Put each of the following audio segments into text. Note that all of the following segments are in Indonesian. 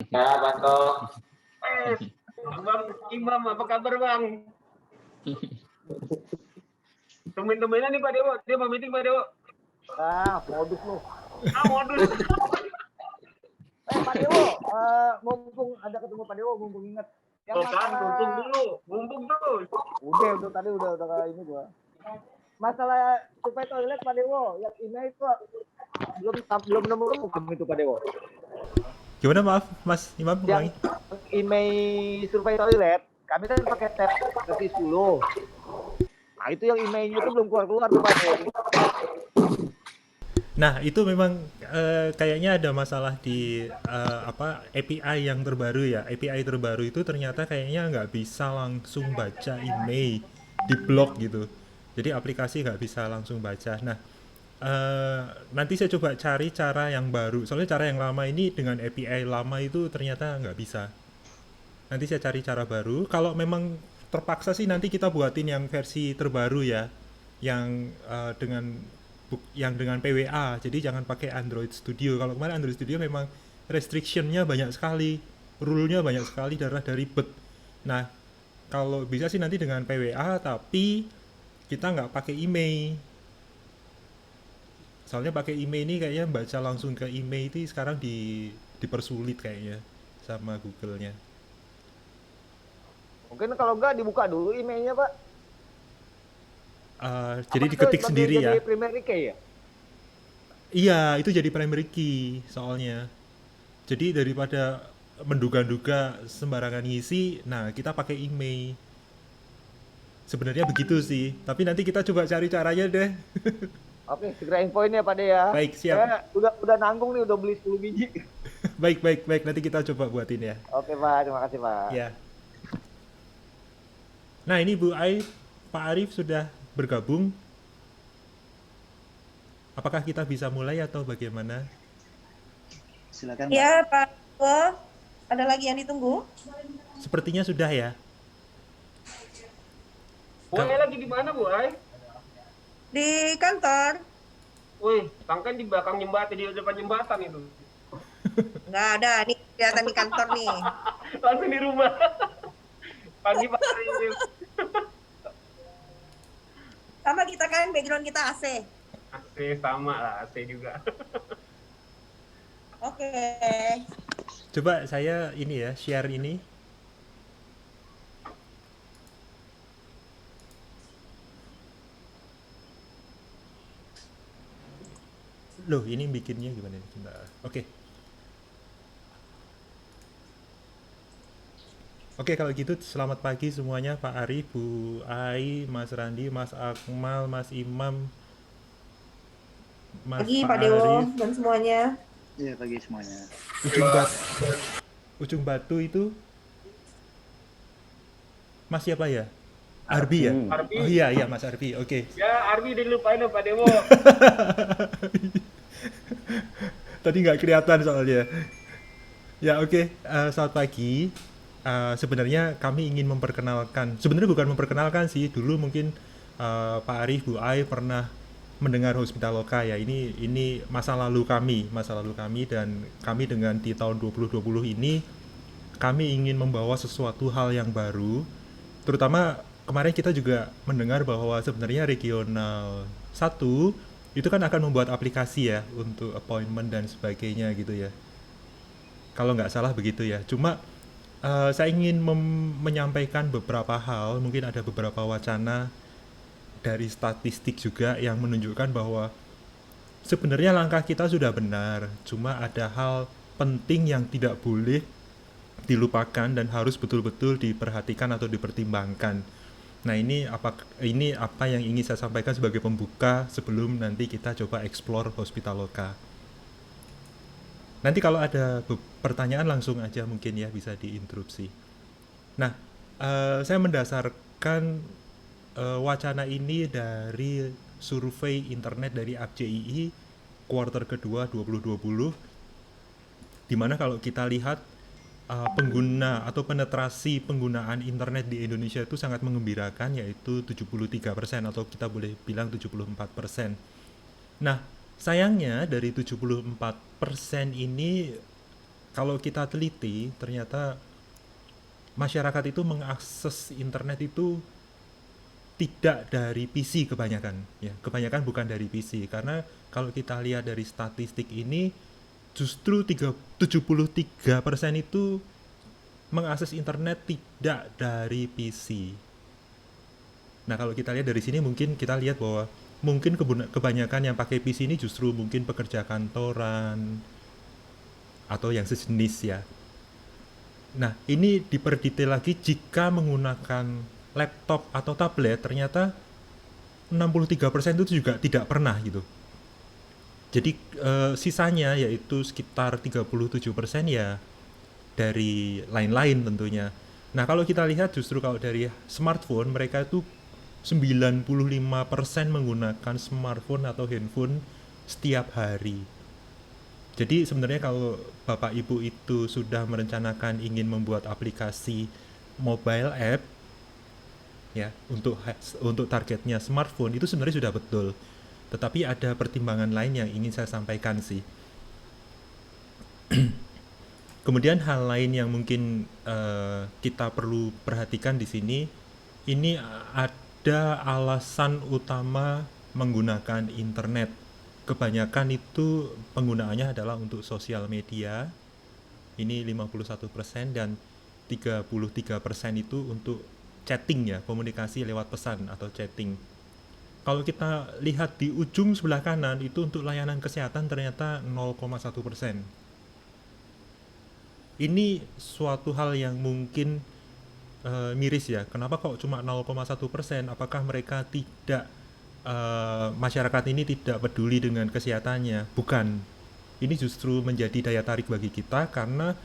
Ya, Banto. Bang Imam, apa kabar Bang? Temen-temennya nih Pak Dewo, dia mau meeting Pak Dewo. Modus lu. Modus. Pak Dewo, mumpung ada ketemu Pak Dewo, mumpung inget. Yang masalah... mumpung terus. Udah tadi udah ini gua. Masalah survei toilet Pak Dewo, yang email itu belum nemu itu Pak Dewo. Gimana, maaf Mas Imam, ulangi. Email survei toilet, kami kan pakai tab versi 10. Nah, itu yang emailnya itu belum keluar tuh Pak Dewo. Nah, itu memang kayaknya ada masalah di API yang terbaru ya. API terbaru itu ternyata kayaknya nggak bisa langsung baca email di blok gitu. Jadi aplikasi nggak bisa langsung baca. Nah, nanti saya coba cari cara yang baru. Soalnya cara yang lama ini dengan API lama itu ternyata nggak bisa. Nanti saya cari cara baru. Kalau memang terpaksa sih nanti kita buatin yang versi terbaru ya. Yang dengan PWA, jadi jangan pakai Android Studio. Kalau kemarin Android Studio memang restriction-nya banyak sekali, rule-nya banyak sekali, darah dari ribet. Nah, kalau bisa sih nanti dengan PWA, tapi kita nggak pakai email. Soalnya pakai email ini kayaknya baca langsung ke email itu sekarang dipersulit kayaknya sama Google-nya. Mungkin kalau nggak dibuka dulu emailnya Pak. Jadi diketik sendiri ya. Jadi primary key ya? Iya, itu jadi primary key soalnya. Jadi daripada menduga-duga sembarangan ngisi, nah kita pakai email. Sebenarnya begitu sih, tapi nanti kita coba cari caranya deh. Oke, segera infoin ya Pak De ya. Baik, siap. Saya udah nanggung nih, udah beli 10 biji. Baik, nanti kita coba buatin ya. Oke Pak, terima kasih Pak. Ya. Nah, ini Bu Ai, Pak Arif sudah bergabung. Apakah kita bisa mulai atau bagaimana? Silakan. Ya Pak, ada lagi yang ditunggu? Sepertinya sudah ya. Bu Ai lagi di mana Bu Ai? Di kantor. Wih, kan di belakang jembatan, di depan jembatan itu. Nggak ada, nih kelihatan di kantor nih. Langsung di rumah. Pagi Pak Arif. Sama kita kan, background kita AC. AC sama lah, AC juga. Oke. Coba saya ini ya, share ini. Loh, ini bikinnya gimana nih? Oke. Oke, kalau gitu selamat pagi semuanya, Pak Arif, Bu Ai, Mas Randi, Mas Akmal, Mas Imam, Mas Pagi Pak Pak Dewo Arif. dan semuanya. Iya, pagi semuanya. Ujung Batu itu Mas siapa ya? Arbi ya? Arbi. Oh iya Mas Arbi, oke. Ya, Arbi dilupain Pak Dewo. Tadi nggak kelihatan soalnya. Ya oke. Selamat pagi. Sebenarnya kami ingin memperkenalkan, sebenarnya bukan memperkenalkan sih, dulu mungkin Pak Arif, Bu Ai pernah mendengar Hospitaloka ya. Ini masa lalu kami dan kami dengan di tahun 2020 ini kami ingin membawa sesuatu hal yang baru. Terutama kemarin kita juga mendengar bahwa sebenarnya regional 1 itu kan akan membuat aplikasi ya untuk appointment dan sebagainya gitu ya. Kalau nggak salah begitu ya. Cuma saya ingin menyampaikan beberapa hal, mungkin ada beberapa wacana dari statistik juga yang menunjukkan bahwa sebenarnya langkah kita sudah benar, cuma ada hal penting yang tidak boleh dilupakan dan harus betul-betul diperhatikan atau dipertimbangkan. Nah, ini apa yang ingin saya sampaikan sebagai pembuka sebelum nanti kita coba explore Hospitaloka. Nanti kalau ada pertanyaan langsung aja mungkin ya bisa diinterupsi. Nah, saya mendasarkan wacana ini dari survei internet dari APJII kuartal kedua 2020, di mana kalau kita lihat pengguna atau penetrasi penggunaan internet di Indonesia itu sangat mengembirakan, yaitu 73% atau kita boleh bilang 74%. Nah, sayangnya dari 74% ini kalau kita teliti ternyata masyarakat itu mengakses internet itu tidak dari PC kebanyakan, ya. Kebanyakan bukan dari PC karena kalau kita lihat dari statistik ini justru 73% itu mengakses internet tidak dari PC. Nah, kalau kita lihat dari sini mungkin kita lihat bahwa mungkin kebanyakan yang pakai PC ini justru mungkin pekerja kantoran atau yang sejenis ya. Nah, ini diperdetail lagi jika menggunakan laptop atau tablet ternyata 63% itu juga tidak pernah gitu. Jadi sisanya yaitu sekitar 37% ya dari lain-lain tentunya. Nah, kalau kita lihat justru kalau dari smartphone mereka itu 95% menggunakan smartphone atau handphone setiap hari. Jadi sebenarnya kalau Bapak Ibu itu sudah merencanakan ingin membuat aplikasi mobile app ya untuk targetnya smartphone itu sebenarnya sudah betul. Tetapi ada pertimbangan lain yang ingin saya sampaikan sih. Kemudian hal lain yang mungkin kita perlu perhatikan di sini, ini ada alasan utama menggunakan internet. Kebanyakan itu penggunaannya adalah untuk sosial media, ini 51% dan 33% itu untuk chatting ya, komunikasi lewat pesan atau chatting. Kalau kita lihat di ujung sebelah kanan itu untuk layanan kesehatan ternyata 0,1%. Ini suatu hal yang mungkin miris ya. Kenapa kok cuma 0,1%? Apakah mereka tidak masyarakat ini tidak peduli dengan kesehatannya? Bukan. Ini justru menjadi daya tarik bagi kita karena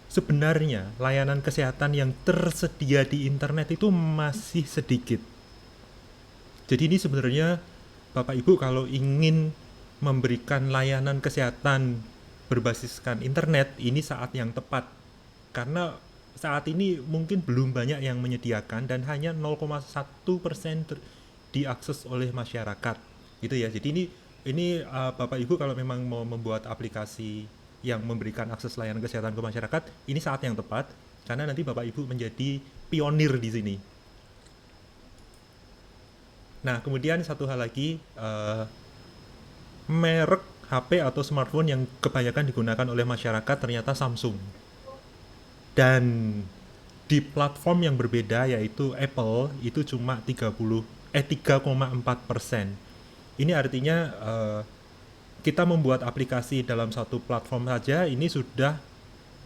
sebenarnya layanan kesehatan yang tersedia di internet itu masih sedikit. Jadi ini sebenarnya Bapak Ibu kalau ingin memberikan layanan kesehatan berbasiskan internet, ini saat yang tepat. Karena saat ini mungkin belum banyak yang menyediakan dan hanya 0,1% diakses oleh masyarakat. Gitu ya. Jadi ini Bapak Ibu kalau memang mau membuat aplikasi yang memberikan akses layanan kesehatan ke masyarakat, ini saat yang tepat karena nanti Bapak Ibu menjadi pionir di sini. Nah, kemudian satu hal lagi, merek HP atau smartphone yang kebanyakan digunakan oleh masyarakat ternyata Samsung. Dan di platform yang berbeda yaitu Apple itu cuma 3,4%. Ini artinya kita membuat aplikasi dalam satu platform saja ini sudah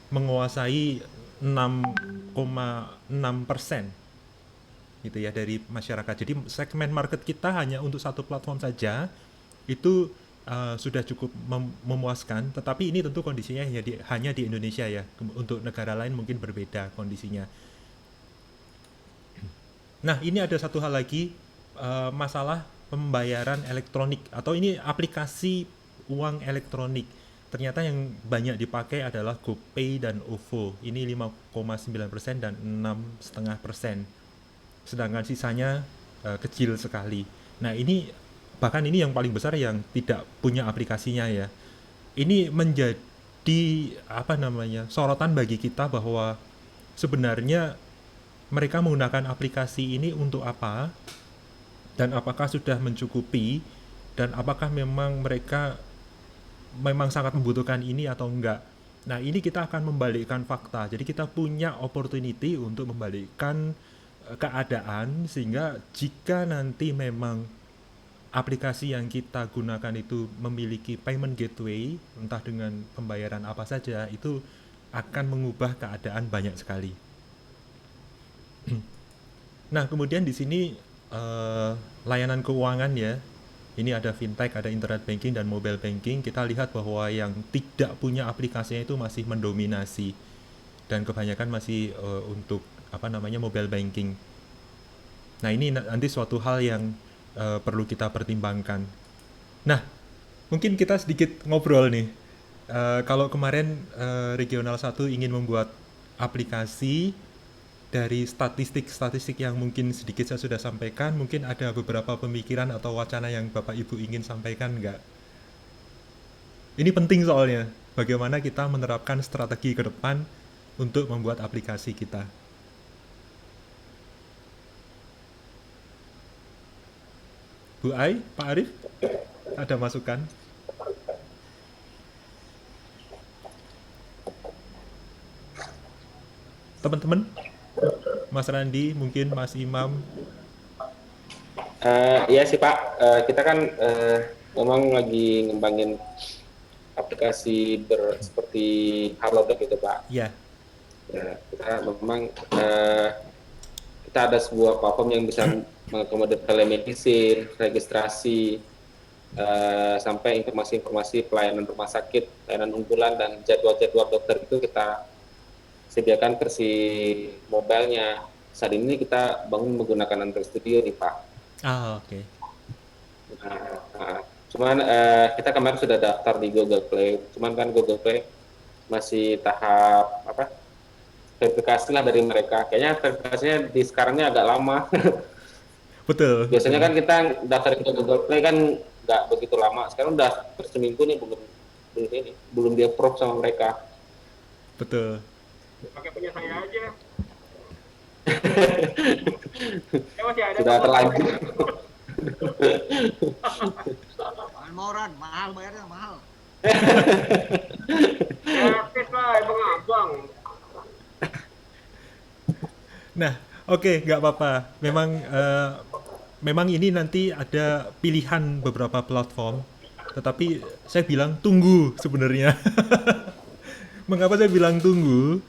menguasai 6,6% gitu ya dari masyarakat. Jadi segmen market kita hanya untuk satu platform saja itu sudah cukup memuaskan. Tetapi ini tentu kondisinya hanya di Indonesia ya. Untuk negara lain mungkin berbeda kondisinya. Nah, ini ada satu hal lagi, masalah pembayaran elektronik atau ini aplikasi uang elektronik. Ternyata yang banyak dipakai adalah GoPay dan OVO. Ini 5,9% dan 6,5%. Sedangkan sisanya kecil sekali. Nah, ini bahkan ini yang paling besar yang tidak punya aplikasinya ya. Ini menjadi sorotan bagi kita bahwa sebenarnya mereka menggunakan aplikasi ini untuk apa dan apakah sudah mencukupi dan apakah memang mereka memang sangat membutuhkan ini atau enggak. Nah, ini kita akan membalikkan fakta. Jadi kita punya opportunity untuk membalikkan keadaan sehingga jika nanti memang aplikasi yang kita gunakan itu memiliki payment gateway entah dengan pembayaran apa saja itu akan mengubah keadaan banyak sekali. Nah, kemudian di sini layanan keuangan ya. Ini ada fintech, ada internet banking dan mobile banking. Kita lihat bahwa yang tidak punya aplikasinya itu masih mendominasi dan kebanyakan masih untuk mobile banking. Nah, ini nanti suatu hal yang perlu kita pertimbangkan. Nah, mungkin kita sedikit ngobrol nih. Kalau kemarin Regional 1 ingin membuat aplikasi dari statistik yang mungkin sedikit saya sudah sampaikan, mungkin ada beberapa pemikiran atau wacana yang Bapak Ibu ingin sampaikan nggak? Ini penting soalnya. bagaimana kita menerapkan strategi ke depan untuk membuat aplikasi kita. Bu Ai, Pak Arif, ada masukan? Teman-teman, Mas Randi, mungkin Mas Imam. Iya sih Pak, kita kan memang lagi ngembangin aplikasi seperti Halodoc gitu Pak. Ya, Ya, kita memang kita ada sebuah platform yang bisa mengakomodir telemedicine, registrasi, sampai informasi-informasi pelayanan rumah sakit, pelayanan unggulan dan jadwal-jadwal dokter itu kita sediakan versi mobile-nya. Saat ini kita bangun menggunakan Android Studio nih Pak. oke. Cuman kita kemarin sudah daftar di Google Play, cuman kan Google Play masih tahap verifikasi lah dari mereka. Kayaknya verifikasinya di sekarangnya agak lama. Betul. Biasanya kan kita daftar ke Google Play kan nggak begitu lama. Sekarang udah seminggu nih belum di approve sama mereka. Betul. Pakai punya saya aja. Saya masih ada. Sudah terlanjur. Moran, mahal bayarnya mahal. Gratis lah, emang abang. Nah, oke, nggak apa-apa. Memang ini nanti ada pilihan beberapa platform, tetapi saya bilang tunggu sebenarnya. Mengapa saya bilang tunggu?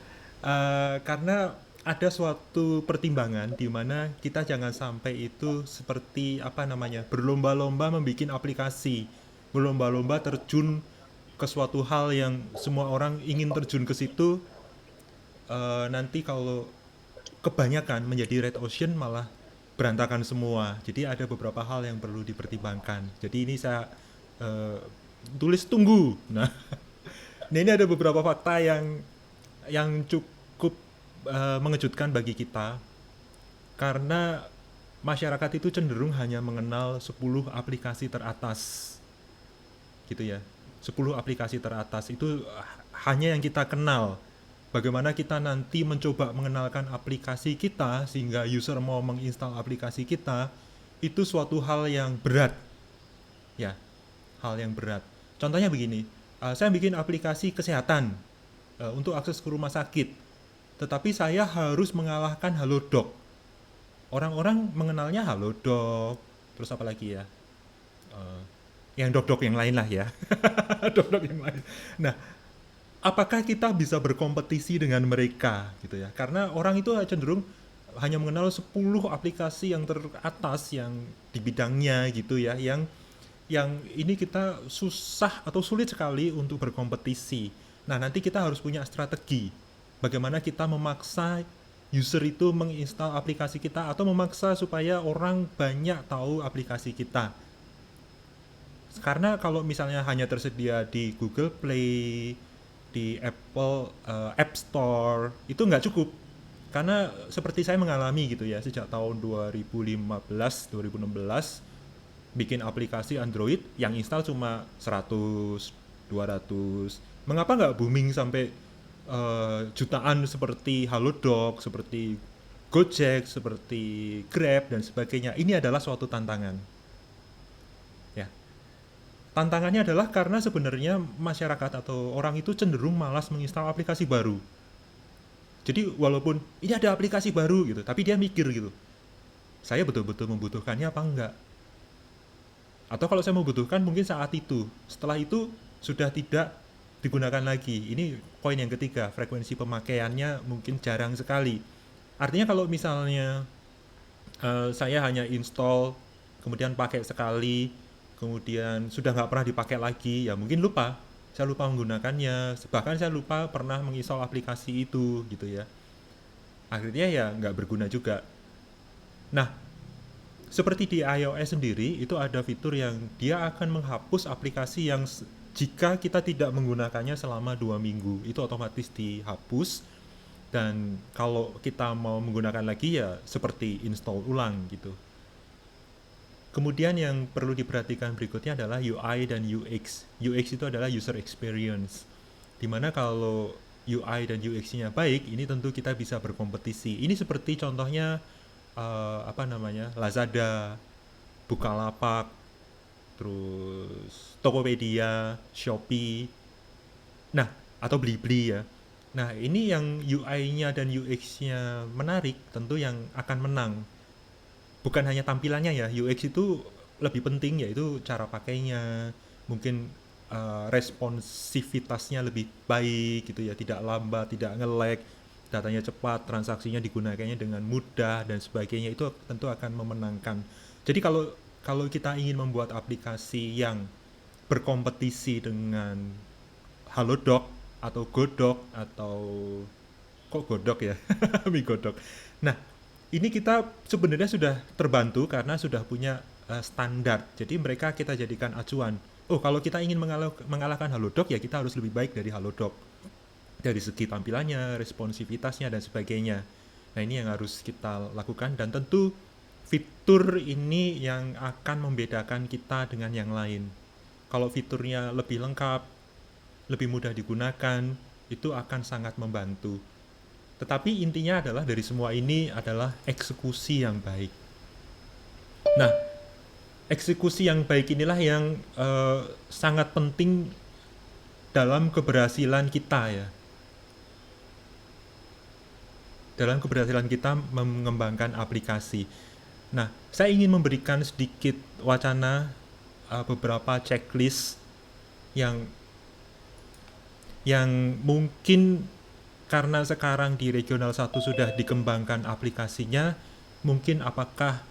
Karena ada suatu pertimbangan di mana kita jangan sampai itu seperti berlomba-lomba membuat aplikasi, berlomba-lomba terjun ke suatu hal yang semua orang ingin terjun ke situ. Nanti kalau kebanyakan menjadi red ocean malah berantakan semua. Jadi ada beberapa hal yang perlu dipertimbangkan. Jadi ini saya tulis tunggu. Nah, ini ada beberapa fakta yang cukup mengejutkan bagi kita, karena masyarakat itu cenderung hanya mengenal 10 aplikasi teratas gitu ya. 10 aplikasi teratas itu hanya yang kita kenal. Bagaimana kita nanti mencoba mengenalkan aplikasi kita sehingga user mau menginstal aplikasi kita, itu suatu hal yang berat ya, hal yang berat. Contohnya begini, saya bikin aplikasi kesehatan untuk akses ke rumah sakit, tetapi saya harus mengalahkan Halodoc. Orang-orang mengenalnya Halodoc, terus apa lagi ya? Yang dok-dok yang lain lah ya. Dok-dok yang lain. Nah, apakah kita bisa berkompetisi dengan mereka gitu ya? Karena orang itu cenderung hanya mengenal 10 aplikasi yang teratas yang di bidangnya gitu ya, yang ini kita susah atau sulit sekali untuk berkompetisi. Nah, nanti kita harus punya strategi. Bagaimana kita memaksa user itu menginstal aplikasi kita atau memaksa supaya orang banyak tahu aplikasi kita. Karena kalau misalnya hanya tersedia di Google Play, di Apple App Store, itu nggak cukup. Karena seperti saya mengalami gitu ya, sejak tahun 2015-2016, bikin aplikasi Android yang install cuma 100, 200. Mengapa nggak booming sampai jutaan seperti Halodoc, seperti Gojek, seperti Grab, dan sebagainya? Ini adalah suatu tantangan. Ya. Tantangannya adalah karena sebenarnya masyarakat atau orang itu cenderung malas menginstal aplikasi baru. Jadi walaupun ini ada aplikasi baru gitu, tapi dia mikir gitu, saya betul-betul membutuhkannya apa enggak? Atau kalau saya membutuhkan mungkin saat itu, setelah itu sudah tidak digunakan lagi. Ini poin yang ketiga, frekuensi pemakaiannya mungkin jarang sekali. Artinya kalau misalnya saya hanya install, kemudian pakai sekali, kemudian sudah nggak pernah dipakai lagi, ya mungkin lupa. Saya lupa menggunakannya, bahkan saya lupa pernah menginstal aplikasi itu gitu ya. Akhirnya ya nggak berguna juga. Nah, seperti di iOS sendiri, itu ada fitur yang dia akan menghapus aplikasi yang jika kita tidak menggunakannya selama 2 minggu, itu otomatis dihapus. Dan kalau kita mau menggunakan lagi ya seperti install ulang gitu. Kemudian yang perlu diperhatikan berikutnya adalah UI dan UX. UX itu adalah user experience. Dimana kalau UI dan UX-nya baik, ini tentu kita bisa berkompetisi. Ini seperti contohnya Lazada, Bukalapak, terus Tokopedia, Shopee, nah atau Blibli ya. Nah ini yang UI-nya dan UX-nya menarik, tentu yang akan menang. Bukan hanya tampilannya ya, UX itu lebih penting, yaitu cara pakainya, mungkin responsivitasnya lebih baik gitu ya, tidak lambat, tidak nge-lag, datanya cepat, transaksinya digunakannya dengan mudah dan sebagainya, itu tentu akan memenangkan. Jadi kalau kita ingin membuat aplikasi yang berkompetisi dengan Halodoc atau Godok atau kok Godok ya, Mi Godok. Nah, ini kita sebenarnya sudah terbantu karena sudah punya standar. Jadi mereka kita jadikan acuan. Oh, kalau kita ingin mengalahkan Halodoc ya kita harus lebih baik dari Halodoc. Dari segi tampilannya, responsivitasnya dan sebagainya. Nah, ini yang harus kita lakukan dan tentu fitur ini yang akan membedakan kita dengan yang lain. Kalau fiturnya lebih lengkap, lebih mudah digunakan, itu akan sangat membantu. Tetapi intinya adalah dari semua ini adalah eksekusi yang baik. Nah, eksekusi yang baik inilah yang sangat penting dalam keberhasilan kita ya. Dalam keberhasilan kita mengembangkan aplikasi. Nah, saya ingin memberikan sedikit wacana beberapa checklist yang mungkin karena sekarang di Regional 1 sudah dikembangkan aplikasinya, mungkin apakah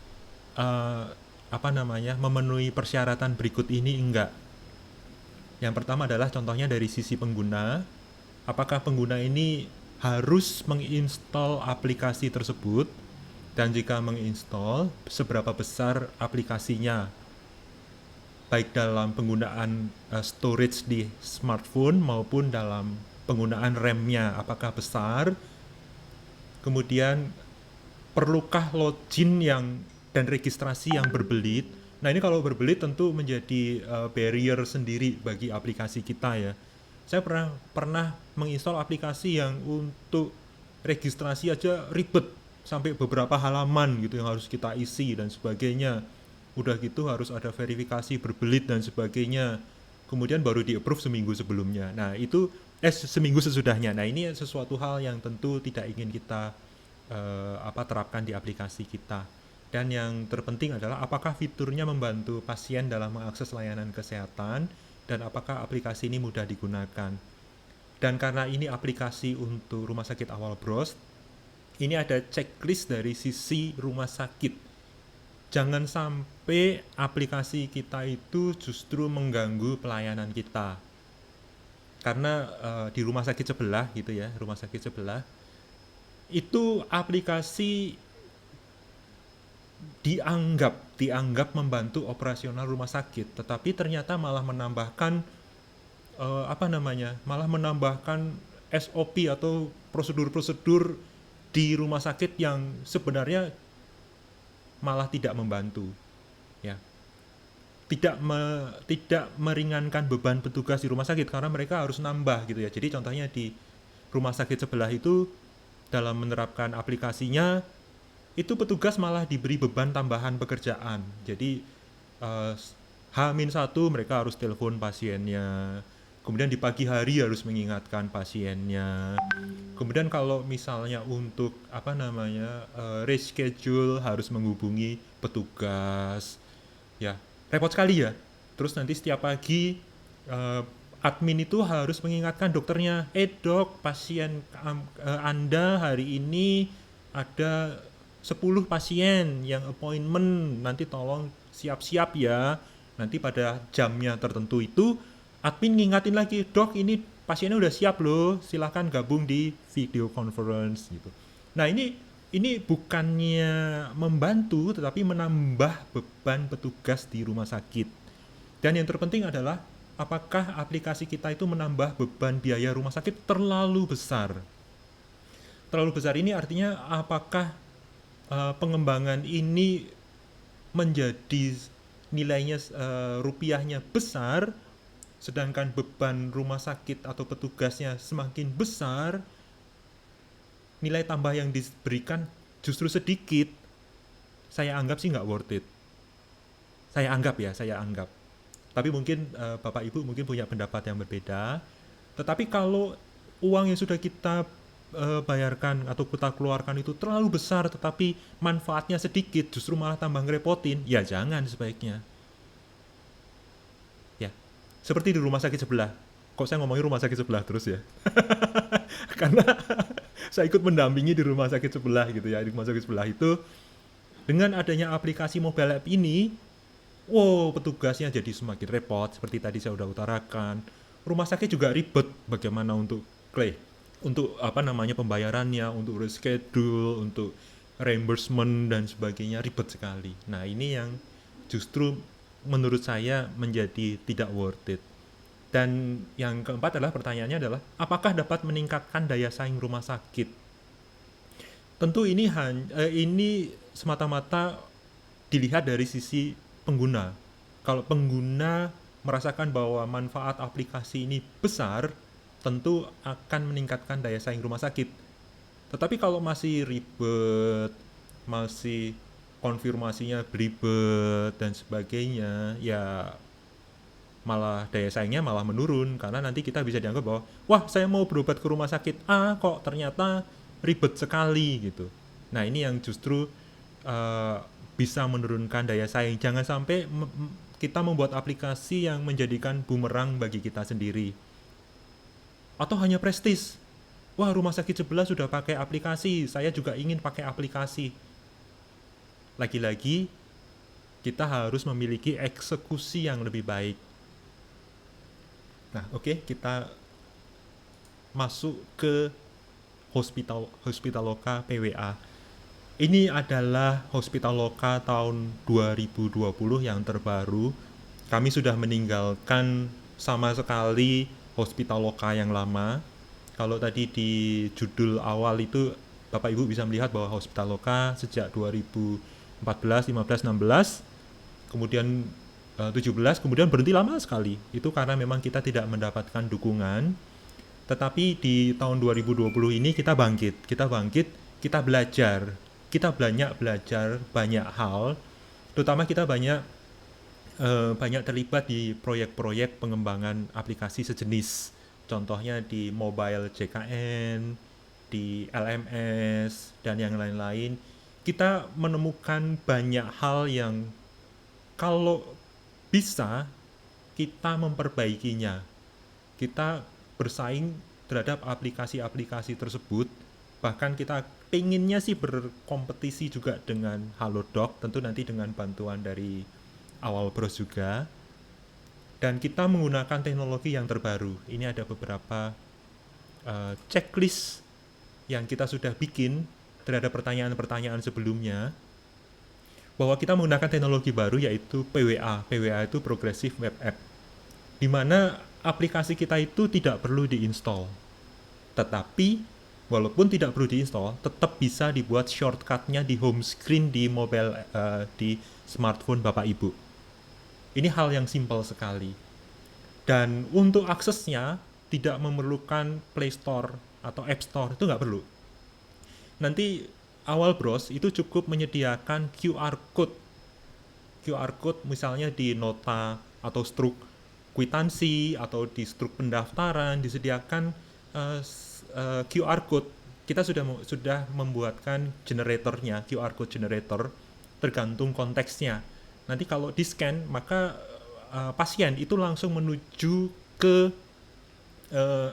memenuhi persyaratan berikut ini enggak. Yang pertama adalah contohnya dari sisi pengguna, apakah pengguna ini harus menginstall aplikasi tersebut, dan jika menginstall, seberapa besar aplikasinya, baik dalam penggunaan storage di smartphone maupun dalam penggunaan RAM-nya, apakah besar. Kemudian perlukah login dan registrasi yang berbelit. Nah, ini kalau berbelit tentu menjadi barrier sendiri bagi aplikasi kita ya. Saya pernah menginstal aplikasi yang untuk registrasi aja ribet, sampai beberapa halaman gitu yang harus kita isi dan sebagainya. Udah gitu harus ada verifikasi berbelit dan sebagainya. Kemudian baru di-approve seminggu sebelumnya. Nah, itu seminggu sesudahnya. Nah, ini sesuatu hal yang tentu tidak ingin kita terapkan di aplikasi kita. Dan yang terpenting adalah apakah fiturnya membantu pasien dalam mengakses layanan kesehatan dan apakah aplikasi ini mudah digunakan. Dan karena ini aplikasi untuk rumah sakit awal bros, ini ada checklist dari sisi rumah sakit. Jangan sampai aplikasi kita itu justru mengganggu pelayanan kita. Karena di rumah sakit sebelah gitu ya, rumah sakit sebelah, itu aplikasi dianggap membantu operasional rumah sakit, tetapi ternyata malah menambahkan malah menambahkan SOP atau prosedur-prosedur di rumah sakit yang sebenarnya malah tidak membantu ya. Tidak meringankan beban petugas di rumah sakit karena mereka harus nambah gitu ya. Jadi contohnya di rumah sakit sebelah itu dalam menerapkan aplikasinya itu petugas malah diberi beban tambahan pekerjaan. Jadi H-1 mereka harus telepon pasiennya. Kemudian di pagi hari harus mengingatkan pasiennya. Kemudian kalau misalnya untuk reschedule harus menghubungi petugas. Ya, repot sekali ya. Terus nanti setiap pagi admin itu harus mengingatkan dokternya, dok, pasien Anda hari ini ada 10 pasien yang appointment, nanti tolong siap-siap ya. Nanti pada jamnya tertentu itu admin ngingatin lagi, dok ini pasiennya udah siap loh, silahkan gabung di video conference gitu. Nah, ini bukannya membantu tetapi menambah beban petugas di rumah sakit. Dan yang terpenting adalah apakah aplikasi kita itu menambah beban biaya rumah sakit terlalu besar. Terlalu besar ini artinya apakah pengembangan ini menjadi nilainya rupiahnya besar sedangkan beban rumah sakit atau petugasnya semakin besar, nilai tambah yang diberikan justru sedikit. Saya anggap sih nggak worth it. Saya anggap. Tapi mungkin Bapak Ibu mungkin punya pendapat yang berbeda. Tetapi kalau uang yang sudah kita bayarkan atau kita keluarkan itu terlalu besar tetapi manfaatnya sedikit, justru malah tambah ngerepotin, ya jangan sebaiknya. Ya, seperti di rumah sakit sebelah. Kok saya ngomongin rumah sakit sebelah terus ya? Karena saya ikut mendampingi di rumah sakit sebelah gitu ya. Di rumah sakit sebelah itu dengan adanya aplikasi mobile app ini, wow, petugasnya jadi semakin repot seperti tadi saya udah utarakan. Rumah sakit juga ribet bagaimana untuk pembayarannya, untuk reschedule, untuk reimbursement dan sebagainya, ribet sekali. Nah, ini yang justru menurut saya menjadi tidak worth it. Dan yang keempat adalah pertanyaannya adalah apakah dapat meningkatkan daya saing rumah sakit? Tentu ini semata-mata dilihat dari sisi pengguna. Kalau pengguna merasakan bahwa manfaat aplikasi ini besar, tentu akan meningkatkan daya saing rumah sakit. Tetapi kalau masih ribet, masih konfirmasinya beribet dan sebagainya, ya malah daya saingnya malah menurun, karena nanti kita bisa dianggap bahwa wah, saya mau berobat ke rumah sakit A kok ternyata ribet sekali gitu. Nah, ini yang justru bisa menurunkan daya saing. Jangan sampai kita membuat aplikasi yang menjadikan bumerang bagi kita sendiri. Atau hanya prestis. Wah, rumah sakit sebelah sudah pakai aplikasi, saya juga ingin pakai aplikasi. Lagi-lagi, kita harus memiliki eksekusi yang lebih baik. Nah, oke, kita masuk ke Hospitaloka PWA. Ini adalah Hospitaloka tahun 2020 yang terbaru. Kami sudah meninggalkan sama sekali Hospitaloka yang lama. Kalau tadi di judul awal itu Bapak Ibu bisa melihat bahwa Hospitaloka sejak 2014, 15, 16, kemudian 17, kemudian berhenti lama sekali. Itu karena memang kita tidak mendapatkan dukungan. Tetapi di tahun 2020 ini kita bangkit, kita belajar. Kita banyak belajar banyak hal, terutama kita banyak terlibat di proyek-proyek pengembangan aplikasi sejenis. Contohnya di mobile JKN, di LMS, dan yang lain-lain. Kita menemukan banyak hal yang kalau bisa kita memperbaikinya. Kita bersaing terhadap aplikasi-aplikasi tersebut. Bahkan kita pengennya sih berkompetisi juga dengan Halodoc, tentu nanti dengan bantuan dari Awal Bros juga. Dan kita menggunakan teknologi yang terbaru. Ini ada beberapa checklist yang kita sudah bikin terhadap pertanyaan-pertanyaan sebelumnya, bahwa kita menggunakan teknologi baru yaitu PWA. PWA itu Progressive Web App, di mana aplikasi kita itu tidak perlu diinstal. Tetapi walaupun tidak perlu diinstal, tetap bisa dibuat shortcut-nya di home screen di mobile, di smartphone Bapak Ibu. Ini hal yang simpel sekali. Dan untuk aksesnya tidak memerlukan Play Store atau App Store, itu nggak perlu. Nanti Awal Bros itu cukup menyediakan QR Code. QR Code misalnya di nota atau struk kwitansi atau di struk pendaftaran disediakan QR Code. Kita sudah membuatkan generatornya, QR Code generator, tergantung konteksnya. Nanti kalau di-scan, maka pasien itu langsung menuju ke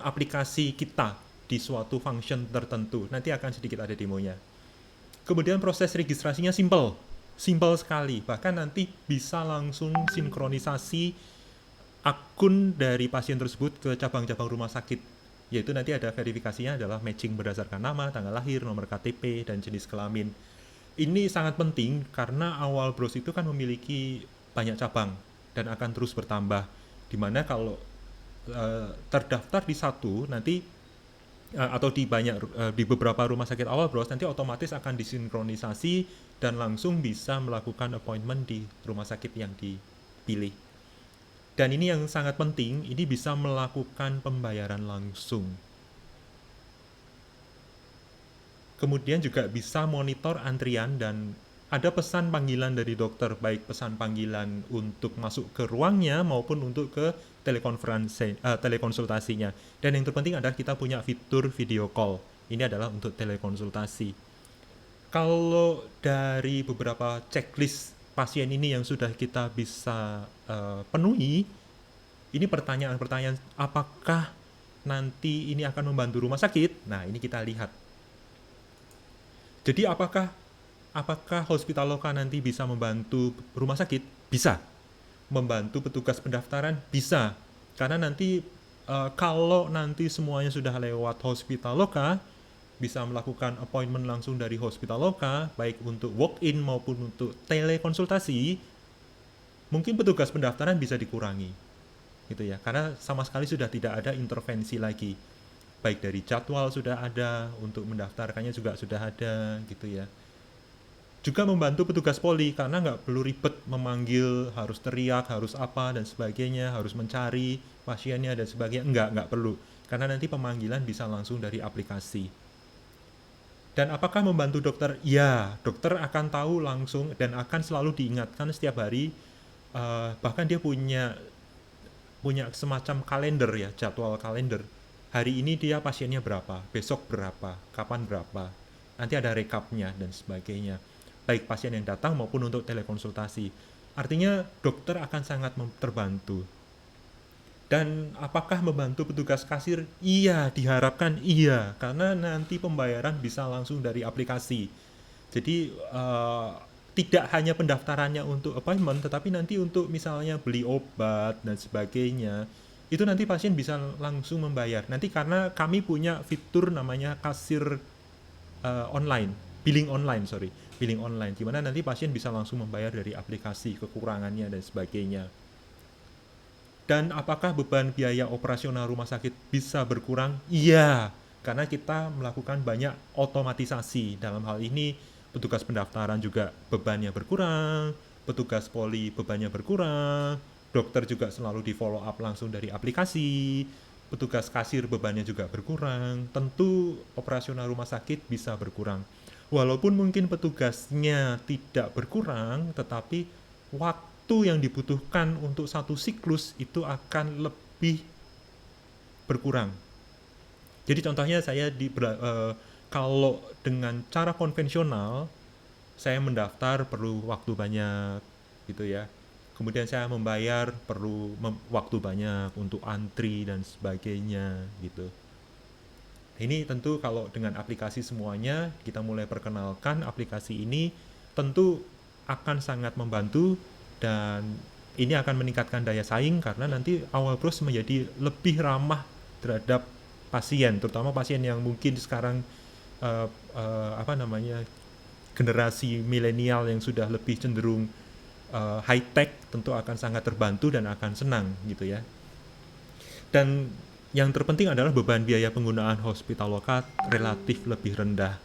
aplikasi kita di suatu function tertentu. Nanti akan sedikit ada demonya. Kemudian proses registrasinya simple sekali. Bahkan nanti bisa langsung sinkronisasi akun dari pasien tersebut ke cabang-cabang rumah sakit. Yaitu nanti ada verifikasinya adalah matching berdasarkan nama, tanggal lahir, nomor KTP, dan jenis kelamin. Ini sangat penting karena Awal Bros itu kan memiliki banyak cabang dan akan terus bertambah. Dimana kalau terdaftar di satu nanti atau di beberapa rumah sakit Awal Bros nanti otomatis akan disinkronisasi dan langsung bisa melakukan appointment di rumah sakit yang dipilih. Dan ini yang sangat penting, ini bisa melakukan pembayaran langsung. Kemudian juga bisa monitor antrian dan ada pesan panggilan dari dokter, baik pesan panggilan untuk masuk ke ruangnya maupun untuk ke telekonsultasinya. Dan yang terpenting adalah kita punya fitur video call. Ini adalah untuk telekonsultasi. Kalau dari beberapa checklist pasien ini yang sudah kita bisa penuhi, ini pertanyaan-pertanyaan apakah nanti ini akan membantu rumah sakit? Nah, ini kita lihat. Jadi apakah Hospitaloka nanti bisa membantu rumah sakit? Bisa. Membantu petugas pendaftaran? Bisa. Karena nanti kalau nanti semuanya sudah lewat Hospitaloka, bisa melakukan appointment langsung dari Hospitaloka, baik untuk walk-in maupun untuk telekonsultasi, mungkin petugas pendaftaran bisa dikurangi. Gitu ya. Karena sama sekali sudah tidak ada intervensi lagi. Baik dari jadwal sudah ada, untuk mendaftarkannya juga sudah ada, gitu ya. Juga membantu petugas poli, karena nggak perlu ribet memanggil, harus teriak, harus apa, dan sebagainya, harus mencari pasiennya, dan sebagainya. Nggak perlu. Karena nanti pemanggilan bisa langsung dari aplikasi. Dan apakah membantu dokter? Ya, dokter akan tahu langsung, dan akan selalu diingatkan setiap hari, bahkan dia punya semacam kalender ya, jadwal kalender. Hari ini dia pasiennya berapa, besok berapa, kapan berapa. Nanti ada rekapnya dan sebagainya. Baik pasien yang datang maupun untuk telekonsultasi. Artinya dokter akan sangat terbantu. Dan apakah membantu petugas kasir? Iya, diharapkan iya. Karena nanti pembayaran bisa langsung dari aplikasi. Jadi tidak hanya pendaftarannya untuk appointment, tetapi nanti untuk misalnya beli obat dan sebagainya, itu nanti pasien bisa langsung membayar. Nanti karena kami punya fitur namanya kasir billing online, di mana nanti pasien bisa langsung membayar dari aplikasi, kekurangannya dan sebagainya. Dan apakah beban biaya operasional rumah sakit bisa berkurang? Iya, karena kita melakukan banyak otomatisasi. Dalam hal ini, petugas pendaftaran juga bebannya berkurang, petugas poli bebannya berkurang, dokter juga selalu di follow up langsung dari aplikasi, petugas kasir bebannya juga berkurang. Tentu operasional rumah sakit bisa berkurang. Walaupun mungkin petugasnya tidak berkurang, tetapi waktu yang dibutuhkan untuk satu siklus itu akan lebih berkurang. Jadi contohnya saya kalau dengan cara konvensional, saya mendaftar perlu waktu banyak gitu ya. Kemudian saya membayar perlu waktu banyak untuk antri dan sebagainya gitu. Ini tentu kalau dengan aplikasi semuanya, kita mulai perkenalkan aplikasi ini, tentu akan sangat membantu dan ini akan meningkatkan daya saing karena nanti Awalbros menjadi lebih ramah terhadap pasien, terutama pasien yang mungkin sekarang generasi milenial yang sudah lebih cenderung high tech, tentu akan sangat terbantu dan akan senang gitu ya. Dan yang terpenting adalah beban biaya penggunaan Hospitaloka relatif lebih rendah.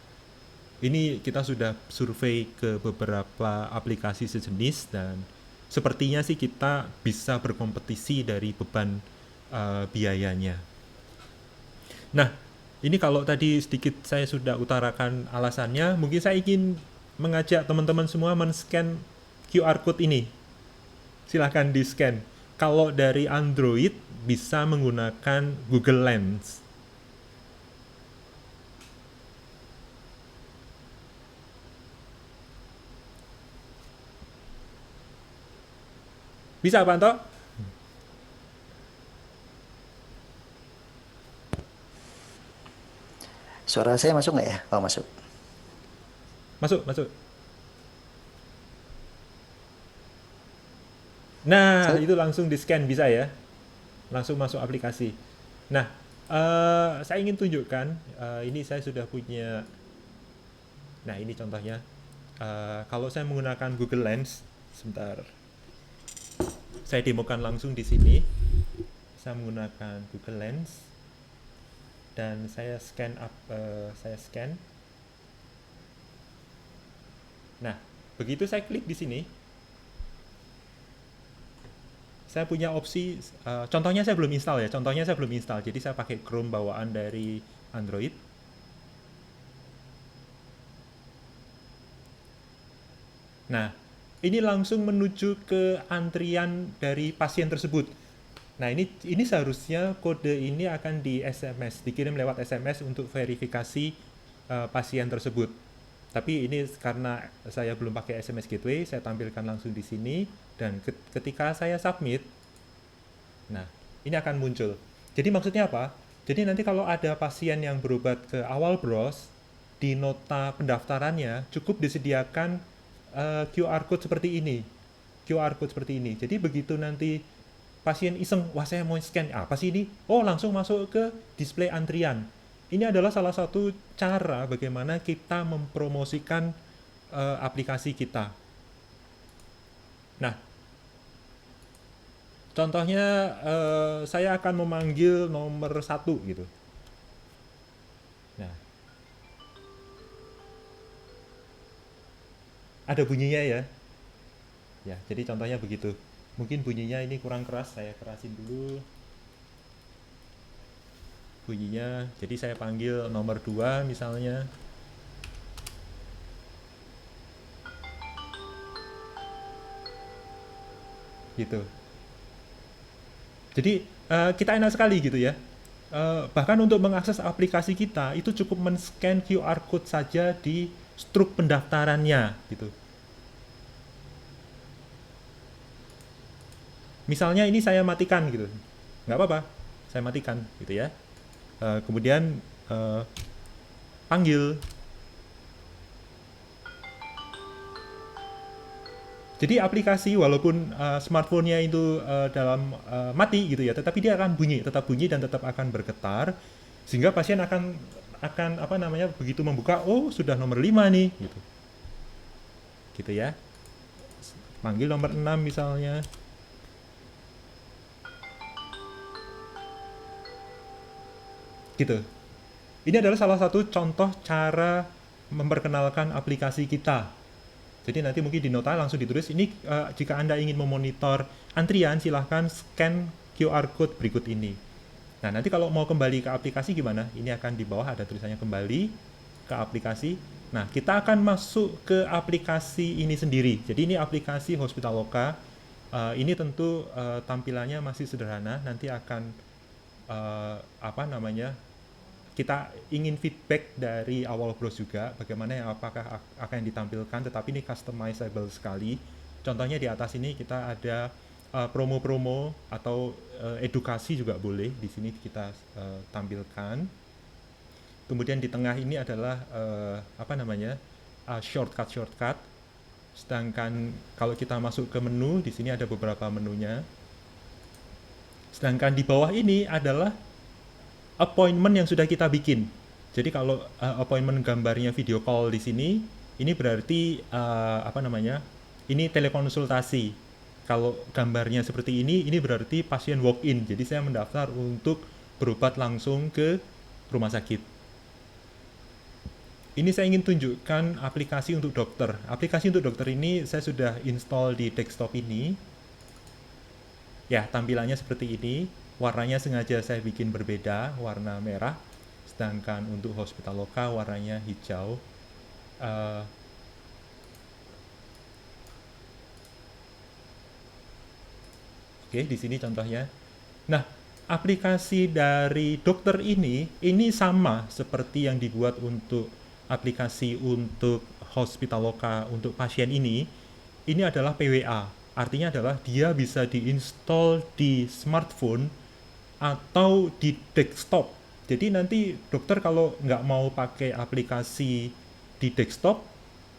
Ini kita sudah survei ke beberapa aplikasi sejenis dan sepertinya sih kita bisa berkompetisi dari beban biayanya. Nah, ini kalau tadi sedikit saya sudah utarakan alasannya, mungkin saya ingin mengajak teman-teman semua men-scan QR code ini. Silahkan di-scan. Kalau dari Android bisa menggunakan Google Lens. Bisa, Pak Anto? Suara saya masuk nggak ya? Oh, masuk. Masuk. Nah, itu langsung di-scan bisa ya. Langsung masuk aplikasi. Nah, saya ingin tunjukkan, ini saya sudah punya. Nah, ini contohnya. Kalau saya menggunakan Google Lens, sebentar. Saya demokan langsung di sini. Saya menggunakan Google Lens dan saya scan. Nah, begitu saya klik di sini, saya punya opsi, contohnya saya belum install ya, jadi saya pakai Chrome bawaan dari Android. Nah, ini langsung menuju ke antrian dari pasien tersebut. Nah, ini seharusnya kode ini akan di SMS, dikirim lewat SMS untuk verifikasi pasien tersebut. Tapi ini karena saya belum pakai SMS Gateway, saya tampilkan langsung di sini, dan ketika saya submit, nah ini akan muncul. Jadi maksudnya apa? Jadi nanti kalau ada pasien yang berobat ke awal bros, di nota pendaftarannya cukup disediakan QR code seperti ini. Jadi begitu nanti pasien iseng, wah saya mau scan apa sih ini? Oh, langsung masuk ke display antrian. Ini adalah salah satu cara bagaimana kita mempromosikan aplikasi kita. Nah, contohnya saya akan memanggil nomor 1 gitu. Nah, ada bunyinya ya. Ya, jadi contohnya begitu. Mungkin bunyinya ini kurang keras, saya kerasin dulu bunyinya. Jadi saya panggil nomor 2 misalnya. Gitu. Jadi kita enak sekali gitu ya. Bahkan untuk mengakses aplikasi kita itu cukup men-scan QR code saja di struk pendaftarannya gitu. Misalnya ini saya matikan gitu, nggak apa-apa, saya matikan gitu ya. Kemudian panggil. Jadi aplikasi walaupun smartphone-nya itu dalam mati gitu ya, tetapi dia akan tetap bunyi dan tetap akan bergetar, sehingga pasien akan apa namanya, begitu membuka, oh sudah nomor 5 nih gitu ya. Panggil nomor 6 misalnya. Gitu. Ini adalah salah satu contoh cara memperkenalkan aplikasi kita. Jadi nanti mungkin di nota langsung ditulis ini, jika Anda ingin memonitor antrian silahkan scan QR code berikut ini. Nah, nanti kalau mau kembali ke aplikasi gimana? Ini akan di bawah ada tulisannya kembali ke aplikasi. Nah, kita akan masuk ke aplikasi ini sendiri. Jadi ini aplikasi Hospitaloka. Ini tentu tampilannya masih sederhana. Nanti akan apa namanya, kita ingin feedback dari awal bros juga bagaimana yang apakah akan ditampilkan, tetapi ini customizable sekali. Contohnya di atas ini kita ada promo-promo atau edukasi juga boleh di sini kita tampilkan. Kemudian di tengah ini adalah apa namanya, shortcut. Sedangkan kalau kita masuk ke menu, di sini ada beberapa menunya. Sedangkan di bawah ini adalah appointment yang sudah kita bikin. Jadi kalau appointment gambarnya video call di sini, ini berarti apa namanya? Ini telekonsultasi. Kalau gambarnya seperti ini berarti pasien walk-in. Jadi saya mendaftar untuk berobat langsung ke rumah sakit. Ini saya ingin tunjukkan aplikasi untuk dokter. Aplikasi untuk dokter ini saya sudah install di desktop ini. Ya, tampilannya seperti ini. Warnanya sengaja saya bikin berbeda, warna merah. Sedangkan untuk Hospitaloka warnanya hijau. Oke, di sini contohnya. Nah, aplikasi dari dokter ini sama seperti yang dibuat untuk aplikasi untuk Hospitaloka untuk pasien ini. Ini adalah PWA. Artinya adalah dia bisa diinstal di smartphone atau di desktop. Jadi nanti dokter kalau nggak mau pakai aplikasi di desktop,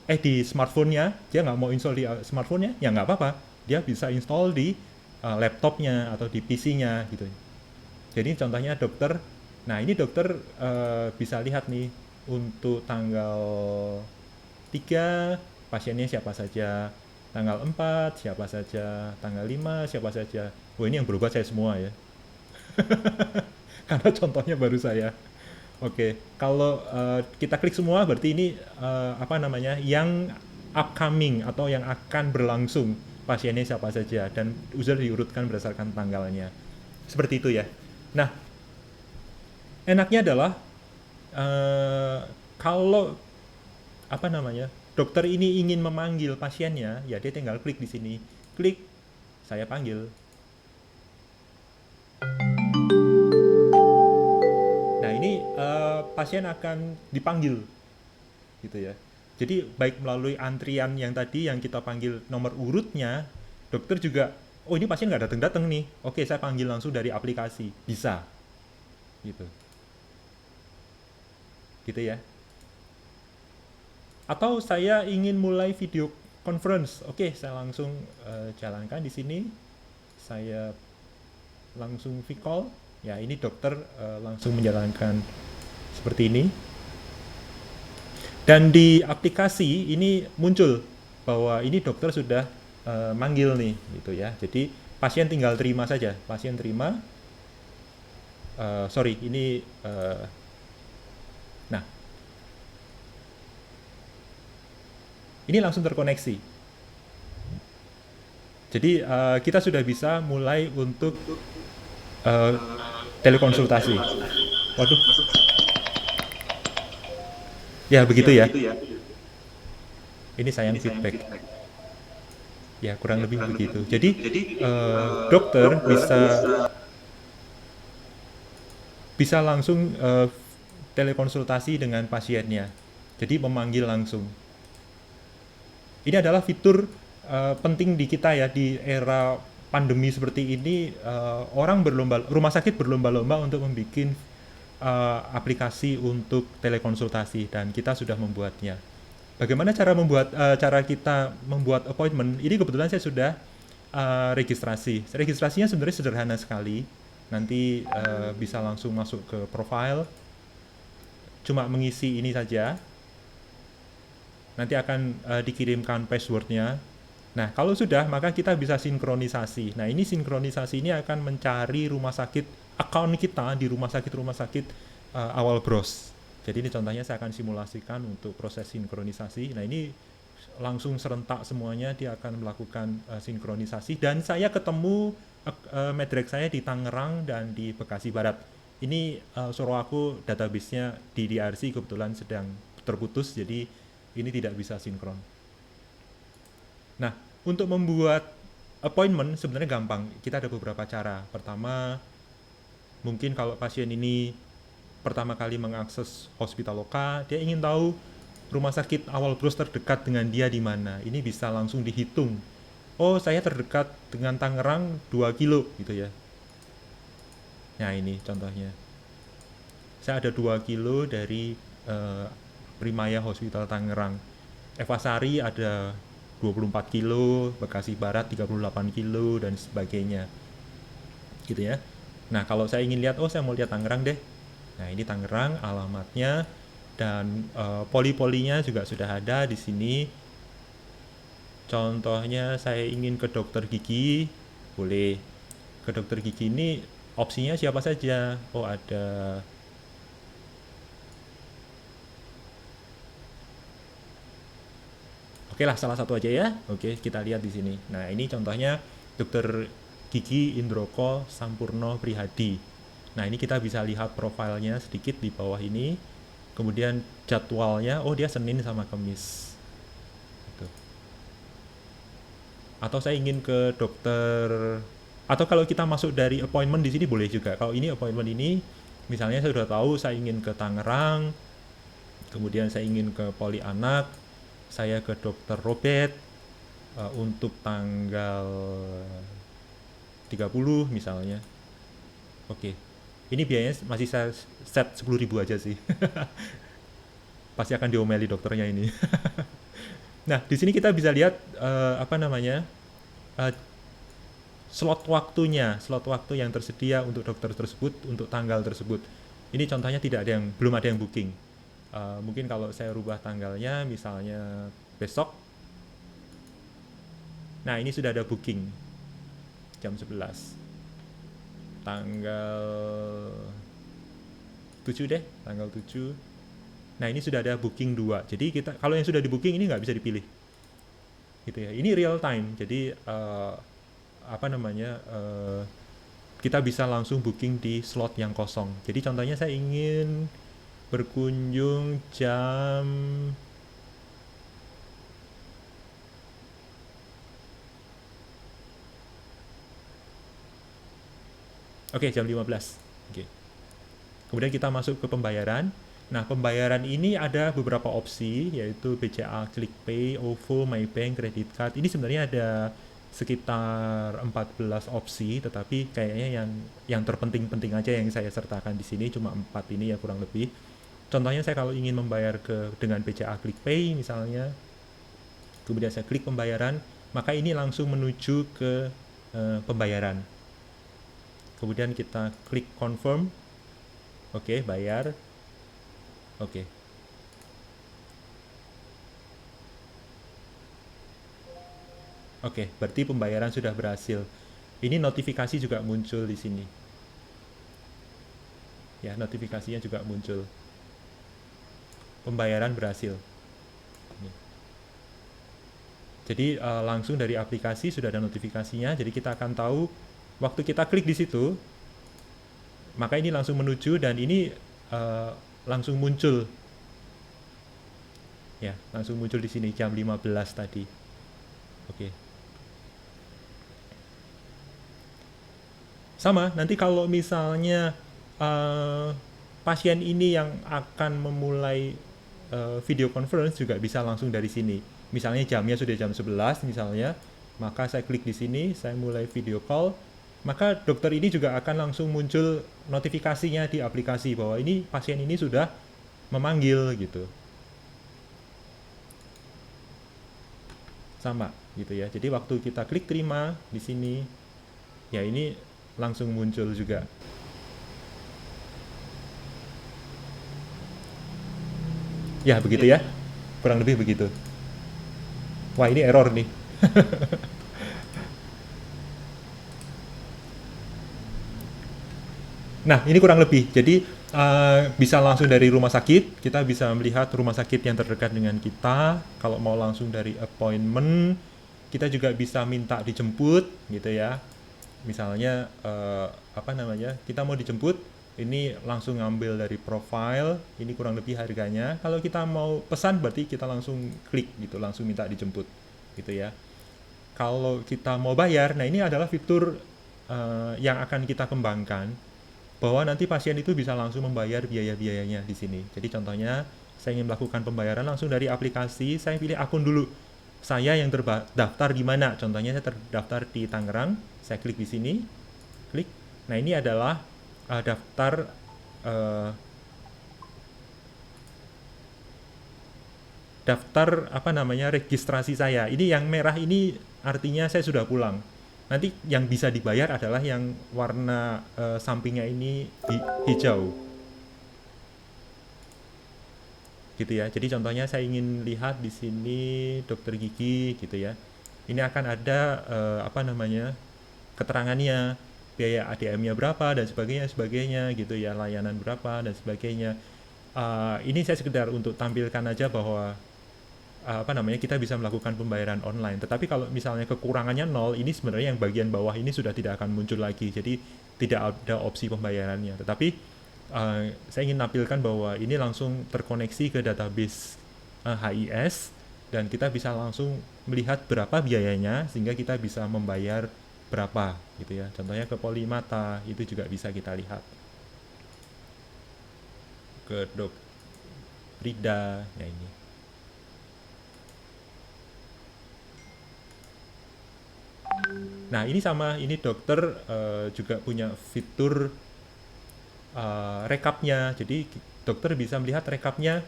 di smartphone-nya, dia nggak mau install di smartphone-nya, ya nggak apa-apa. Dia bisa install di laptopnya atau di PC-nya gitu. Jadi contohnya dokter, nah ini dokter bisa lihat nih untuk tanggal 3 pasiennya siapa saja, tanggal 4 siapa saja, tanggal 5 siapa saja. Wah, ini yang berobat saya semua ya. Karena contohnya baru saya. Oke, kalau kita klik semua berarti ini apa namanya, yang upcoming atau yang akan berlangsung. pasiennya siapa saja, dan user diurutkan berdasarkan tanggalnya. Seperti itu ya. Nah, enaknya adalah kalau apa namanya, dokter ini ingin memanggil pasiennya, ya dia tinggal klik di sini, klik saya panggil. Nah ini pasien akan dipanggil, gitu ya. Jadi baik melalui antrian yang tadi yang kita panggil nomor urutnya, dokter juga, oh ini pasien nggak datang-datang nih, oke saya panggil langsung dari aplikasi, bisa, gitu, gitu ya. Atau saya ingin mulai video conference, oke saya langsung jalankan di sini, saya langsung V-call, ya ini dokter langsung menjalankan seperti ini. Dan di aplikasi ini muncul bahwa ini dokter sudah manggil nih, gitu ya. Jadi pasien tinggal terima saja, pasien terima. Nah, ini langsung terkoneksi. Jadi kita sudah bisa mulai untuk telekonsultasi. Waduh. Ya begitu ya. Ini sayang feedback. Ya kurang lebih begitu. Jadi dokter bisa langsung telekonsultasi dengan pasiennya. Jadi memanggil langsung. Ini adalah fitur penting di kita ya, di era pandemi seperti ini. Rumah sakit berlomba-lomba untuk membuat aplikasi untuk telekonsultasi, dan kita sudah membuatnya. Bagaimana cara kita membuat appointment? Ini kebetulan saya sudah registrasi. Registrasinya sebenarnya sederhana sekali. Nanti bisa langsung masuk ke profile, cuma mengisi ini saja. Nanti akan dikirimkan passwordnya. Nah, kalau sudah, maka kita bisa sinkronisasi. Nah, ini sinkronisasi ini akan mencari rumah sakit, account kita di rumah sakit awal bros. Jadi ini contohnya saya akan simulasikan untuk proses sinkronisasi. Nah, ini langsung serentak semuanya, dia akan melakukan sinkronisasi. Dan saya ketemu medrek saya di Tangerang dan di Bekasi Barat. Ini Soroaku database-nya di DRC kebetulan sedang terputus, jadi ini tidak bisa sinkron. Nah, untuk membuat appointment sebenarnya gampang. Kita ada beberapa cara. Pertama, mungkin kalau pasien ini pertama kali mengakses Hospitaloka, dia ingin tahu rumah sakit awal bros terdekat dengan dia di mana. Ini bisa langsung dihitung. Oh, saya terdekat dengan Tangerang 2 kilo gitu ya. Nah, ini contohnya. Saya ada 2 kilo dari Primaya Hospital Tangerang. Evasari ada 24 kilo, Bekasi Barat 38 kilo, dan sebagainya. Gitu ya. Nah, kalau saya ingin lihat, oh saya mau lihat Tangerang deh. Nah, ini Tangerang alamatnya, dan poli-polinya juga sudah ada di sini. Contohnya saya ingin ke dokter gigi, boleh. Ke dokter gigi ini opsinya siapa saja? Oh, ada Oke lah, salah satu aja ya. Oke, kita lihat di sini. Nah, ini contohnya dokter gigi Indroko Sampurno Prihadi. Nah, ini kita bisa lihat profilnya sedikit di bawah ini. Kemudian jadwalnya, oh dia Senin sama Kamis. Gitu. Atau saya ingin ke dokter, atau kalau kita masuk dari appointment di sini boleh juga. Kalau ini appointment ini, misalnya saya sudah tahu saya ingin ke Tangerang, kemudian saya ingin ke Poli Anak, saya ke dokter Robert untuk tanggal 30 misalnya. Oke. Ini biayanya masih saya set 10.000 aja sih. Pasti akan diomeli dokternya ini. Nah, di sini kita bisa lihat slot waktu yang tersedia untuk dokter tersebut, untuk tanggal tersebut. Ini contohnya belum ada yang booking. Mungkin kalau saya rubah tanggalnya, misalnya besok. Nah, ini sudah ada booking jam 11. Tanggal 7 deh, tanggal 7. Nah, ini sudah ada booking 2. Jadi kalau yang sudah di booking ini nggak bisa dipilih. gitu ya. Ini real time, jadi apa namanya, kita bisa langsung booking di slot yang kosong. Jadi contohnya saya ingin berkunjung jam jam 15. Oke. Kemudian kita masuk ke pembayaran. Nah, pembayaran ini ada beberapa opsi, yaitu BCA, ClickPay, OVO, MyBank, Credit Card. Ini sebenarnya ada sekitar 14 opsi, tetapi kayaknya yang terpenting-penting aja yang saya sertakan di sini cuma 4 ini ya kurang lebih. Contohnya saya kalau ingin membayar dengan BCA ClickPay misalnya, kemudian saya klik pembayaran, maka ini langsung menuju ke pembayaran. Kemudian kita klik confirm. Oke, bayar. Oke. Oke, berarti pembayaran sudah berhasil. Ini notifikasi juga muncul di sini. Ya, notifikasinya juga muncul. Pembayaran berhasil. Ini. Jadi langsung dari aplikasi sudah ada notifikasinya. Jadi kita akan tahu waktu kita klik di situ, maka ini langsung menuju dan ini langsung muncul. Ya, langsung muncul di sini jam 15 tadi. Oke. Sama, nanti kalau misalnya pasien ini yang akan memulai video conference juga bisa langsung dari sini. Misalnya jamnya sudah jam 11 misalnya, maka saya klik di sini, saya mulai video call, maka dokter ini juga akan langsung muncul notifikasinya di aplikasi bahwa ini pasien ini sudah memanggil gitu. Sama gitu ya. Jadi waktu kita klik terima di sini, ya ini langsung muncul juga. Ya begitu ya, kurang lebih begitu. Wah ini error nih. Nah ini kurang lebih, jadi bisa langsung dari rumah sakit, kita bisa melihat rumah sakit yang terdekat dengan kita. Kalau mau langsung dari appointment, kita juga bisa minta dijemput gitu ya. Misalnya apa namanya, kita mau dijemput, ini langsung ngambil dari profile, ini kurang lebih harganya. Kalau kita mau pesan berarti kita langsung klik gitu, langsung minta dijemput gitu ya. Kalau kita mau bayar, nah ini adalah fitur yang akan kita kembangkan, bahwa nanti pasien itu bisa langsung membayar biaya-biayanya di sini. Jadi contohnya saya ingin melakukan pembayaran langsung dari aplikasi, saya pilih akun dulu. Saya yang terdaftar di mana? Contohnya saya terdaftar di Tangerang, saya klik di sini, klik. Nah ini adalah daftar daftar apa namanya registrasi saya. Ini yang merah ini artinya saya sudah pulang. Nanti yang bisa dibayar adalah yang warna sampingnya ini hijau. Gitu ya. Jadi contohnya saya ingin lihat di sini dokter gigi gitu ya. Ini akan ada apa namanya keterangannya, biaya ADM-nya berapa dan sebagainya gitu ya, layanan berapa dan sebagainya. Ini saya sekedar untuk tampilkan aja bahwa apa namanya kita bisa melakukan pembayaran online. Tetapi kalau misalnya kekurangannya 0, ini sebenarnya yang bagian bawah ini sudah tidak akan muncul lagi. Jadi tidak ada opsi pembayarannya. Tetapi saya ingin tampilkan bahwa ini langsung terkoneksi ke database HIS dan kita bisa langsung melihat berapa biayanya sehingga kita bisa membayar berapa gitu ya. Contohnya ke Polimata itu juga bisa kita lihat. Ke Dok Rida, ya ini. Nah ini sama, ini dokter juga punya fitur rekapnya. Jadi dokter bisa melihat rekapnya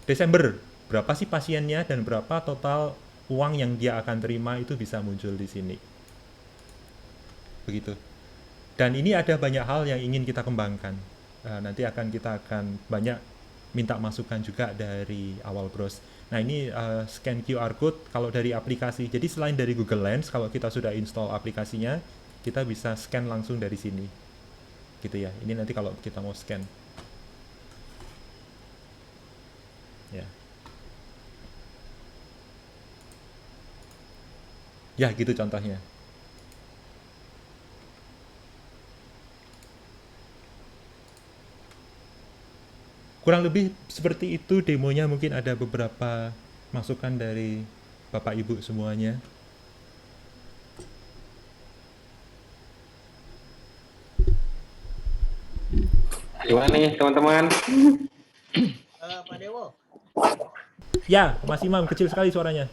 Desember, berapa sih pasiennya dan berapa total uang yang dia akan terima, itu bisa muncul di sini. Begitu. Dan ini ada banyak hal yang ingin kita kembangkan. Nanti kita akan banyak minta masukan juga dari awal bros. Nah ini scan QR code kalau dari aplikasi. Jadi selain dari Google Lens, kalau kita sudah install aplikasinya, kita bisa scan langsung dari sini. Gitu ya. Ini nanti kalau kita mau scan. Ya. Ya, gitu contohnya. Kurang lebih seperti itu demonya, mungkin ada beberapa masukan dari Bapak Ibu semuanya. Gimana nih teman-teman? Pak Dewo, Ya, Mas Imam, kecil sekali suaranya.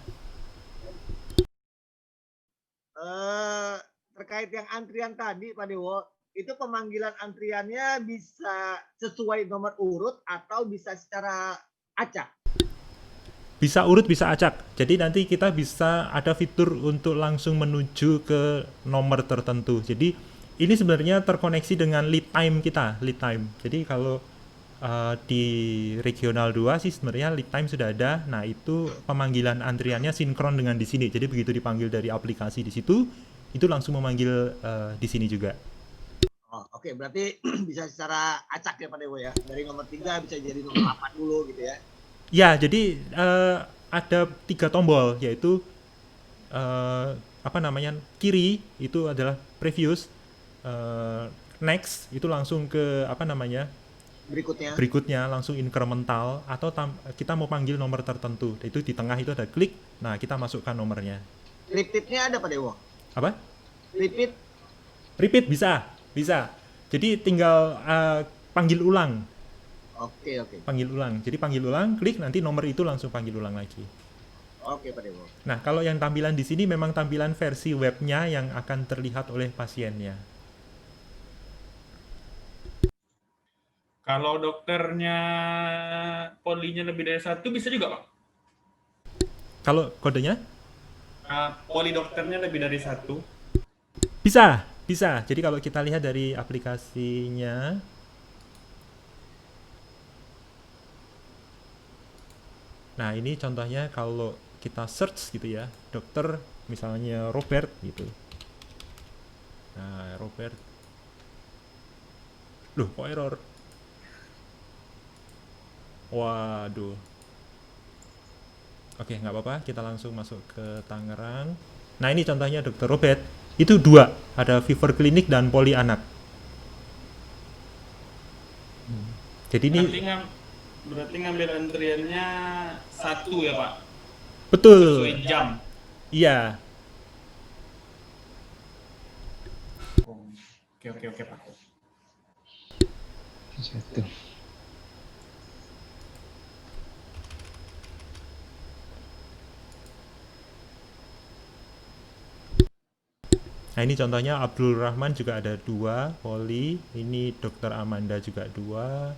terkait yang antrian tadi Pak Dewo, itu pemanggilan antriannya bisa sesuai nomor urut atau bisa secara acak? Bisa urut, bisa acak. Jadi nanti kita bisa ada fitur untuk langsung menuju ke nomor tertentu. Jadi ini sebenarnya terkoneksi dengan lead time kita, lead time. Jadi kalau di regional 2 sih sebenarnya lead time sudah ada. Nah, itu pemanggilan antriannya sinkron dengan di sini. Jadi begitu dipanggil dari aplikasi di situ, itu langsung memanggil di sini juga. Oh, oke, berarti bisa secara acak ya Pak Dewo ya. Dari nomor 3 bisa jadi nomor 8 dulu gitu ya. Ya, jadi ada 3 tombol, yaitu apa namanya, kiri itu adalah previous, next itu langsung ke apa namanya, berikutnya langsung incremental, atau kita mau panggil nomor tertentu, itu di tengah itu ada klik, nah kita masukkan nomornya. Repeat-nya ada Pak Dewo? Apa? Repeat? Bisa. Jadi tinggal panggil ulang. Oke. Panggil ulang. Jadi panggil ulang, klik, nanti nomor itu langsung panggil ulang lagi. Oke Pak Dewo. Nah, kalau yang tampilan di sini memang tampilan versi webnya yang akan terlihat oleh pasiennya. Kalau dokternya polinya lebih dari 1 bisa juga, Pak? Kalau kodenya? Poli dokternya lebih dari 1. Bisa. Jadi kalau kita lihat dari aplikasinya, nah ini contohnya kalau kita search gitu ya, dokter misalnya Robert gitu. Nah, Robert. Loh, kok error? Waduh. Oke, nggak apa-apa, kita langsung masuk ke Tangerang. Nah, ini contohnya dokter Robert. Itu 2, ada Fever Clinic dan Poli Anak. Jadi ini Berarti ngambil antriannya 1 ya, Pak? betul. Sesuai jam. Iya. Oke, Pak. Satu. Nah, ini contohnya Abdul Rahman juga ada 2 poli. Ini Dokter Amanda juga 2.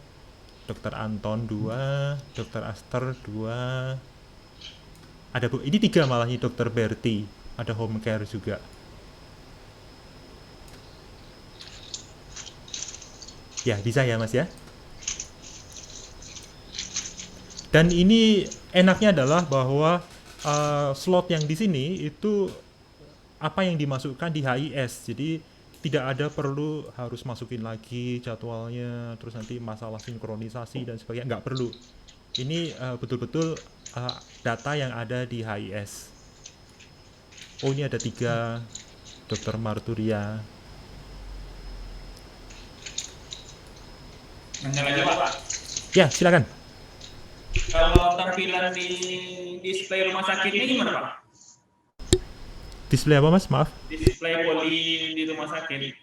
Dokter Anton 2. Dokter Aster 2. Ada ini 3 malah, ini Dokter Berti. Ada home care juga. Ya, bisa ya Mas ya. Dan ini enaknya adalah bahwa slot yang di sini itu apa yang dimasukkan di HIS, jadi tidak ada perlu harus masukin lagi jadwalnya, terus nanti masalah sinkronisasi dan sebagainya, nggak perlu. Ini betul-betul data yang ada di HIS. Oh, ini ada 3 Dokter Marturia. Nanya lagi, Pak. Ya, silakan. Kalau tampilan di display rumah sakitnya gimana, Pak? Display apa Mas? Maaf. Display poli di rumah sakit.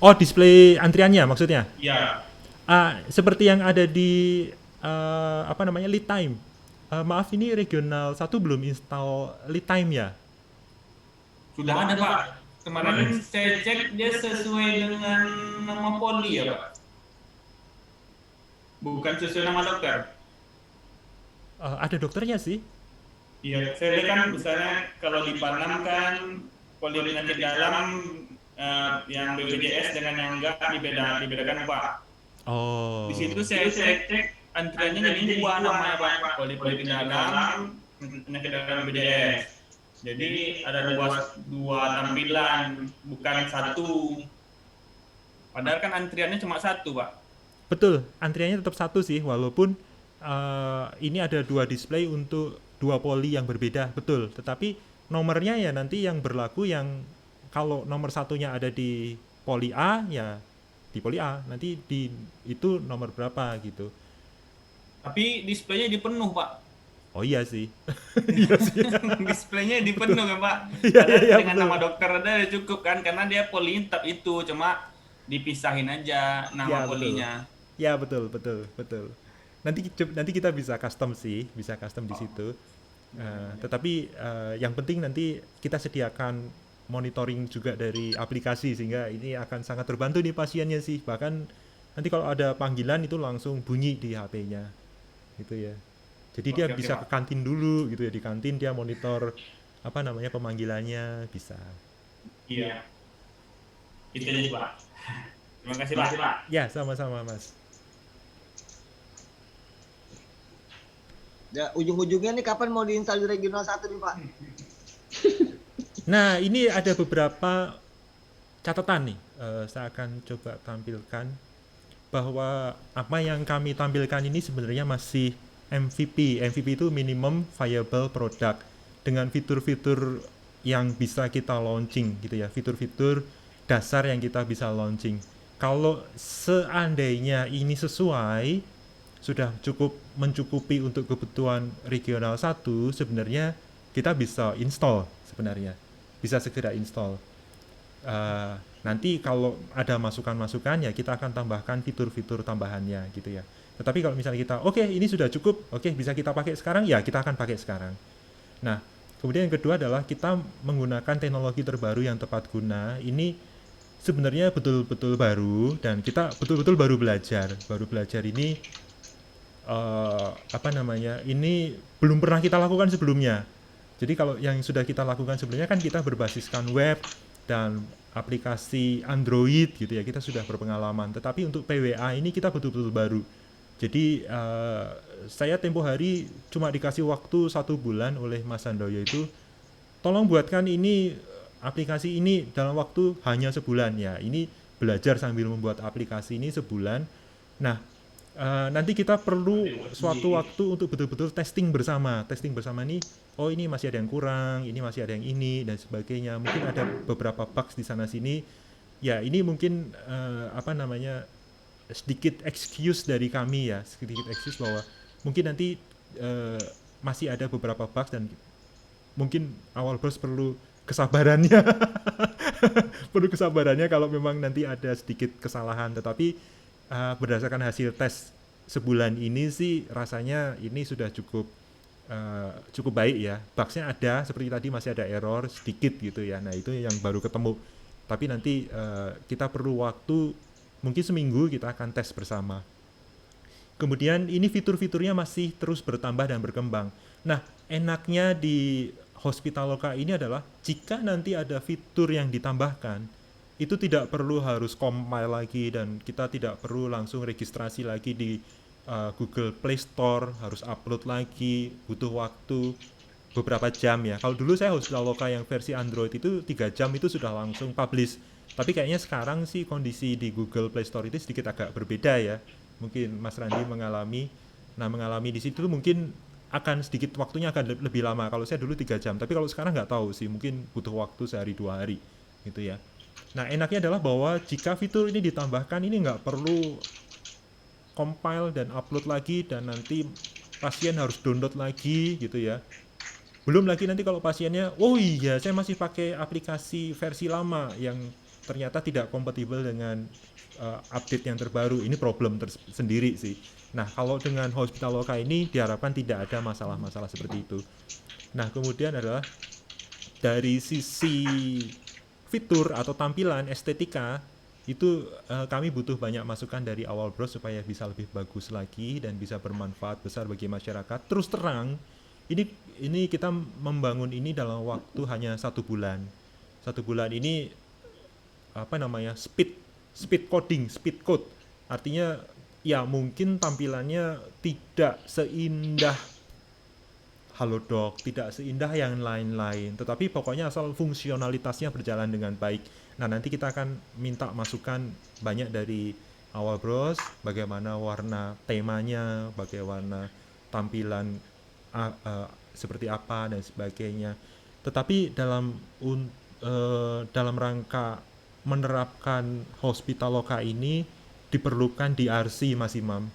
Oh, display antriannya maksudnya? Ya. Seperti yang ada di apa namanya, lead time. Maaf, ini regional 1 belum install lead time ya? Sudah ada, Pak. Kemarin saya cek dia sesuai dengan nama poli ya, Pak. Bukan sesuai nama dokter. Ada dokternya sih. Iya, saya lihat kan misalnya kalau di Panam kan poli penyakit dalam yang BPJS dengan yang enggak dibedakan, Pak. Oh. Di situ saya cek antriannya jadi 2 namanya, Pak. Poli penyakit dalam, penyakit dalam BPJS. Jadi ada dua tampilan, bukan 1. Padahal kan antriannya cuma 1, Pak. Betul, antriannya tetap 1 sih, walaupun ini ada 2 display untuk 2 poli yang berbeda, betul. Tetapi nomornya ya nanti yang berlaku yang kalau nomor satunya ada di poli A ya di poli A, nanti di itu nomor berapa gitu. Tapi displaynya dipenuh, Pak. Oh iya sih. Iya sih. Displaynya dipenuh kan, Pak. Iya, Karena iya, dengan betul. nama dokter ada cukup kan, karena dia polintab itu, cuma dipisahin aja Ya, nama betul. polinya. Ya betul, betul, betul. Nanti kita bisa custom sih, bisa custom di situ. Tetapi yang penting nanti kita sediakan monitoring juga dari aplikasi sehingga ini akan sangat terbantu nih pasiennya sih. Bahkan nanti kalau ada panggilan itu langsung bunyi di HP-nya, gitu ya. Jadi dia Oke, bisa Pak. ke kantin dulu gitu ya, di kantin dia monitor apa namanya pemanggilannya bisa. Iya. Itu aja, Pak. Terima kasih, Pak. Ya sama-sama Mas. Ya, ujung-ujungnya nih kapan mau diinstal di Regional 1 nih, Pak? Nah ini ada beberapa catatan nih, saya akan coba tampilkan bahwa apa yang kami tampilkan ini sebenarnya masih MVP. MVP itu minimum viable product dengan fitur-fitur yang bisa kita launching gitu ya, fitur-fitur dasar yang kita bisa launching. Kalau seandainya ini sesuai, sudah cukup mencukupi untuk kebutuhan regional 1, sebenarnya kita bisa install sebenarnya. Bisa segera install. Nanti kalau ada masukan-masukan ya kita akan tambahkan fitur-fitur tambahannya gitu ya. Tetapi kalau misalnya kita oke, ini sudah cukup, oke bisa kita pakai sekarang, ya kita akan pakai sekarang. Nah, kemudian yang kedua adalah kita menggunakan teknologi terbaru yang tepat guna. Ini sebenarnya betul-betul baru dan kita betul-betul baru belajar. Baru belajar ini apa namanya? Ini belum pernah kita lakukan sebelumnya. Jadi kalau yang sudah kita lakukan sebelumnya kan kita berbasiskan web dan aplikasi Android gitu ya, kita sudah berpengalaman. Tetapi untuk PWA ini kita betul-betul baru. Jadi saya tempo hari cuma dikasih waktu 1 bulan oleh Mas Sandoyo itu, tolong buatkan ini aplikasi ini dalam waktu hanya sebulan ya. Ini belajar sambil membuat aplikasi ini sebulan. Nah, nanti kita perlu suatu waktu untuk betul-betul testing bersama. Testing bersama ini, oh ini masih ada yang kurang, ini masih ada yang ini dan sebagainya. Mungkin ada beberapa bugs di sana sini. Ya, ini mungkin apa namanya? Sedikit excuse dari kami ya, sedikit excuse bahwa mungkin nanti masih ada beberapa bugs dan mungkin awal bos perlu kesabarannya. Perlu kesabarannya kalau memang nanti ada sedikit kesalahan, tetapi berdasarkan hasil tes sebulan ini sih rasanya ini sudah cukup baik ya. Bugsnya ada, seperti tadi masih ada error sedikit gitu ya. Nah itu yang baru ketemu. Tapi nanti kita perlu waktu mungkin seminggu kita akan tes bersama. Kemudian ini fitur-fiturnya masih terus bertambah dan berkembang. Nah enaknya di Hospitaloka ini adalah jika nanti ada fitur yang ditambahkan, itu tidak perlu harus compile lagi dan kita tidak perlu langsung registrasi lagi di Google Play Store, harus upload lagi, butuh waktu beberapa jam ya. Kalau dulu saya Hospitaloka yang versi Android itu 3 jam itu sudah langsung publish. Tapi kayaknya sekarang sih kondisi di Google Play Store itu sedikit agak berbeda ya. Mungkin Mas Randi mengalami di situ mungkin akan sedikit waktunya akan lebih lama. Kalau saya dulu 3 jam, tapi kalau sekarang nggak tahu sih, mungkin butuh waktu sehari 2 hari gitu ya. Nah enaknya adalah bahwa jika fitur ini ditambahkan, ini nggak perlu compile dan upload lagi dan nanti pasien harus download lagi gitu ya. Belum lagi nanti kalau pasiennya, oh iya saya masih pakai aplikasi versi lama yang ternyata tidak kompatibel dengan update yang terbaru. Ini problem tersendiri sih. Nah kalau dengan Hospitaloka ini diharapkan tidak ada masalah-masalah seperti itu. Nah kemudian adalah dari sisi fitur atau tampilan estetika itu kami butuh banyak masukan dari awal bros supaya bisa lebih bagus lagi dan bisa bermanfaat besar bagi masyarakat. Terus terang ini kita membangun ini dalam waktu hanya 1 bulan. 1 bulan ini apa namanya speed code. Artinya ya mungkin tampilannya tidak seindah Halodoc, tidak seindah yang lain-lain, tetapi pokoknya asal fungsionalitasnya berjalan dengan baik. Nah nanti kita akan minta masukan banyak dari awal bros, bagaimana warna temanya, bagaimana tampilan seperti apa dan sebagainya. Tetapi dalam rangka menerapkan Hospitaloka ini diperlukan DRC, Mas Imam.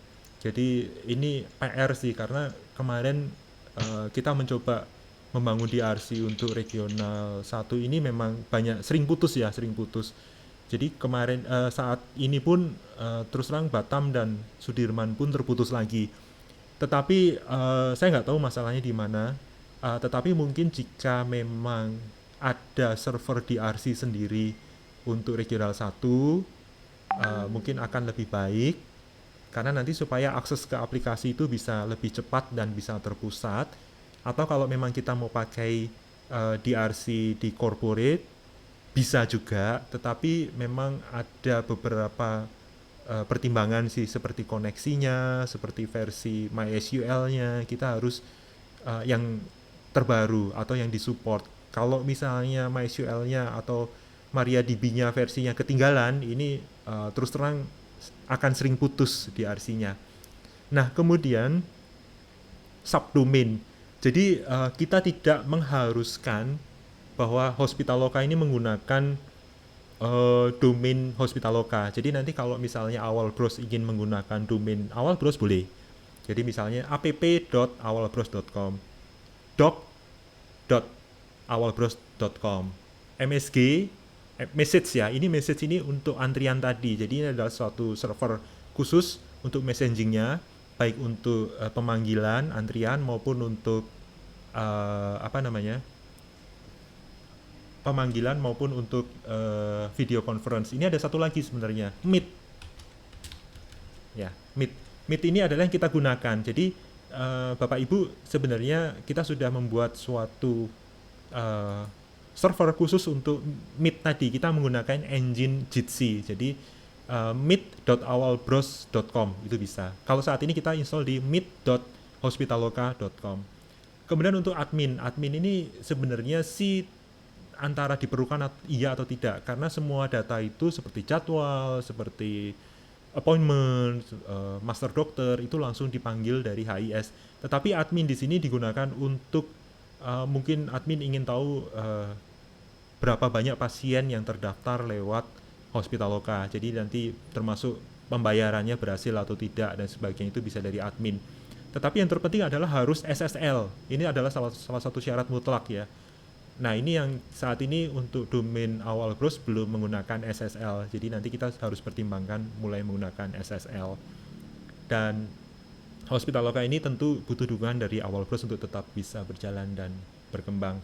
Jadi ini PR sih, karena kemarin kita mencoba membangun DRC untuk regional 1 ini memang sering putus. Jadi kemarin saat ini pun terus terang Batam dan Sudirman pun terputus lagi. Tetapi saya nggak tahu masalahnya di mana. Tetapi mungkin jika memang ada server DRC sendiri untuk regional 1, mungkin akan lebih baik, karena nanti supaya akses ke aplikasi itu bisa lebih cepat dan bisa terpusat. Atau kalau memang kita mau pakai DRC di corporate, bisa juga, tetapi memang ada beberapa pertimbangan sih, seperti koneksinya, seperti versi MySQL-nya, kita harus yang terbaru atau yang disupport. Kalau misalnya MySQL-nya atau MariaDB-nya versinya ketinggalan, ini terus terang akan sering putus DRC-nya. Nah, kemudian subdomain. Jadi kita tidak mengharuskan bahwa Hospitaloka ini menggunakan domain Hospitaloka. Jadi nanti kalau misalnya Awal Bros ingin menggunakan domain Awal Bros boleh. Jadi misalnya app.awalbros.com, doc.awalbros.com, MSG, message ya. Ini message ini untuk antrian tadi. Jadi ini adalah suatu server khusus untuk messagingnya, baik untuk pemanggilan antrian maupun untuk pemanggilan maupun untuk video conference. Ini ada satu lagi sebenarnya, Meet. Ya, Meet. Meet ini adalah yang kita gunakan. Jadi Bapak Ibu, sebenarnya kita sudah membuat suatu server khusus untuk Meet tadi. Kita menggunakan engine Jitsi. Jadi meet.awalbros.com itu bisa. Kalau saat ini kita install di meet.hospitaloka.com. Kemudian untuk admin ini sebenarnya sih antara diperlukan iya atau tidak, karena semua data itu seperti jadwal, seperti appointment, master dokter itu langsung dipanggil dari HIS. Tetapi admin di sini digunakan untuk mungkin admin ingin tahu berapa banyak pasien yang terdaftar lewat Hospitaloka. Jadi nanti termasuk pembayarannya berhasil atau tidak dan sebagainya itu bisa dari admin. Tetapi yang terpenting adalah harus SSL. Ini adalah salah satu syarat mutlak ya. Nah, ini yang saat ini untuk domain Awal Bros belum menggunakan SSL. Jadi nanti kita harus pertimbangkan mulai menggunakan SSL. Dan Hospitaloka ini tentu butuh dukungan dari Awal Bros untuk tetap bisa berjalan dan berkembang.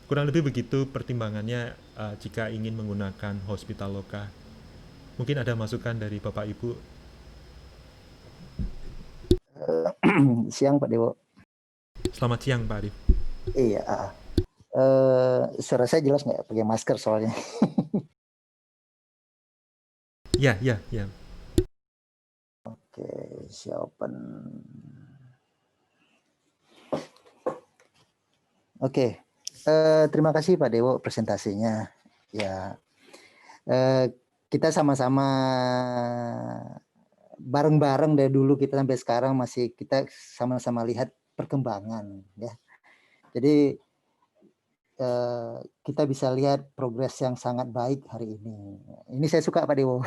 Kurang lebih begitu pertimbangannya jika ingin menggunakan Hospitaloka. Mungkin ada masukan dari Bapak Ibu. Siang Pak Dewo. Selamat siang Pak Arif. Iya. Suara saya jelas nggak pakai masker soalnya? Ya. Oke, siapan. Oke, terima kasih Pak Dewo presentasinya. Ya, kita sama-sama bareng-bareng dari dulu kita sampai sekarang masih kita sama-sama lihat perkembangan ya. Jadi kita bisa lihat progres yang sangat baik hari ini. Ini saya suka Pak Dewo.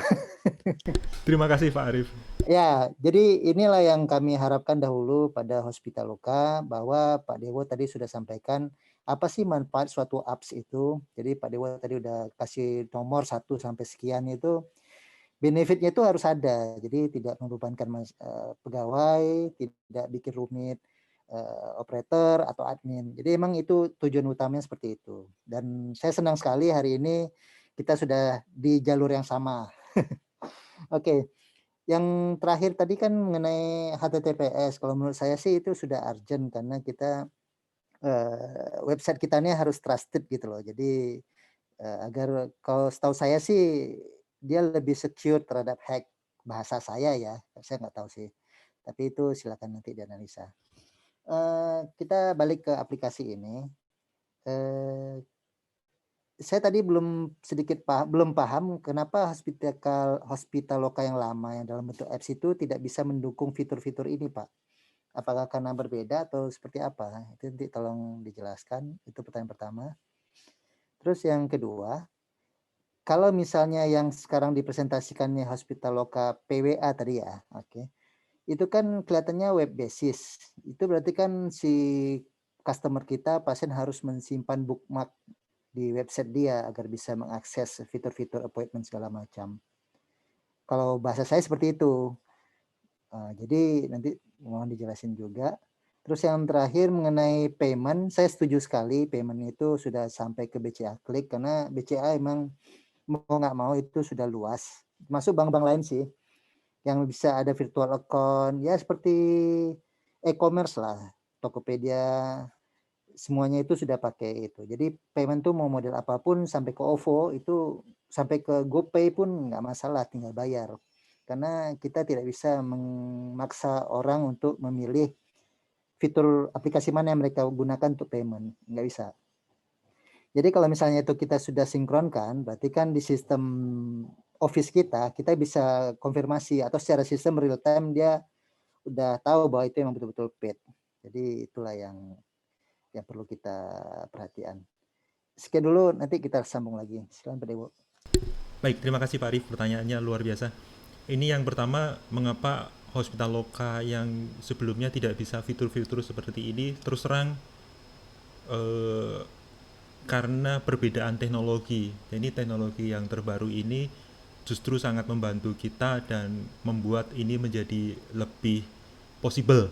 Terima kasih Pak Arif. Ya, jadi inilah yang kami harapkan dahulu pada Hospitaloka, bahwa Pak Dewo tadi sudah sampaikan apa sih manfaat suatu apps itu. Jadi Pak Dewo tadi udah kasih nomor 1 sampai sekian itu, benefitnya itu harus ada. Jadi tidak membebankan pegawai, tidak bikin rumit operator atau admin. Jadi emang itu tujuan utamanya seperti itu. Dan saya senang sekali hari ini kita sudah di jalur yang sama. Oke. Yang terakhir tadi kan mengenai HTTPS. Kalau menurut saya sih itu sudah urgent karena kita website kita ini harus trusted gitu loh. Jadi agar kalau setahu saya sih dia lebih secure terhadap hack, bahasa saya ya. Saya nggak tahu sih. Tapi itu silakan nanti dianalisa. Kita balik ke aplikasi ini. Saya tadi belum paham kenapa Hospitaloka yang lama yang dalam bentuk apps itu tidak bisa mendukung fitur-fitur ini, Pak. Apakah karena berbeda atau seperti apa? Itu nanti tolong dijelaskan. Itu pertanyaan pertama. Terus yang kedua, kalau misalnya yang sekarang dipresentasikannya Hospitaloka PWA tadi ya, oke. Itu kan kelihatannya web basis. Itu berarti kan si customer kita, pasien harus mensimpan bookmark di website dia agar bisa mengakses fitur-fitur appointment segala macam. Kalau bahasa saya seperti itu. Jadi nanti mohon dijelasin juga. Terus yang terakhir mengenai payment, saya setuju sekali payment itu sudah sampai ke BCA Klik karena BCA emang mau nggak mau itu sudah luas. Masuk bank-bank lain sih yang bisa ada virtual account ya seperti e-commerce lah, Tokopedia, semuanya itu sudah pakai itu. Jadi payment tuh mau model apapun sampai ke OVO itu sampai ke GoPay pun nggak masalah, tinggal bayar. Karena kita tidak bisa memaksa orang untuk memilih fitur aplikasi mana yang mereka gunakan untuk payment, nggak bisa. Jadi kalau misalnya itu kita sudah sinkronkan, berarti kan di sistem Office kita bisa konfirmasi atau secara sistem real time dia udah tahu bahwa itu memang betul-betul paid. Jadi itulah yang perlu kita perhatian. Sekian dulu, nanti kita sambung lagi. Silakan Pak Dewo. Baik, terima kasih Pak Arif, pertanyaannya luar biasa. Ini yang pertama, mengapa Hospitaloka yang sebelumnya tidak bisa fitur-fitur seperti ini? Terus terang, karena perbedaan teknologi. Jadi teknologi yang terbaru ini justru sangat membantu kita dan membuat ini menjadi lebih possible.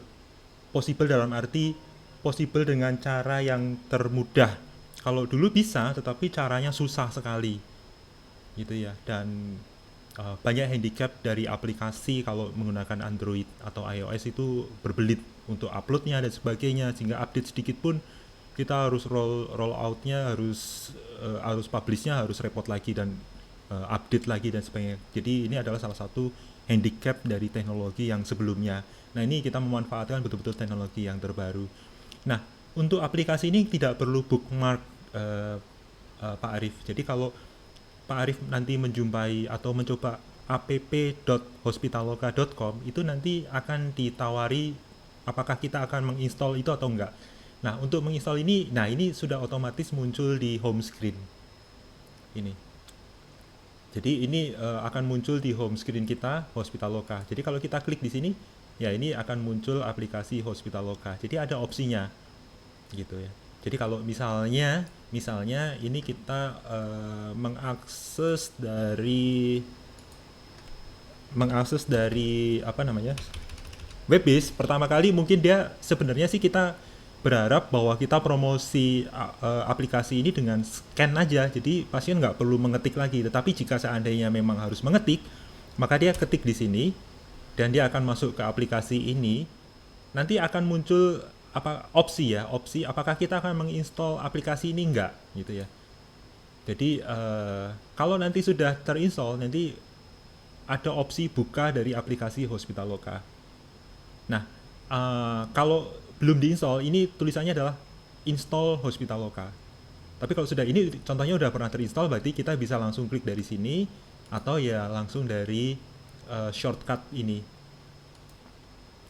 Possible dalam arti possible dengan cara yang termudah. Kalau dulu bisa, tetapi caranya susah sekali, gitu ya. Dan banyak handicap dari aplikasi kalau menggunakan Android atau iOS itu berbelit untuk uploadnya dan sebagainya, sehingga update sedikit pun kita harus roll outnya, harus publishnya harus repot lagi dan update lagi dan sebagainya. Jadi ini adalah salah satu handicap dari teknologi yang sebelumnya. Nah, ini kita memanfaatkan betul-betul teknologi yang terbaru. Nah, untuk aplikasi ini tidak perlu bookmark, Pak Arif. Jadi kalau Pak Arif nanti menjumpai atau mencoba app.hospitaloka.com, itu nanti akan ditawari apakah kita akan menginstall itu atau enggak. Nah, untuk menginstall ini, ini sudah otomatis muncul di home screen. Ini. Jadi ini akan muncul di home screen kita, Hospitaloka. Jadi kalau kita klik di sini, ya ini akan muncul aplikasi Hospitaloka. Jadi ada opsinya, gitu ya. Jadi kalau misalnya ini kita mengakses dari apa namanya, webbase, pertama kali mungkin dia sebenarnya sih kita berharap bahwa kita promosi aplikasi ini dengan scan aja, jadi pasien nggak perlu mengetik lagi. Tetapi jika seandainya memang harus mengetik, maka dia ketik di sini dan dia akan masuk ke aplikasi ini. Nanti akan muncul opsi apakah kita akan menginstall aplikasi ini enggak, gitu ya. Jadi kalau nanti sudah terinstall, nanti ada opsi buka dari aplikasi Hospitaloka. Nah, kalau belum diinstall, ini tulisannya adalah install Hospitaloka. Tapi kalau sudah, ini contohnya udah pernah terinstall, berarti kita bisa langsung klik dari sini atau ya langsung dari shortcut ini.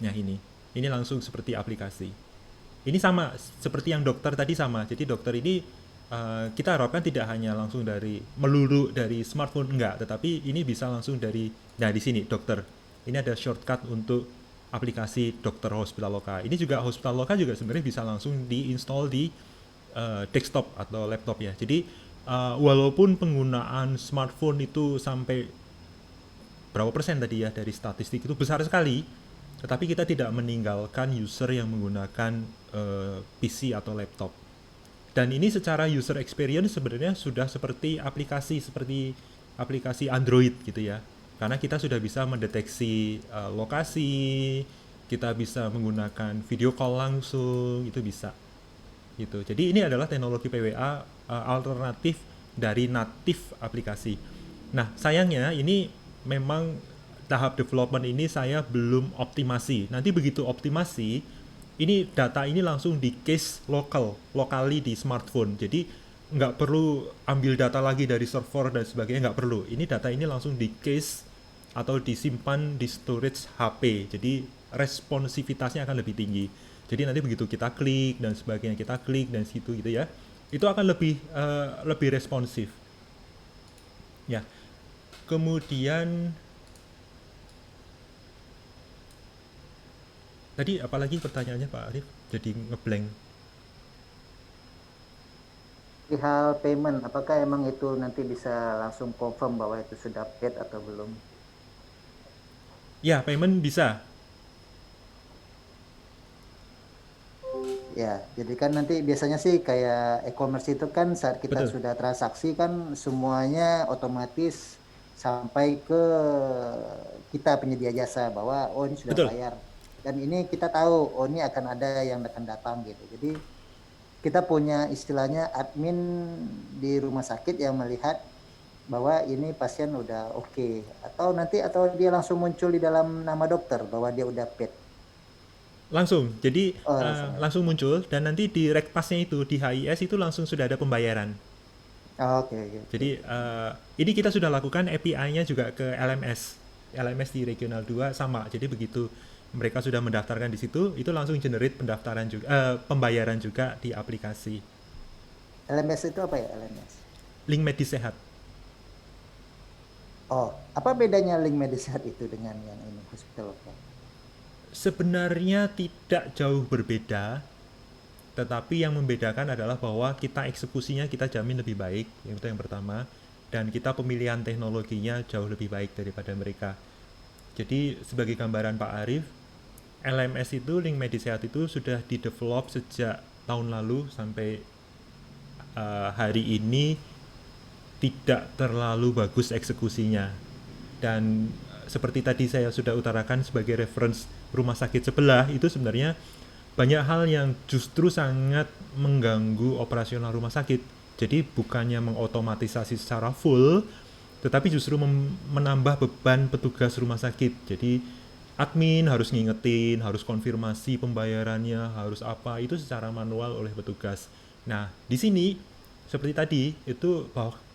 Nah, ini langsung seperti aplikasi. Ini sama seperti yang dokter tadi sama. Jadi dokter ini kita harapkan tidak hanya langsung melulu dari smartphone, enggak, tetapi ini bisa langsung dari, nah di sini dokter. Ini ada shortcut untuk aplikasi dokter Hospitaloka. Ini juga Hospitaloka juga sebenarnya bisa langsung diinstal di desktop atau laptop ya. Jadi walaupun penggunaan smartphone itu sampai berapa persen tadi ya dari statistik itu besar sekali, tetapi kita tidak meninggalkan user yang menggunakan PC atau laptop. Dan ini secara user experience sebenarnya sudah seperti aplikasi Android gitu ya. Karena kita sudah bisa mendeteksi lokasi, kita bisa menggunakan video call langsung, itu bisa. Gitu. Jadi ini adalah teknologi PWA alternatif dari natif aplikasi. Nah, sayangnya ini memang tahap development ini saya belum optimasi. Nanti begitu optimasi, ini data ini langsung di case locally di smartphone. Jadi nggak perlu ambil data lagi dari server dan sebagainya, nggak perlu. Ini data ini langsung di case atau disimpan di storage HP. Jadi responsivitasnya akan lebih tinggi. Jadi nanti begitu kita klik dan sebagainya, kita klik dan situ gitu ya, itu akan lebih responsif. Ya. Kemudian tadi apalagi pertanyaannya Pak Arif? Jadi ngeblank. Di hal payment, apakah emang itu nanti bisa langsung confirm bahwa itu sudah paid atau belum? Ya, payment bisa. Ya, jadi kan nanti biasanya sih kayak e-commerce itu kan saat kita Betul. sudah transaksi kan semuanya otomatis sampai ke kita penyedia jasa bahwa oh ini sudah Betul. bayar. Dan ini kita tahu oh ini akan ada yang akan datang gitu. Jadi kita punya istilahnya admin di rumah sakit yang melihat bahwa ini pasien udah oke, atau dia langsung muncul di dalam nama dokter bahwa dia udah paid. Langsung. Jadi Oh, langsung. langsung muncul dan nanti di rekpasnya itu di HIS itu langsung sudah ada pembayaran. Oh, oke. Jadi ini kita sudah lakukan API-nya juga ke LMS. LMS di Regional 2 sama. Jadi begitu mereka sudah mendaftarkan di situ, itu langsung generate pendaftaran juga pembayaran juga di aplikasi. LMS itu apa ya LMS? Link Medis Sehat. Oh, apa bedanya link medis sehat itu dengan yang ini hospital lokal? Sebenarnya tidak jauh berbeda, tetapi yang membedakan adalah bahwa kita eksekusinya kita jamin lebih baik, itu yang pertama, dan kita pemilihan teknologinya jauh lebih baik daripada mereka. Jadi sebagai gambaran Pak Arif, LMS itu, Link Medis Sehat itu sudah di-develop sejak tahun lalu sampai hari ini tidak terlalu bagus eksekusinya. Dan seperti tadi saya sudah utarakan sebagai reference rumah sakit sebelah, itu sebenarnya banyak hal yang justru sangat mengganggu operasional rumah sakit. Jadi bukannya mengotomatisasi secara full, tetapi justru menambah beban petugas rumah sakit. Jadi admin harus ngingetin, harus konfirmasi pembayarannya, harus apa, itu secara manual oleh petugas. Nah, di sini seperti tadi, itu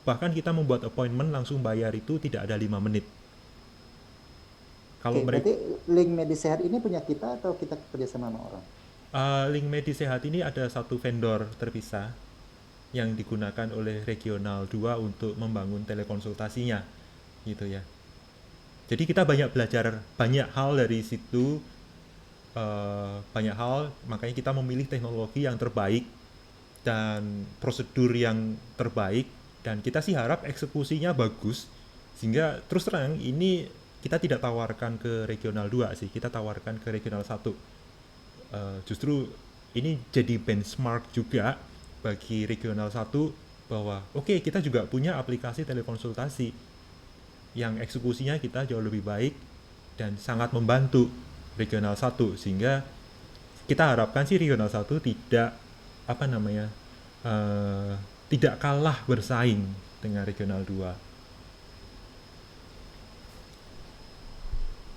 bahkan kita membuat appointment langsung bayar itu tidak ada 5 menit. Kalau Oke, berarti link medis sehat ini punya kita atau kita kerjasama sama orang? Link Medis Sehat ini ada satu vendor terpisah yang digunakan oleh Regional 2 untuk membangun telekonsultasinya, gitu ya. Jadi kita banyak belajar banyak hal dari situ, banyak hal, makanya kita memilih teknologi yang terbaik dan prosedur yang terbaik, dan kita sih harap eksekusinya bagus, sehingga terus terang ini kita tidak tawarkan ke Regional 2 sih, kita tawarkan ke Regional 1. Justru ini jadi benchmark juga bagi Regional 1 bahwa oke, kita juga punya aplikasi telekonsultasi yang eksekusinya kita jauh lebih baik dan sangat membantu Regional 1, sehingga kita harapkan sih Regional 1 tidak tidak kalah bersaing dengan Regional 2.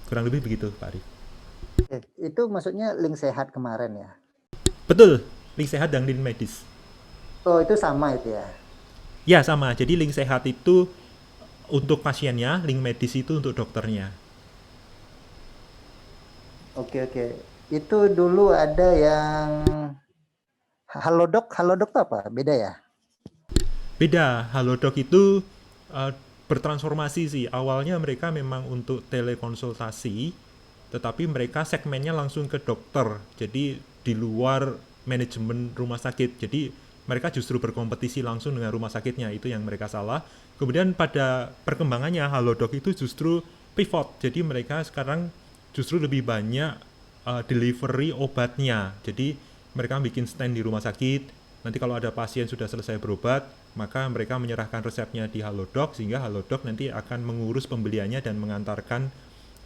Kurang lebih begitu Pak Arif. Itu maksudnya link sehat kemarin ya? Betul, Link Sehat dan Link Medis. Oh, itu sama itu ya? Ya, sama. Jadi Link Sehat itu untuk pasiennya, Link Medis itu untuk dokternya. Oke. Itu dulu ada yang Halodoc itu apa? Beda ya? Beda, Halodoc itu bertransformasi sih. Awalnya mereka memang untuk telekonsultasi, tetapi mereka segmennya langsung ke dokter. Jadi di luar manajemen rumah sakit. Jadi mereka justru berkompetisi langsung dengan rumah sakitnya. Itu yang mereka salah. Kemudian pada perkembangannya Halodoc itu justru pivot. Jadi mereka sekarang justru lebih banyak delivery obatnya. Jadi mereka bikin stand di rumah sakit. Nanti kalau ada pasien sudah selesai berobat, maka mereka menyerahkan resepnya di Halodoc, sehingga Halodoc nanti akan mengurus pembeliannya dan mengantarkan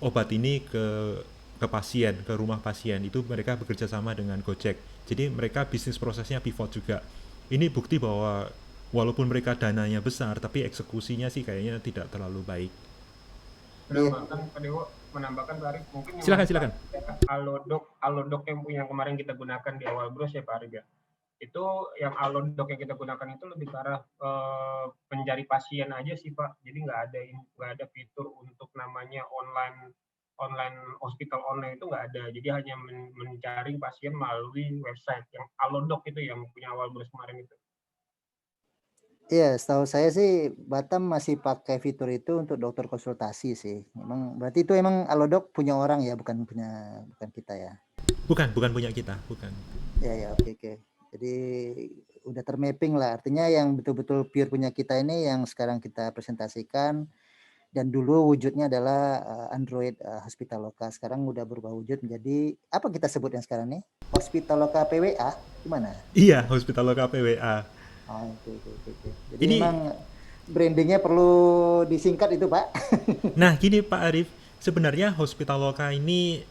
obat ini ke pasien, ke rumah pasien. Itu mereka bekerja sama dengan Gojek. Jadi mereka bisnis prosesnya pivot juga. Ini bukti bahwa walaupun mereka dananya besar, tapi eksekusinya sih kayaknya tidak terlalu baik. Menambahkan Pak Dewo, menambahkan Pak Arif, mungkin yang Silakan. Halodoc yang kemarin kita gunakan di awal bros ya Pak Arif ya. Itu yang Halodoc yang kita gunakan itu lebih ke arah pencari pasien aja sih Pak. Jadi nggak ada fitur untuk namanya online hospital online itu nggak ada. Jadi hanya mencari pasien melalui website yang Alodoc itu yang punya Awal Bros kemarin itu. Iya, setahu saya sih Batam masih pakai fitur itu untuk dokter konsultasi sih. Memang berarti itu emang Alodoc punya orang ya, bukan kita ya. Bukan punya kita, bukan. Ya, oke. Jadi udah termapping lah. Artinya yang betul-betul pure punya kita ini yang sekarang kita presentasikan, dan dulu wujudnya adalah Android Hospitaloka. Sekarang udah berubah wujud menjadi apa kita sebutnya sekarang nih? Hospitaloka PWA gimana? Iya, Hospitaloka PWA. Oh, itu. Jadi Ini memang brandingnya perlu disingkat itu, Pak. Nah, gini Pak Arif, sebenarnya Hospitaloka ini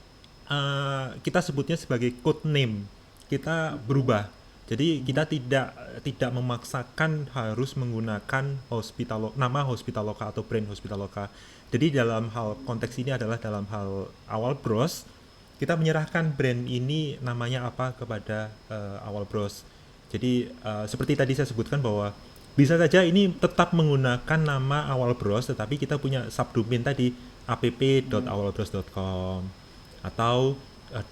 kita sebutnya sebagai code name. Kita berubah. Jadi kita tidak memaksakan harus menggunakan nama Hospitaloka atau brand Hospitaloka. Jadi dalam hal konteks ini adalah dalam hal Awal Bros, kita menyerahkan brand ini namanya apa kepada Awal Bros. Jadi seperti tadi saya sebutkan bahwa bisa saja ini tetap menggunakan nama Awal Bros, tetapi kita punya subdomain tadi app.awalbros.com atau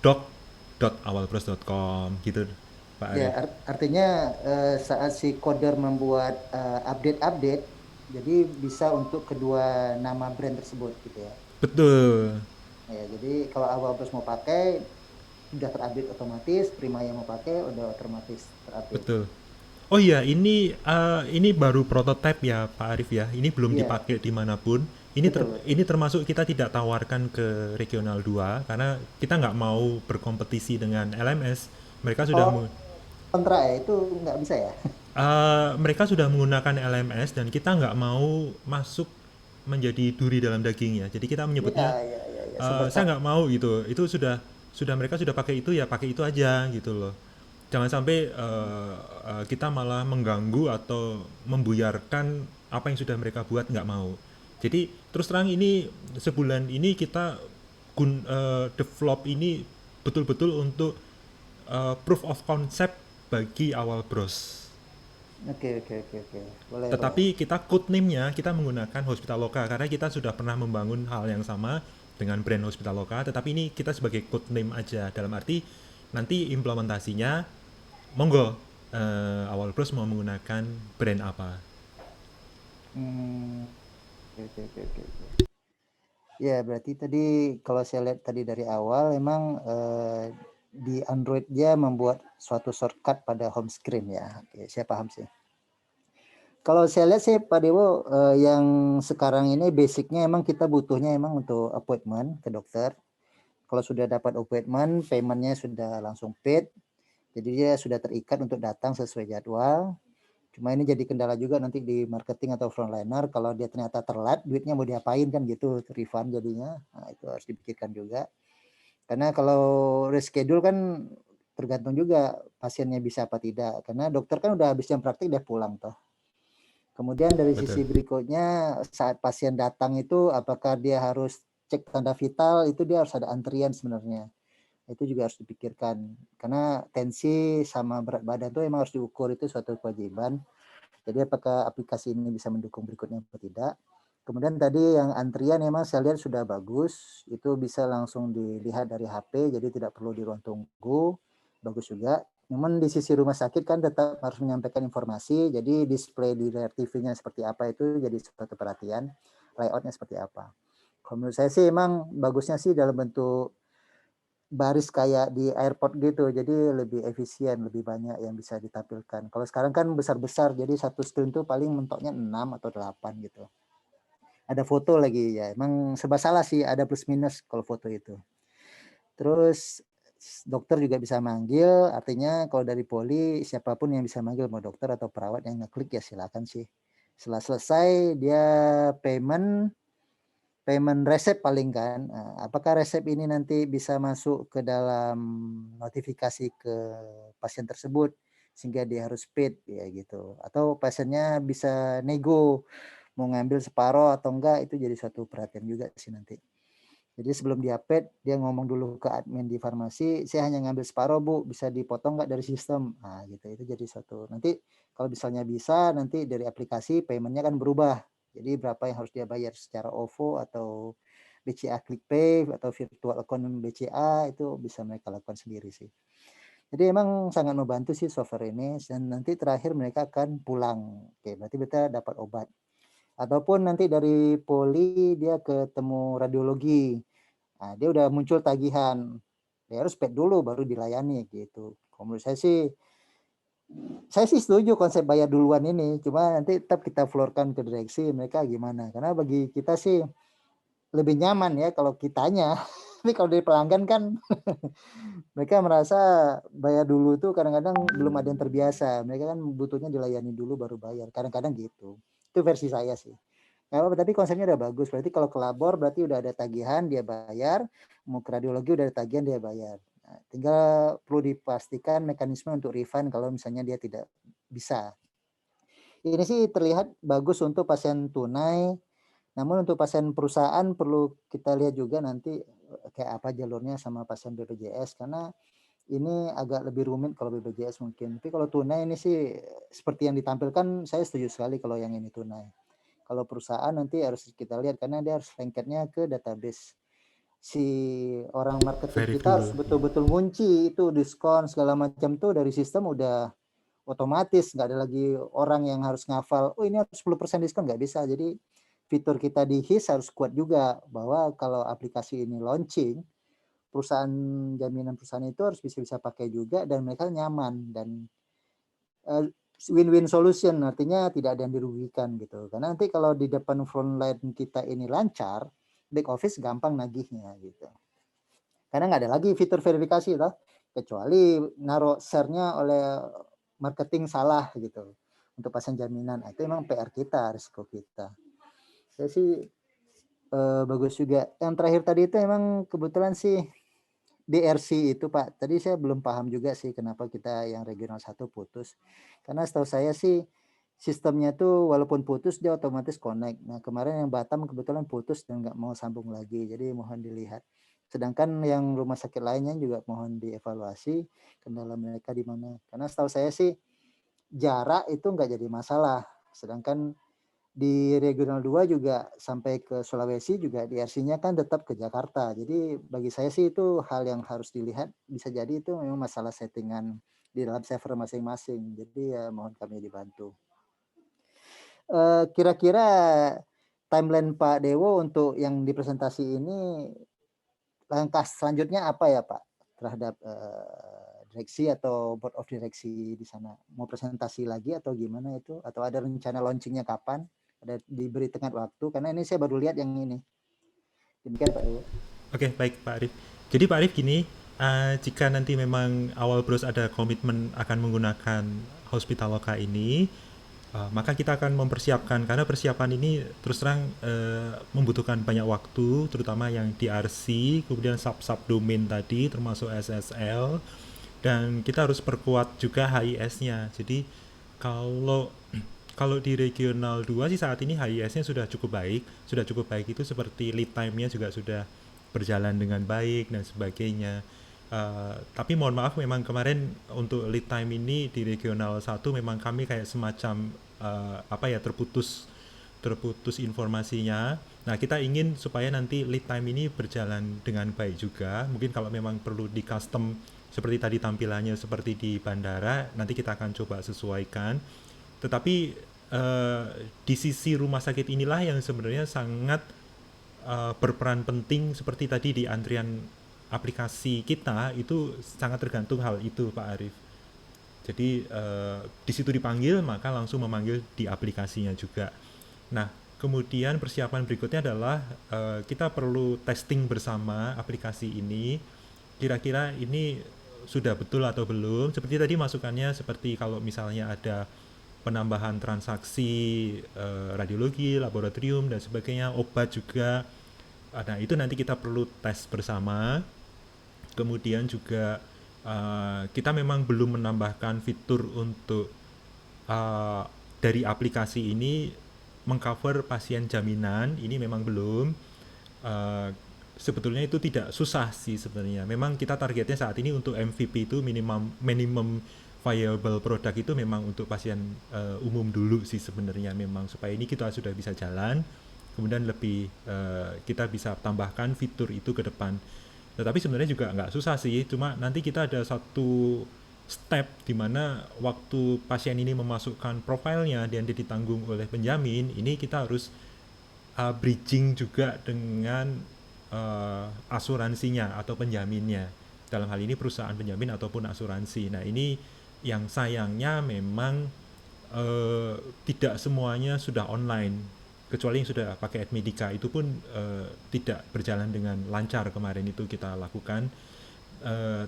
doc.awalbros.com gitu, Pak Arif. Ya, artinya saat si coder membuat update, jadi bisa untuk kedua nama brand tersebut gitu ya. Betul. Ya, jadi kalau Awal Bros mau pakai udah terupdate otomatis, Prima yang mau pakai udah otomatis terupdate. Betul. Oh iya, ini baru prototipe ya Pak Arif ya. Ini belum Iya. dipakai dimanapun. Ini termasuk kita tidak tawarkan ke Regional 2 karena kita nggak mau berkompetisi dengan LMS. Mereka sudah kontra ya, itu nggak bisa ya? mereka sudah menggunakan LMS dan kita nggak mau masuk menjadi duri dalam dagingnya. Jadi kita menyebutnya, saya nggak mau gitu. Itu sudah mereka sudah pakai itu ya pakai itu aja gitu loh. Jangan sampai kita malah mengganggu atau membuyarkan apa yang sudah mereka buat, nggak mau. Jadi terus terang ini sebulan ini kita develop ini betul-betul untuk proof of concept bagi Awal Bros. Oke. Boleh. Tetapi kita code name-nya kita menggunakan Hospitaloka karena kita sudah pernah membangun hal yang sama dengan brand Hospitaloka, tetapi ini kita sebagai code name aja, dalam arti nanti implementasinya monggo Awal Bros mau menggunakan brand apa. Oke. Ya, berarti tadi kalau saya lihat tadi dari awal memang di Android dia membuat suatu shortcut pada home screen ya. Oke, saya paham sih. Kalau saya lihat sih Pak Dewo, yang sekarang ini basicnya emang kita butuhnya emang untuk appointment ke dokter. Kalau sudah dapat appointment, paymentnya sudah langsung paid, jadi dia sudah terikat untuk datang sesuai jadwal. Cuma ini jadi kendala juga nanti di marketing atau frontliner, kalau dia ternyata telat, duitnya mau diapain kan gitu, refund jadinya. Nah, itu harus dipikirkan juga. Karena kalau reschedule kan tergantung juga pasiennya bisa apa tidak. Karena dokter kan udah habis jam praktik, dia pulang toh. Kemudian dari sisi berikutnya, saat pasien datang itu apakah dia harus cek tanda vital, itu dia harus ada antrian sebenarnya. Itu juga harus dipikirkan. Karena tensi sama berat badan itu emang harus diukur, itu suatu kewajiban. Jadi apakah aplikasi ini bisa mendukung berikutnya atau tidak. Kemudian tadi yang antrian memang saya lihat sudah bagus. Itu bisa langsung dilihat dari HP, jadi tidak perlu di ruang tunggu. Bagus juga. Namun di sisi rumah sakit kan tetap harus menyampaikan informasi, jadi display di layar TV-nya seperti apa itu jadi suatu perhatian, layoutnya seperti apa. Kalau menurut saya sih emang bagusnya sih dalam bentuk baris kayak di airport gitu, jadi lebih efisien, lebih banyak yang bisa ditampilkan. Kalau sekarang kan besar-besar, jadi satu screen tuh paling mentoknya 6 atau 8 gitu. Ada foto lagi ya, emang serba salah sih, ada plus minus kalau foto itu. Terus dokter juga bisa manggil, artinya kalau dari poli siapapun yang bisa manggil, mau dokter atau perawat yang ngeklik ya silakan sih. Setelah selesai dia payment resep paling kan. Apakah resep ini nanti bisa masuk ke dalam notifikasi ke pasien tersebut sehingga dia harus paid ya gitu. Atau pasiennya bisa nego mau ngambil separoh atau enggak, itu jadi suatu perhatian juga sih nanti. Jadi sebelum dia paid, dia ngomong dulu ke admin di farmasi, saya hanya ngambil separoh Bu, bisa dipotong nggak dari sistem? Nah gitu, itu jadi suatu. Nanti kalau misalnya bisa, nanti dari aplikasi paymentnya kan berubah. Jadi berapa yang harus dia bayar secara OVO atau BCA ClickPay atau virtual account BCA itu bisa mereka lakukan sendiri sih. Jadi emang sangat membantu sih software ini, dan nanti terakhir mereka akan pulang. Oke, berarti kita dapat obat. Ataupun nanti dari poli dia ketemu radiologi. Nah, dia udah muncul tagihan. Dia harus paid dulu baru dilayani gitu. Kalau menurut saya sih setuju konsep bayar duluan ini. Cuma nanti tetap kita floorkan ke direksi mereka gimana. Karena bagi kita sih lebih nyaman ya kalau kitanya. Tapi kalau dari pelanggan kan mereka merasa bayar dulu tuh kadang-kadang belum ada yang terbiasa. Mereka kan butuhnya dilayani dulu baru bayar. Kadang-kadang gitu. Itu versi saya sih. Nggak apa-apa, tapi konsepnya udah bagus. Berarti kalau ke labor berarti udah ada tagihan dia bayar. Mau ke radiologi udah ada tagihan dia bayar. Nah, tinggal perlu dipastikan mekanisme untuk refund kalau misalnya dia tidak bisa. Ini sih terlihat bagus untuk pasien tunai. Namun untuk pasien perusahaan perlu kita lihat juga nanti kayak apa jalurnya sama pasien BPJS, karena ini agak lebih rumit kalau BPJS mungkin. Tapi kalau tunai ini sih seperti yang ditampilkan, saya setuju sekali kalau yang ini tunai. Kalau perusahaan nanti harus kita lihat karena dia harus lengketnya ke database. Si orang marketing Very kita harus cool. betul-betul ngunci itu diskon segala macam tuh dari sistem udah otomatis, nggak ada lagi orang yang harus ngafal, oh ini harus 10% diskon, nggak bisa. Jadi fitur kita di HIS harus kuat juga bahwa kalau aplikasi ini launching, perusahaan jaminan perusahaan itu harus bisa pakai juga dan mereka nyaman dan win-win solution, artinya tidak ada yang dirugikan gitu. Karena nanti kalau di depan frontline kita ini lancar, back office gampang nagihnya gitu. Karena nggak ada lagi fitur verifikasi toh, kecuali naruh share-nya oleh marketing salah gitu untuk pasien jaminan. Itu memang PR kita, risiko kita. Saya sih bagus juga. Yang terakhir tadi itu emang kebetulan sih DRC itu Pak. Tadi saya belum paham juga sih kenapa kita yang regional 1 putus. Karena setahu saya sih sistemnya tuh walaupun putus dia otomatis connect. Nah kemarin yang Batam kebetulan putus dan nggak mau sambung lagi. Jadi mohon dilihat. Sedangkan yang rumah sakit lainnya juga mohon dievaluasi kendala mereka di mana. Karena setahu saya sih jarak itu nggak jadi masalah. Sedangkan di regional 2 juga sampai ke Sulawesi juga DRC-nya kan tetap ke Jakarta. Jadi bagi saya sih itu hal yang harus dilihat. Bisa jadi itu memang masalah settingan di dalam server masing-masing. Jadi ya mohon kami dibantu. Kira-kira timeline Pak Dewo untuk yang dipresentasi ini langkah selanjutnya apa ya Pak terhadap direksi atau board of direksi di sana? Mau presentasi lagi atau gimana itu? Atau ada rencana launchingnya kapan? Ada diberi tenggat waktu? Karena ini saya baru lihat yang ini. Demikian Pak Dewo. Oke, baik Pak Arif. Jadi Pak Arif gini, jika nanti memang awal Bros ada komitmen akan menggunakan Hospitaloka ini, maka kita akan mempersiapkan, karena persiapan ini terus terang membutuhkan banyak waktu, terutama yang DRC, kemudian sub domain tadi termasuk SSL, dan kita harus perkuat juga HIS-nya. Jadi kalau di regional 2 sih saat ini HIS-nya sudah cukup baik itu seperti lead time-nya juga sudah berjalan dengan baik dan sebagainya. Tapi mohon maaf memang kemarin untuk lead time ini di regional 1 memang kami kayak semacam terputus informasinya. Nah, kita ingin supaya nanti lead time ini berjalan dengan baik juga. Mungkin kalau memang perlu di custom seperti tadi tampilannya seperti di bandara, nanti kita akan coba sesuaikan. Tetapi di sisi rumah sakit inilah yang sebenarnya sangat berperan penting, seperti tadi di antrian aplikasi kita itu sangat tergantung hal itu Pak Arif. Jadi di situ dipanggil maka langsung memanggil di aplikasinya juga. Nah kemudian persiapan berikutnya adalah kita perlu testing bersama aplikasi ini. Kira-kira ini sudah betul atau belum? Seperti tadi masukannya seperti kalau misalnya ada penambahan transaksi radiologi, laboratorium dan sebagainya, obat juga. Nah itu nanti kita perlu tes bersama. Kemudian juga kita memang belum menambahkan fitur untuk dari aplikasi ini mengcover pasien jaminan, ini memang belum. Sebetulnya itu tidak susah sih sebenarnya. Memang kita targetnya saat ini untuk MVP itu minimum viable product itu memang untuk pasien umum dulu sih sebenarnya, memang supaya ini kita sudah bisa jalan. kemudian lebih kita bisa tambahkan fitur itu ke depan. Tetapi sebenarnya juga nggak susah sih, cuma nanti kita ada satu step di mana waktu pasien ini memasukkan profilnya dan dia ditanggung oleh penjamin, ini kita harus bridging juga dengan asuransinya atau penjaminnya. Dalam hal ini perusahaan penjamin ataupun asuransi. Nah ini yang sayangnya memang tidak semuanya sudah online, kecuali yang sudah pakai Admedica, itu pun tidak berjalan dengan lancar kemarin itu kita lakukan.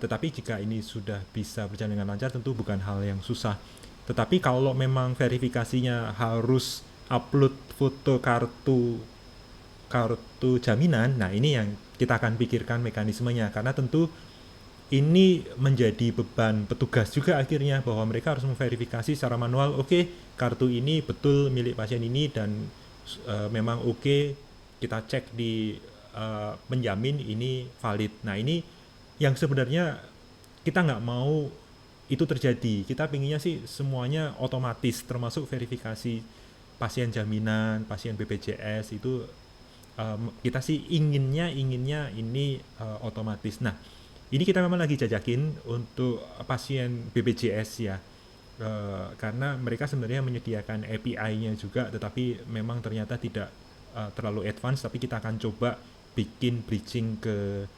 Tetapi jika ini sudah bisa berjalan dengan lancar tentu bukan hal yang susah. Tetapi kalau memang verifikasinya harus upload foto kartu jaminan, nah ini yang kita akan pikirkan mekanismenya, karena tentu ini menjadi beban petugas juga akhirnya, bahwa mereka harus memverifikasi secara manual, oke, kartu ini betul milik pasien ini dan memang oke, kita cek di penjamin ini valid. Nah ini yang sebenarnya kita nggak mau itu terjadi. Kita pinginnya sih semuanya otomatis, termasuk verifikasi pasien jaminan, pasien BPJS itu kita sih inginnya ini otomatis. Nah ini kita memang lagi jajakin untuk pasien BPJS ya, karena mereka sebenarnya menyediakan API-nya juga, tetapi memang ternyata tidak terlalu advance, tapi kita akan coba bikin bridging ke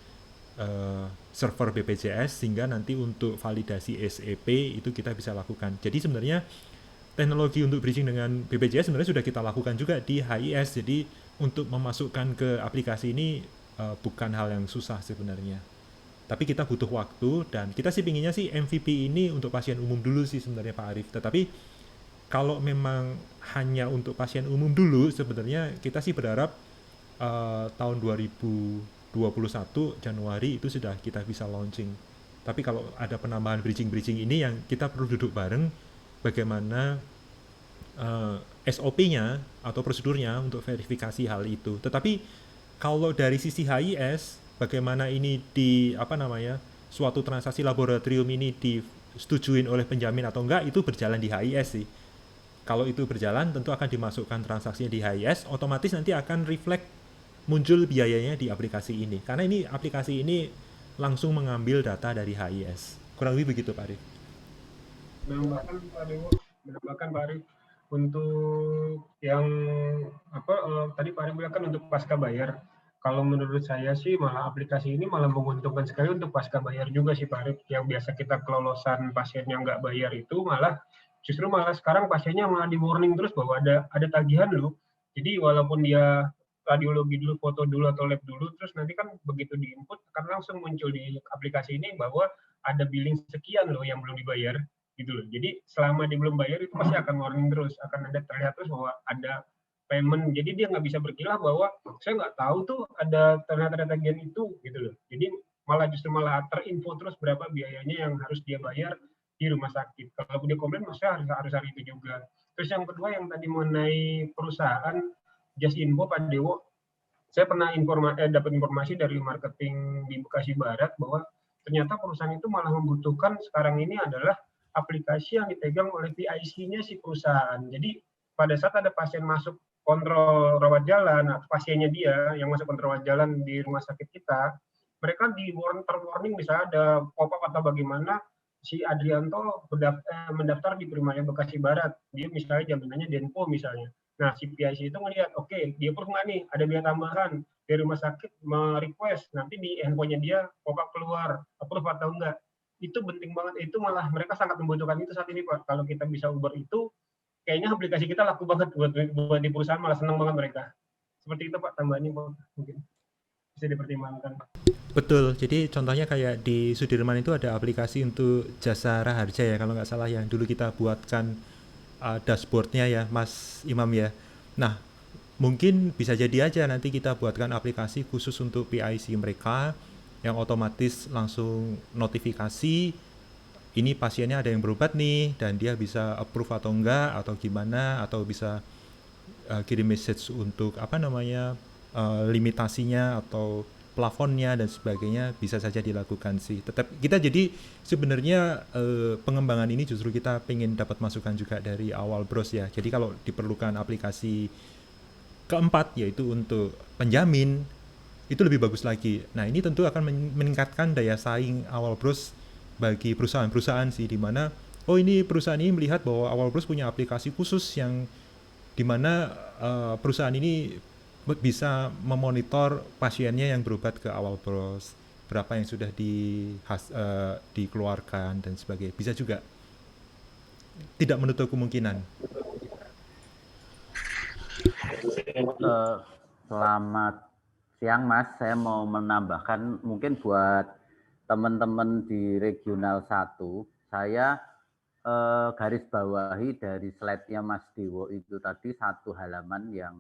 server BPJS sehingga nanti untuk validasi SEP itu kita bisa lakukan. Jadi sebenarnya teknologi untuk bridging dengan BPJS sebenarnya sudah kita lakukan juga di HIS, jadi untuk memasukkan ke aplikasi ini bukan hal yang susah sebenarnya. Tapi kita butuh waktu, dan kita sih pinginnya sih MVP ini untuk pasien umum dulu sih sebenarnya Pak Arief. Tetapi kalau memang hanya untuk pasien umum dulu, sebenarnya kita sih berharap tahun 2021 Januari itu sudah kita bisa launching. Tapi kalau ada penambahan bridging ini yang kita perlu duduk bareng bagaimana SOP-nya atau prosedurnya untuk verifikasi hal itu. Tetapi kalau dari sisi HIS, bagaimana ini suatu transaksi laboratorium ini disetujuin oleh penjamin atau enggak, itu berjalan di HIS sih. Kalau itu berjalan tentu akan dimasukkan transaksinya di HIS, otomatis nanti akan reflect muncul biayanya di aplikasi ini. Karena ini aplikasi ini langsung mengambil data dari HIS. Kurang lebih begitu Pak Arief. Menambahkan Pak Arief, untuk yang tadi Pak Arief bilang kan untuk pasca bayar. Kalau menurut saya sih malah aplikasi ini malah menguntungkan sekali untuk pasca bayar juga sih Pak Arief. Yang biasa kita kelolosan pasiennya nggak bayar itu justru malah sekarang pasiennya malah di warning terus bahwa ada tagihan loh. Jadi walaupun dia radiologi dulu, foto dulu atau lab dulu, terus nanti kan begitu diinput akan langsung muncul di aplikasi ini bahwa ada billing sekian loh yang belum dibayar gitu loh. Jadi selama dia belum bayar itu pasti akan warning terus, akan ada terlihat terus bahwa ada payment. Jadi dia nggak bisa berkilah bahwa saya nggak tahu tuh ada ternyata tagihan itu gitu loh. Jadi justru malah terinfo terus berapa biayanya yang harus dia bayar di rumah sakit. Kalau dia komplain maksudnya harus hari itu juga. Terus yang kedua yang tadi mengenai perusahaan Just Info Pak Dewo, saya pernah dapat informasi dari marketing di Bekasi Barat bahwa ternyata perusahaan itu malah membutuhkan sekarang ini adalah aplikasi yang dipegang oleh PIC-nya si perusahaan. Jadi pada saat ada pasien masuk kontrol rawat jalan, atau pasiennya dia yang masuk kontrol rawat jalan di rumah sakit kita, mereka terwarning misalnya ada pop-up atau bagaimana si Adrianto mendaftar di Primaya Bekasi Barat, dia misalnya jaminannya Denpo misalnya. Nah, si PIC itu ngelihat, oke, dia approve nggak nih, ada biaya tambahan dari rumah sakit merequest, nanti di handphonenya dia pop-up keluar, approve atau enggak. Itu penting banget, itu malah mereka sangat membutuhkan itu saat ini Pak. Kalau kita bisa ubah itu, kayaknya aplikasi kita laku banget buat di perusahaan, malah senang banget mereka. Seperti itu Pak, tambahannya Pak, mungkin bisa dipertimbangkan. Betul, jadi contohnya kayak di Sudirman itu ada aplikasi untuk jasa raharja ya, kalau nggak salah yang dulu kita buatkan dashboardnya ya Mas Imam ya. Nah mungkin bisa jadi aja nanti kita buatkan aplikasi khusus untuk PIC mereka yang otomatis langsung notifikasi ini pasiennya ada yang berobat nih dan dia bisa approve atau enggak atau gimana, atau bisa kirim message untuk limitasinya atau plafonnya dan sebagainya, bisa saja dilakukan sih. Tetap kita jadi sebenarnya pengembangan ini justru kita pengen dapat masukan juga dari awal bros ya. Jadi kalau diperlukan aplikasi keempat yaitu untuk penjamin itu lebih bagus lagi. Nah, ini tentu akan meningkatkan daya saing Awal Bros bagi perusahaan-perusahaan sih, di mana oh ini perusahaan ini melihat bahwa Awal Bros punya aplikasi khusus yang di mana perusahaan ini bisa memonitor pasiennya yang berobat ke Awal Bros, berapa yang sudah dikeluarkan dan sebagainya. Bisa juga, tidak menutup kemungkinan. Selamat siang Mas, saya mau menambahkan mungkin buat teman-teman di Regional 1, saya garis bawahi dari slide-nya Mas Dewo itu tadi satu halaman yang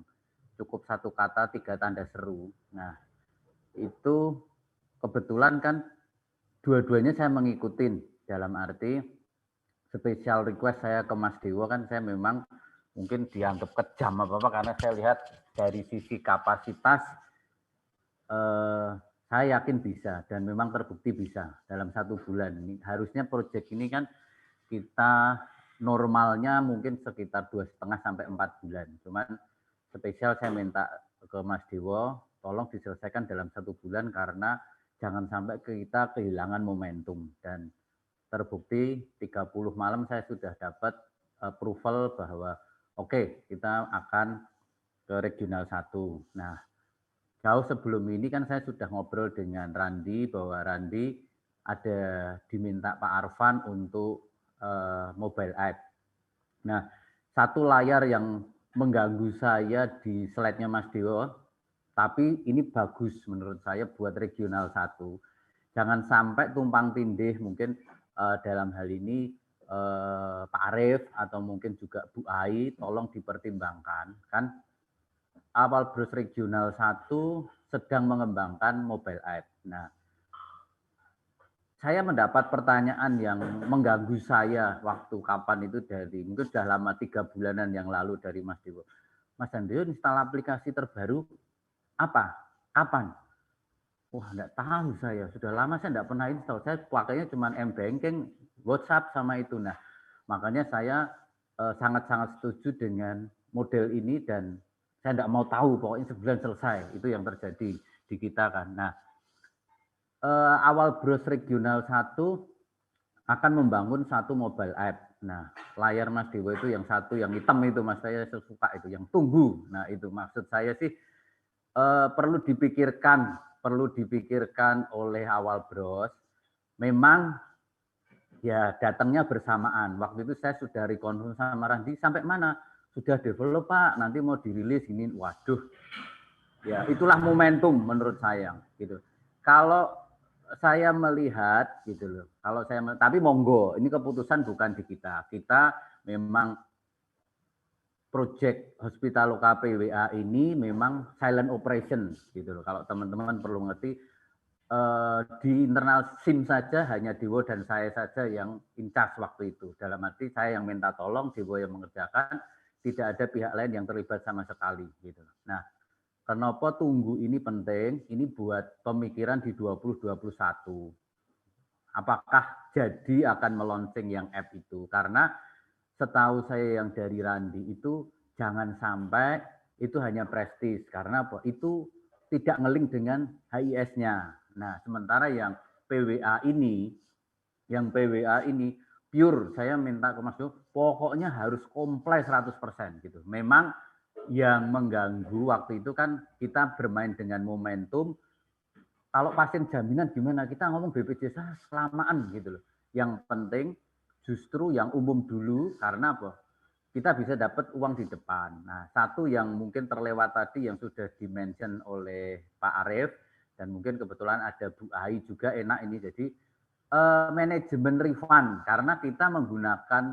cukup satu kata 3 tanda seru. Nah, itu kebetulan kan dua-duanya saya mengikutin, dalam arti special request saya ke Mas Dewo kan saya memang mungkin dianggap kejam apa-apa karena saya lihat dari sisi kapasitas saya yakin bisa dan memang terbukti bisa dalam 1 bulan. Ini harusnya proyek ini kan kita normalnya mungkin sekitar 2,5 sampai 4 bulan. Cuman spesial saya minta ke Mas Dewo, tolong diselesaikan dalam 1 bulan karena jangan sampai kita kehilangan momentum. Dan terbukti 30 malam saya sudah dapat approval bahwa oke, kita akan ke Regional 1. Nah, jauh sebelum ini kan saya sudah ngobrol dengan Randi bahwa Randi ada diminta Pak Arfan untuk mobile app. Nah, satu layar yang mengganggu saya di slide-nya Mas Dewo, tapi ini bagus menurut saya buat Regional 1. Jangan sampai tumpang tindih mungkin dalam hal ini Pak Arif atau mungkin juga Bu Ai, tolong dipertimbangkan. Kan Awal Bros Regional 1 sedang mengembangkan mobile app. Nah, saya mendapat pertanyaan yang mengganggu saya waktu kapan itu dari, mungkin sudah lama 3 bulanan yang lalu dari Mas Dewo. Mas Dewo install aplikasi terbaru apa? Kapan? Wah, enggak tahu saya. Sudah lama saya enggak pernah install. Saya pakainya cuma M-Banking, WhatsApp sama itu. Nah, makanya saya sangat-sangat setuju dengan model ini dan saya enggak mau tahu, pokoknya sebulan selesai. Itu yang terjadi di kita kan. Nah, Awal Bros Regional 1 akan membangun satu mobile app. Nah, layar Mas Dewo itu yang satu, yang hitam itu Mas, saya suka itu, yang tunggu. Nah, itu maksud saya sih perlu dipikirkan oleh Awal Bros. Memang ya datangnya bersamaan. Waktu itu saya sudah rekonfirmasi sama Randi, sampai mana? Sudah develop Pak, nanti mau dirilis ini. Waduh, ya itulah momentum menurut saya. Gitu. Kalau saya melihat gitu loh, tapi monggo, ini keputusan bukan di kita. Kita memang Project Hospitaloka PWA ini memang silent operation gitu loh. Kalau teman-teman perlu ngerti, di internal SIM saja hanya Dewo dan saya saja yang in charge waktu itu. Dalam arti saya yang minta tolong, Dewo yang mengerjakan, tidak ada pihak lain yang terlibat sama sekali gitu. Nah, kenapa tunggu ini penting? Ini buat pemikiran di 2021. Apakah jadi akan meluncing yang app itu? Karena setahu saya yang dari Randi itu jangan sampai itu hanya prestis. Karena apa? Itu tidak ngeling dengan HIS-nya. Nah, sementara yang PWA ini pure, saya minta ke Mas Dewo, pokoknya harus kompleks 100% gitu. Memang yang mengganggu waktu itu kan kita bermain dengan momentum. Kalau pasien jaminan gimana? Kita ngomong BPJS kelamaan gitu loh. Yang penting justru yang umum dulu, karena apa? Kita bisa dapat uang di depan. Nah, satu yang mungkin terlewat tadi yang sudah dimention oleh Pak Arif, dan mungkin kebetulan ada Bu Ai juga enak ini. Jadi manajemen refund, karena kita menggunakan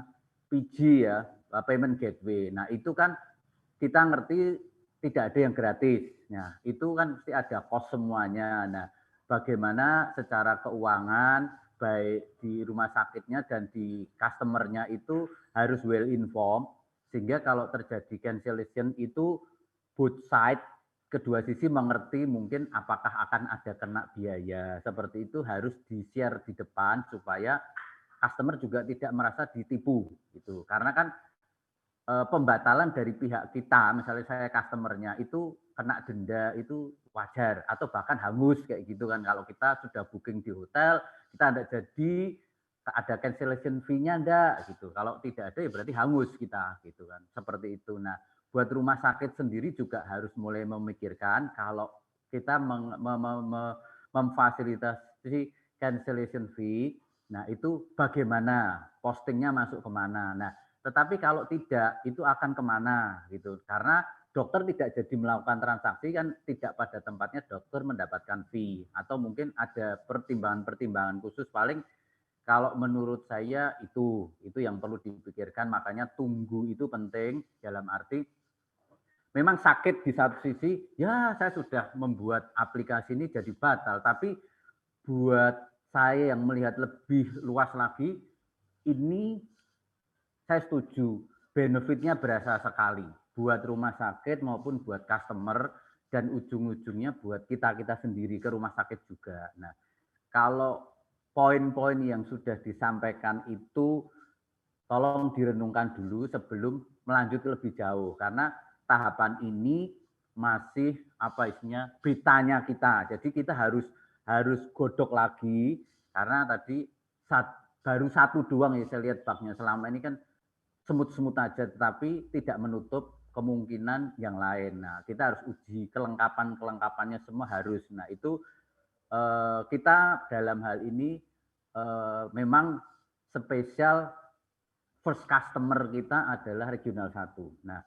PG ya, payment gateway. Nah, itu kan kita ngerti tidak ada yang gratis. Nah, itu kan pasti ada cost semuanya. Nah, bagaimana secara keuangan, baik di rumah sakitnya dan di customer-nya itu harus well informed, sehingga kalau terjadi cancellation itu both side, kedua sisi mengerti mungkin apakah akan ada kena biaya. Seperti itu harus di-share di depan supaya customer juga tidak merasa ditipu gitu. Karena kan pembatalan dari pihak kita, misalnya saya customernya itu kena denda itu wajar atau bahkan hangus kayak gitu kan. Kalau kita sudah booking di hotel, kita ada jadi ada cancellation fee-nya enggak gitu. Kalau tidak ada ya berarti hangus kita gitu kan. Seperti itu. Nah, buat rumah sakit sendiri juga harus mulai memikirkan kalau kita memfasilitasi cancellation fee, nah itu bagaimana postingnya masuk kemana. Nah, tetapi kalau tidak itu akan kemana gitu. Karena dokter tidak jadi melakukan transaksi kan tidak pada tempatnya dokter mendapatkan fee atau mungkin ada pertimbangan-pertimbangan khusus. Paling kalau menurut saya itu yang perlu dipikirkan. Makanya tunggu itu penting dalam arti memang sakit di satu sisi, ya saya sudah membuat aplikasi ini jadi batal, tapi buat saya yang melihat lebih luas lagi, ini saya setuju, benefitnya berasa sekali buat rumah sakit maupun buat customer dan ujung-ujungnya buat kita-kita sendiri ke rumah sakit juga. Nah, kalau poin-poin yang sudah disampaikan itu tolong direnungkan dulu sebelum melanjut lebih jauh, karena tahapan ini masih apa isinya betanya kita. Jadi kita harus godok lagi karena tadi baru satu doang ya saya lihat bugnya. Selama ini kan semut-semut aja, tetapi tidak menutup kemungkinan yang lain. Nah, kita harus uji kelengkapannya semua harus. Nah, itu kita dalam hal ini memang spesial first customer kita adalah regional 1. Nah,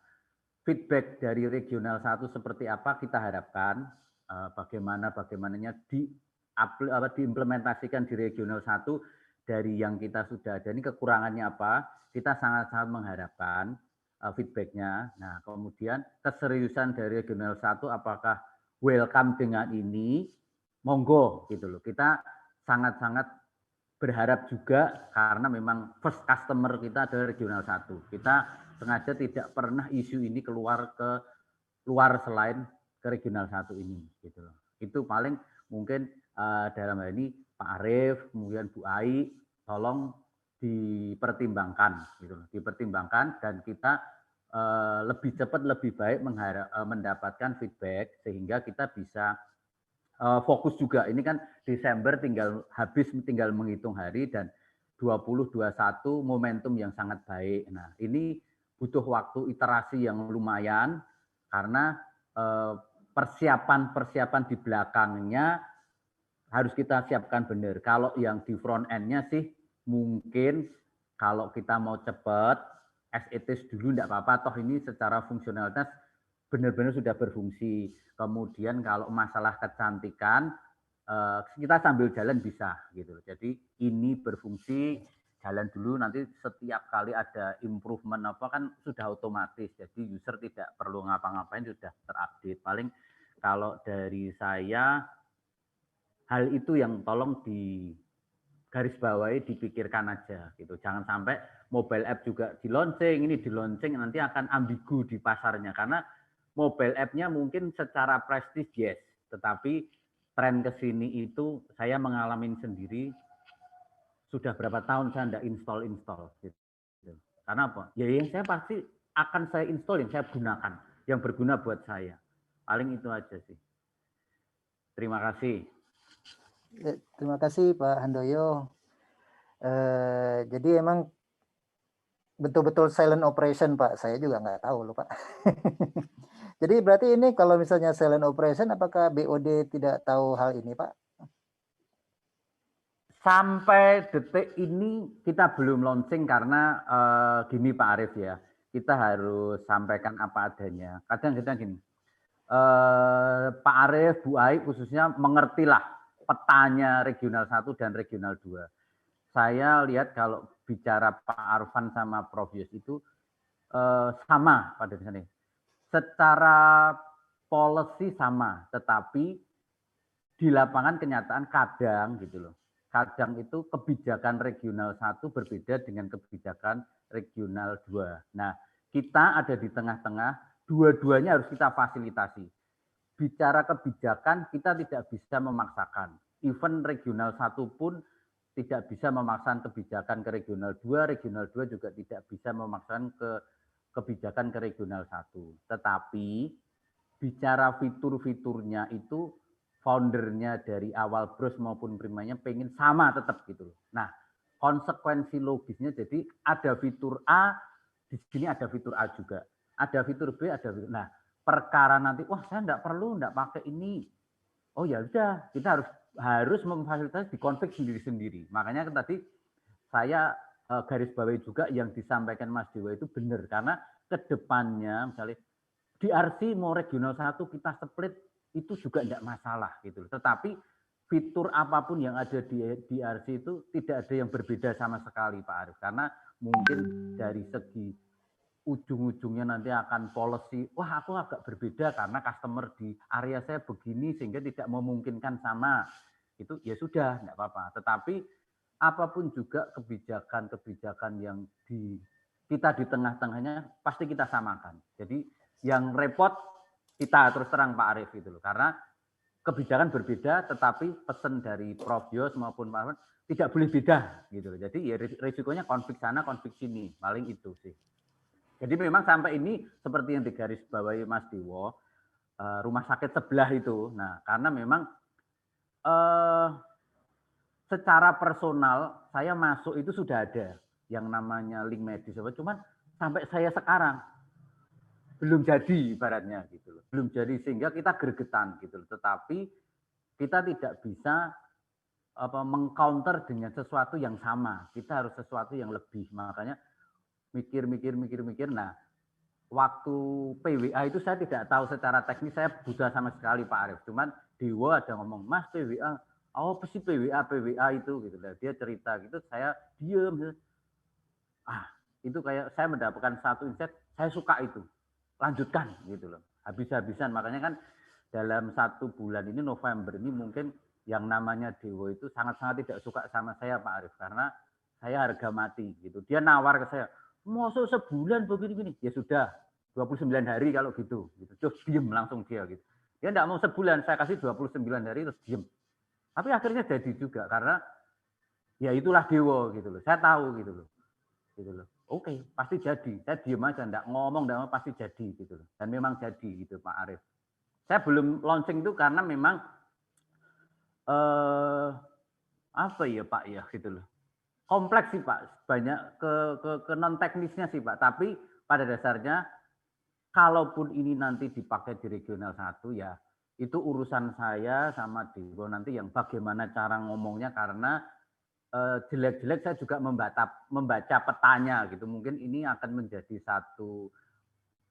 feedback dari regional 1 seperti apa kita harapkan, bagaimananya diimplementasikan di regional 1 dari yang kita sudah ada. Ini kekurangannya apa? Kita sangat-sangat mengharapkan feedbacknya. Nah, kemudian keseriusan dari regional 1 apakah welcome dengan ini? Monggo gitu loh. Kita sangat-sangat berharap juga karena memang first customer kita adalah regional 1. Kita sengaja tidak pernah isu ini keluar ke luar selain ke regional 1 ini gitu loh. Itu paling mungkin dalam hal ini Pak Arief, kemudian Bu Ai tolong dipertimbangkan gitu loh. Dipertimbangkan dan kita lebih cepat lebih baik mendapatkan feedback sehingga kita bisa fokus juga. Ini kan Desember tinggal menghitung hari dan 2021 momentum yang sangat baik. Nah, ini butuh waktu iterasi yang lumayan karena persiapan di belakangnya harus kita siapkan benar. Kalau yang di front end-nya sih mungkin kalau kita mau cepat as it is dulu enggak apa-apa, toh ini secara fungsionalitas benar-benar sudah berfungsi. Kemudian kalau masalah kecantikan kita sambil jalan bisa gitu. Jadi ini berfungsi, jalan dulu, nanti setiap kali ada improvement apa kan sudah otomatis. Jadi user tidak perlu ngapa-ngapain, sudah terupdate. Paling kalau dari saya hal itu yang tolong di garis bawahi dipikirkan aja gitu. Jangan sampai mobile app juga di launching nanti akan ambigu di pasarnya karena mobile app-nya mungkin secara prestis yes, tetapi tren ke sini itu saya mengalami sendiri sudah berapa tahun saya tidak install gitu. Karena apa? Ya yang saya pasti akan saya install yang saya gunakan, yang berguna buat saya. Paling itu aja sih. Terima kasih. Terima kasih Pak Handoyo. Jadi emang betul-betul silent operation Pak. Saya juga nggak tahu loh Pak. Jadi berarti ini kalau misalnya silent operation, apakah BOD tidak tahu hal ini, Pak? Sampai detik ini kita belum launching karena gini Pak Arief ya, kita harus sampaikan apa adanya. Kadang-kadang gini, Pak Arief, Bu Ai khususnya mengertilah petanya regional 1 dan regional 2. Saya lihat kalau bicara Pak Arfan sama Prof Yus itu sama pada misalnya. Secara policy sama, tetapi di lapangan kenyataan kadang gitu loh. Kadang itu kebijakan regional 1 berbeda dengan kebijakan regional 2. Nah, kita ada di tengah-tengah, dua-duanya harus kita fasilitasi. Bicara kebijakan, kita tidak bisa memaksakan. Even regional 1 pun tidak bisa memaksakan kebijakan ke regional 2 juga tidak bisa memaksakan ke kebijakan ke regional 1. Tetapi bicara fitur-fiturnya itu foundernya dari awal Bros maupun Primanya pengen sama tetap gitu loh. Nah, konsekuensi logisnya jadi ada fitur A, di sini ada fitur A juga. Ada fitur B, ada fitur. Nah, perkara nanti, wah saya enggak pakai ini. Oh ya udah, kita harus memfasilitasi dikonfig sendiri-sendiri. Makanya tadi saya garis bawahi juga yang disampaikan Mas Dewa itu benar, karena kedepannya misalnya DRC mau regional 1 kita split itu juga enggak masalah gitu. Tetapi fitur apapun yang ada di DRC itu tidak ada yang berbeda sama sekali Pak Arief, karena mungkin dari segi ujung-ujungnya nanti akan policy, wah aku agak berbeda karena customer di area saya begini sehingga tidak memungkinkan sama. Itu ya sudah, enggak apa-apa. Tetapi apapun juga kebijakan-kebijakan yang kita di tengah-tengahnya pasti kita samakan. Jadi yang repot kita terus terang Pak Arief gitu loh. Karena kebijakan berbeda tetapi pesan dari Prof Yos maupun Pak Arman tidak boleh beda gitu loh. Jadi ya risikonya konflik sana, konflik sini. Paling itu sih. Jadi memang sampai ini seperti yang digarisbawahi Mas Dewo, rumah sakit sebelah itu. Nah, karena memang secara personal saya masuk itu sudah ada yang namanya link medis, cuman sampai saya sekarang belum jadi ibaratnya gitu loh. Belum jadi sehingga kita gregetan gitu loh. Tetapi kita tidak bisa mengcounter dengan sesuatu yang sama. Kita harus sesuatu yang lebih. Makanya mikir. Nah, waktu PWA itu saya tidak tahu secara teknis, saya buta sama sekali Pak Arief. Cuman Dewa ada ngomong, Mas PWA, oh apa sih PWA itu gitu. Dia cerita gitu, saya diem. Itu kayak saya mendapatkan satu insight, saya suka itu. Lanjutkan gitu loh. Habis-habisan, makanya kan dalam 1 bulan ini November ini mungkin yang namanya Dewa itu sangat-sangat tidak suka sama saya Pak Arief, karena saya harga mati gitu. Dia nawar ke saya, masuk sebulan begini-gini. Ya sudah, 29 hari kalau gitu. Terus diem langsung dia gitu. Dia enggak mau sebulan, saya kasih 29 hari terus diem. Tapi akhirnya jadi juga karena ya itulah Dewa gitu loh. Saya tahu gitu loh. Oke, pasti jadi. Saya diem aja, enggak ngomong, pasti jadi gitu loh. Dan memang jadi gitu Pak Arief. Saya belum launching itu karena memang apa ya Pak ya gitu loh. Kompleks sih Pak, banyak ke non teknisnya sih Pak. Tapi pada dasarnya kalaupun ini nanti dipakai di regional 1 ya itu urusan saya sama Dewo nanti yang bagaimana cara ngomongnya, karena jelek-jelek saya juga membaca petanya gitu. Mungkin ini akan menjadi satu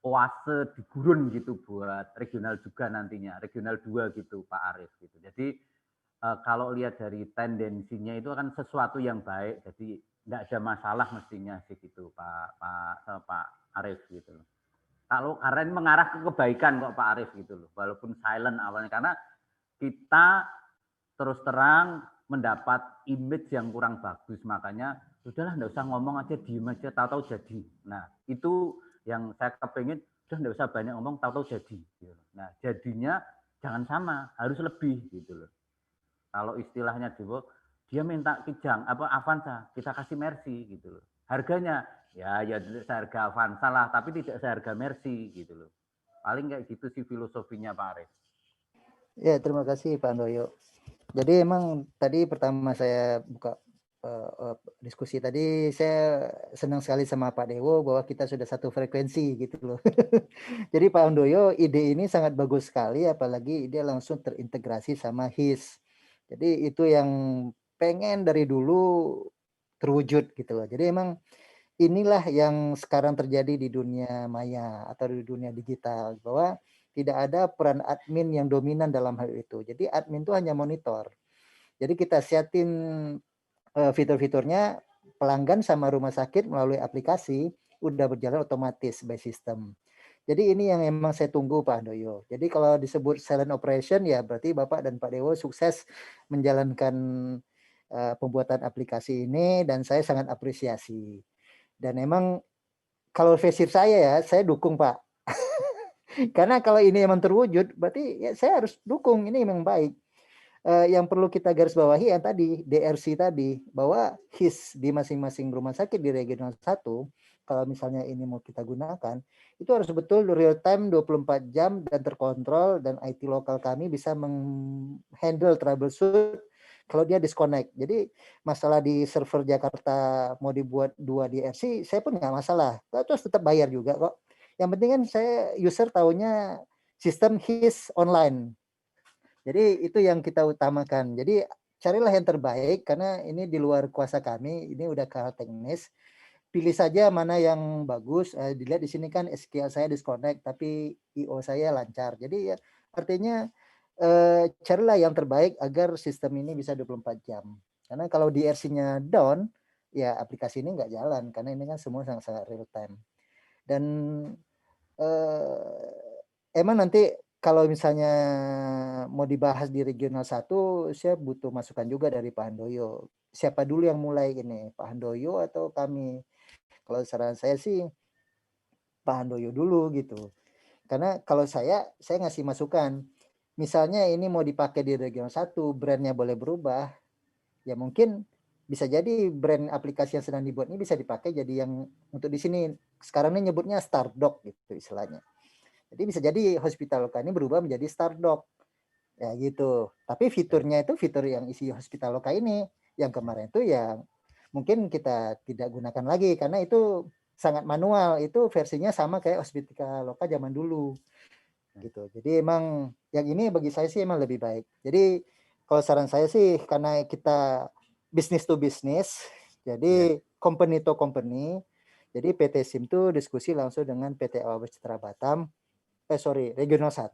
oase di gurun gitu buat regional juga nantinya, regional 2 gitu Pak Arief gitu. Jadi kalau lihat dari tendensinya itu akan sesuatu yang baik, jadi tidak ada masalah mestinya sih gitu Pak Arief gitu loh. Kalau karena ini mengarah ke kebaikan kok Pak Arief gitu loh, walaupun silent awalnya, karena kita terus terang mendapat image yang kurang bagus, makanya sudahlah enggak usah ngomong aja, diem aja, tahu-tahu jadi. Nah itu yang saya kepengen, udah enggak usah banyak ngomong, tahu-tahu jadi. Nah jadinya jangan sama, harus lebih gitu loh. Kalau istilahnya Dewo, dia minta Kijang Avanza, kita kasih Mercy gitu loh. Harganya ya seharga Avanza lah, tapi tidak seharga Mercy gitu loh. Paling kayak gitu sih filosofinya Pak Arief. Ya, terima kasih Pak Andoyo. Jadi emang tadi pertama saya buka diskusi tadi, saya senang sekali sama Pak Dewo bahwa kita sudah satu frekuensi gitu loh. Jadi Pak Andoyo, ide ini sangat bagus sekali, apalagi dia langsung terintegrasi sama HIS. Jadi itu yang pengen dari dulu terwujud gitu loh. Jadi emang inilah yang sekarang terjadi di dunia maya atau di dunia digital, bahwa tidak ada peran admin yang dominan dalam hal itu. Jadi admin itu hanya monitor. Jadi kita siapin fitur-fiturnya, pelanggan sama rumah sakit melalui aplikasi udah berjalan otomatis by system. Jadi ini yang emang saya tunggu Pak Andoyo. Jadi kalau disebut silent operation ya berarti Bapak dan Pak Dewo sukses menjalankan pembuatan aplikasi ini, dan saya sangat apresiasi. Dan emang kalau versi saya dukung Pak. Karena kalau ini emang terwujud berarti ya saya harus dukung, ini memang baik. yang perlu kita garis bawahi yang tadi DRC tadi, bahwa HIS di masing-masing rumah sakit di regional 1 kalau misalnya ini mau kita gunakan itu harus betul real time 24 jam dan terkontrol, dan IT lokal kami bisa menghandle troubleshoot kalau dia disconnect. Jadi masalah di server Jakarta mau dibuat 2 DRC saya pun nggak masalah, terus tetap bayar juga kok. Yang penting kan saya user taunya sistem HIS online. Jadi itu yang kita utamakan. Jadi carilah yang terbaik karena ini di luar kuasa kami, ini udah ke hal teknis. Pilih saja mana yang bagus. Dilihat di sini kan SQL saya disconnect tapi IO saya lancar. Jadi ya artinya carilah yang terbaik agar sistem ini bisa 24 jam. Karena kalau DRC-nya down, ya aplikasi ini nggak jalan karena ini kan semua sangat-sangat real time. Dan emang nanti kalau misalnya mau dibahas di regional 1, saya butuh masukan juga dari Pak Handoyo. Siapa dulu yang mulai ini, Pak Handoyo atau kami? Kalau saran saya sih Pak Handoyo dulu gitu. Karena kalau saya ngasih masukan. Misalnya ini mau dipakai di regional 1, brandnya boleh berubah. Ya mungkin bisa jadi brand aplikasi yang sedang dibuat ini bisa dipakai jadi yang untuk di sini. Sekarang ini nyebutnya Stardoc gitu istilahnya. Jadi bisa jadi hospital loka ini berubah menjadi Stardoc. Ya gitu. Tapi fiturnya itu fitur yang isi hospital loka ini. Yang kemarin itu yang mungkin kita tidak gunakan lagi karena itu sangat manual. Itu versinya sama kayak hospital loka zaman dulu. Gitu. Jadi emang yang ini bagi saya sih emang lebih baik. Jadi kalau saran saya sih karena kita business to business, jadi company to company. Jadi PT SIM itu diskusi langsung dengan PT Awabis Citra Batam. Regional 1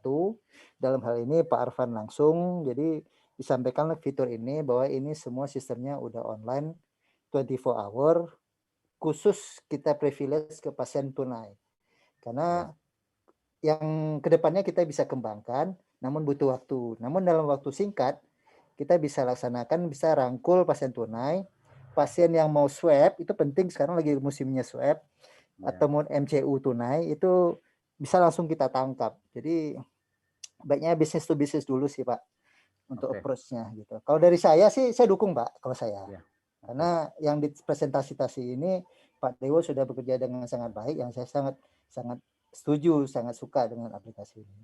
dalam hal ini Pak Arfan langsung, jadi disampaikan fitur ini bahwa ini semua sistemnya udah online 24 hour, khusus kita privilege ke pasien tunai karena yang kedepannya kita bisa kembangkan namun butuh waktu, namun dalam waktu singkat kita bisa laksanakan, bisa rangkul pasien tunai, pasien yang mau swab itu penting sekarang lagi musimnya swab atau mau MCU tunai itu bisa langsung kita tangkap. Jadi baiknya bisnis to bisnis dulu sih Pak untuk approach-nya gitu. Kalau dari saya sih saya dukung Pak kalau saya. Karena yang di presentasi ini Pak Dewo sudah bekerja dengan sangat baik yang saya sangat setuju, sangat suka dengan aplikasi ini.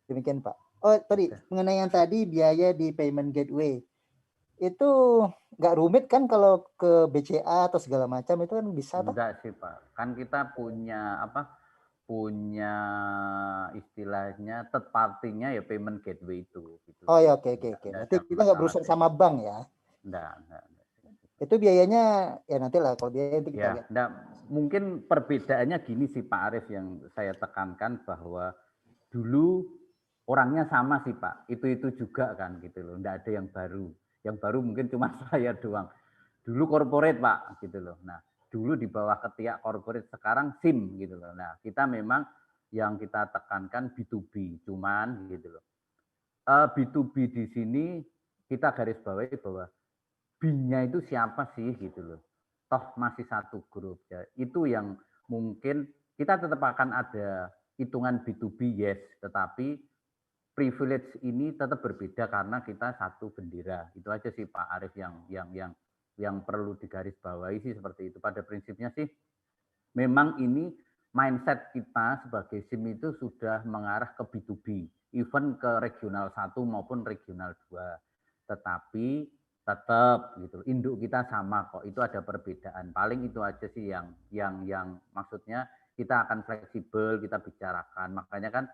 Demikian Pak. Oh tadi mengenai yang tadi biaya di payment gateway. Itu nggak rumit kan kalau ke BCA atau segala macam itu kan bisa Pak? Enggak sih Pak. Kan kita punya punya istilahnya third party-nya ya payment gateway itu. Gitu. Oh ya oke. Berarti kita nggak berurusan sama bank ya? Enggak. Itu biayanya ya nanti lah kalau biaya itu kita lihat. Enggak. Mungkin perbedaannya gini sih Pak Arief yang saya tekankan bahwa dulu orangnya sama sih Pak. Itu juga kan gitu loh. Enggak ada yang baru. Yang baru mungkin cuma saya doang. Dulu corporate Pak gitu loh. Nah, dulu di bawah ketiak corporate, sekarang SIM gitu loh. Nah, kita memang yang kita tekankan B2B, cuman gitu loh. B2B di sini kita garis bawahi bahwa B-nya itu siapa sih gitu loh. Toh masih satu grup ya. Itu yang mungkin kita tetap akan ada hitungan B2B yes, tetapi privilege ini tetap berbeda karena kita satu bendera. Itu aja sih Pak Arief yang perlu digarisbawahi sih seperti itu. Pada prinsipnya sih memang ini mindset kita sebagai SIM itu sudah mengarah ke B2B, even ke regional 1 maupun regional 2. Tetapi tetap gitu, induk kita sama kok. Itu ada perbedaan. Paling itu aja sih yang maksudnya kita akan fleksibel, kita bicarakan. Makanya kan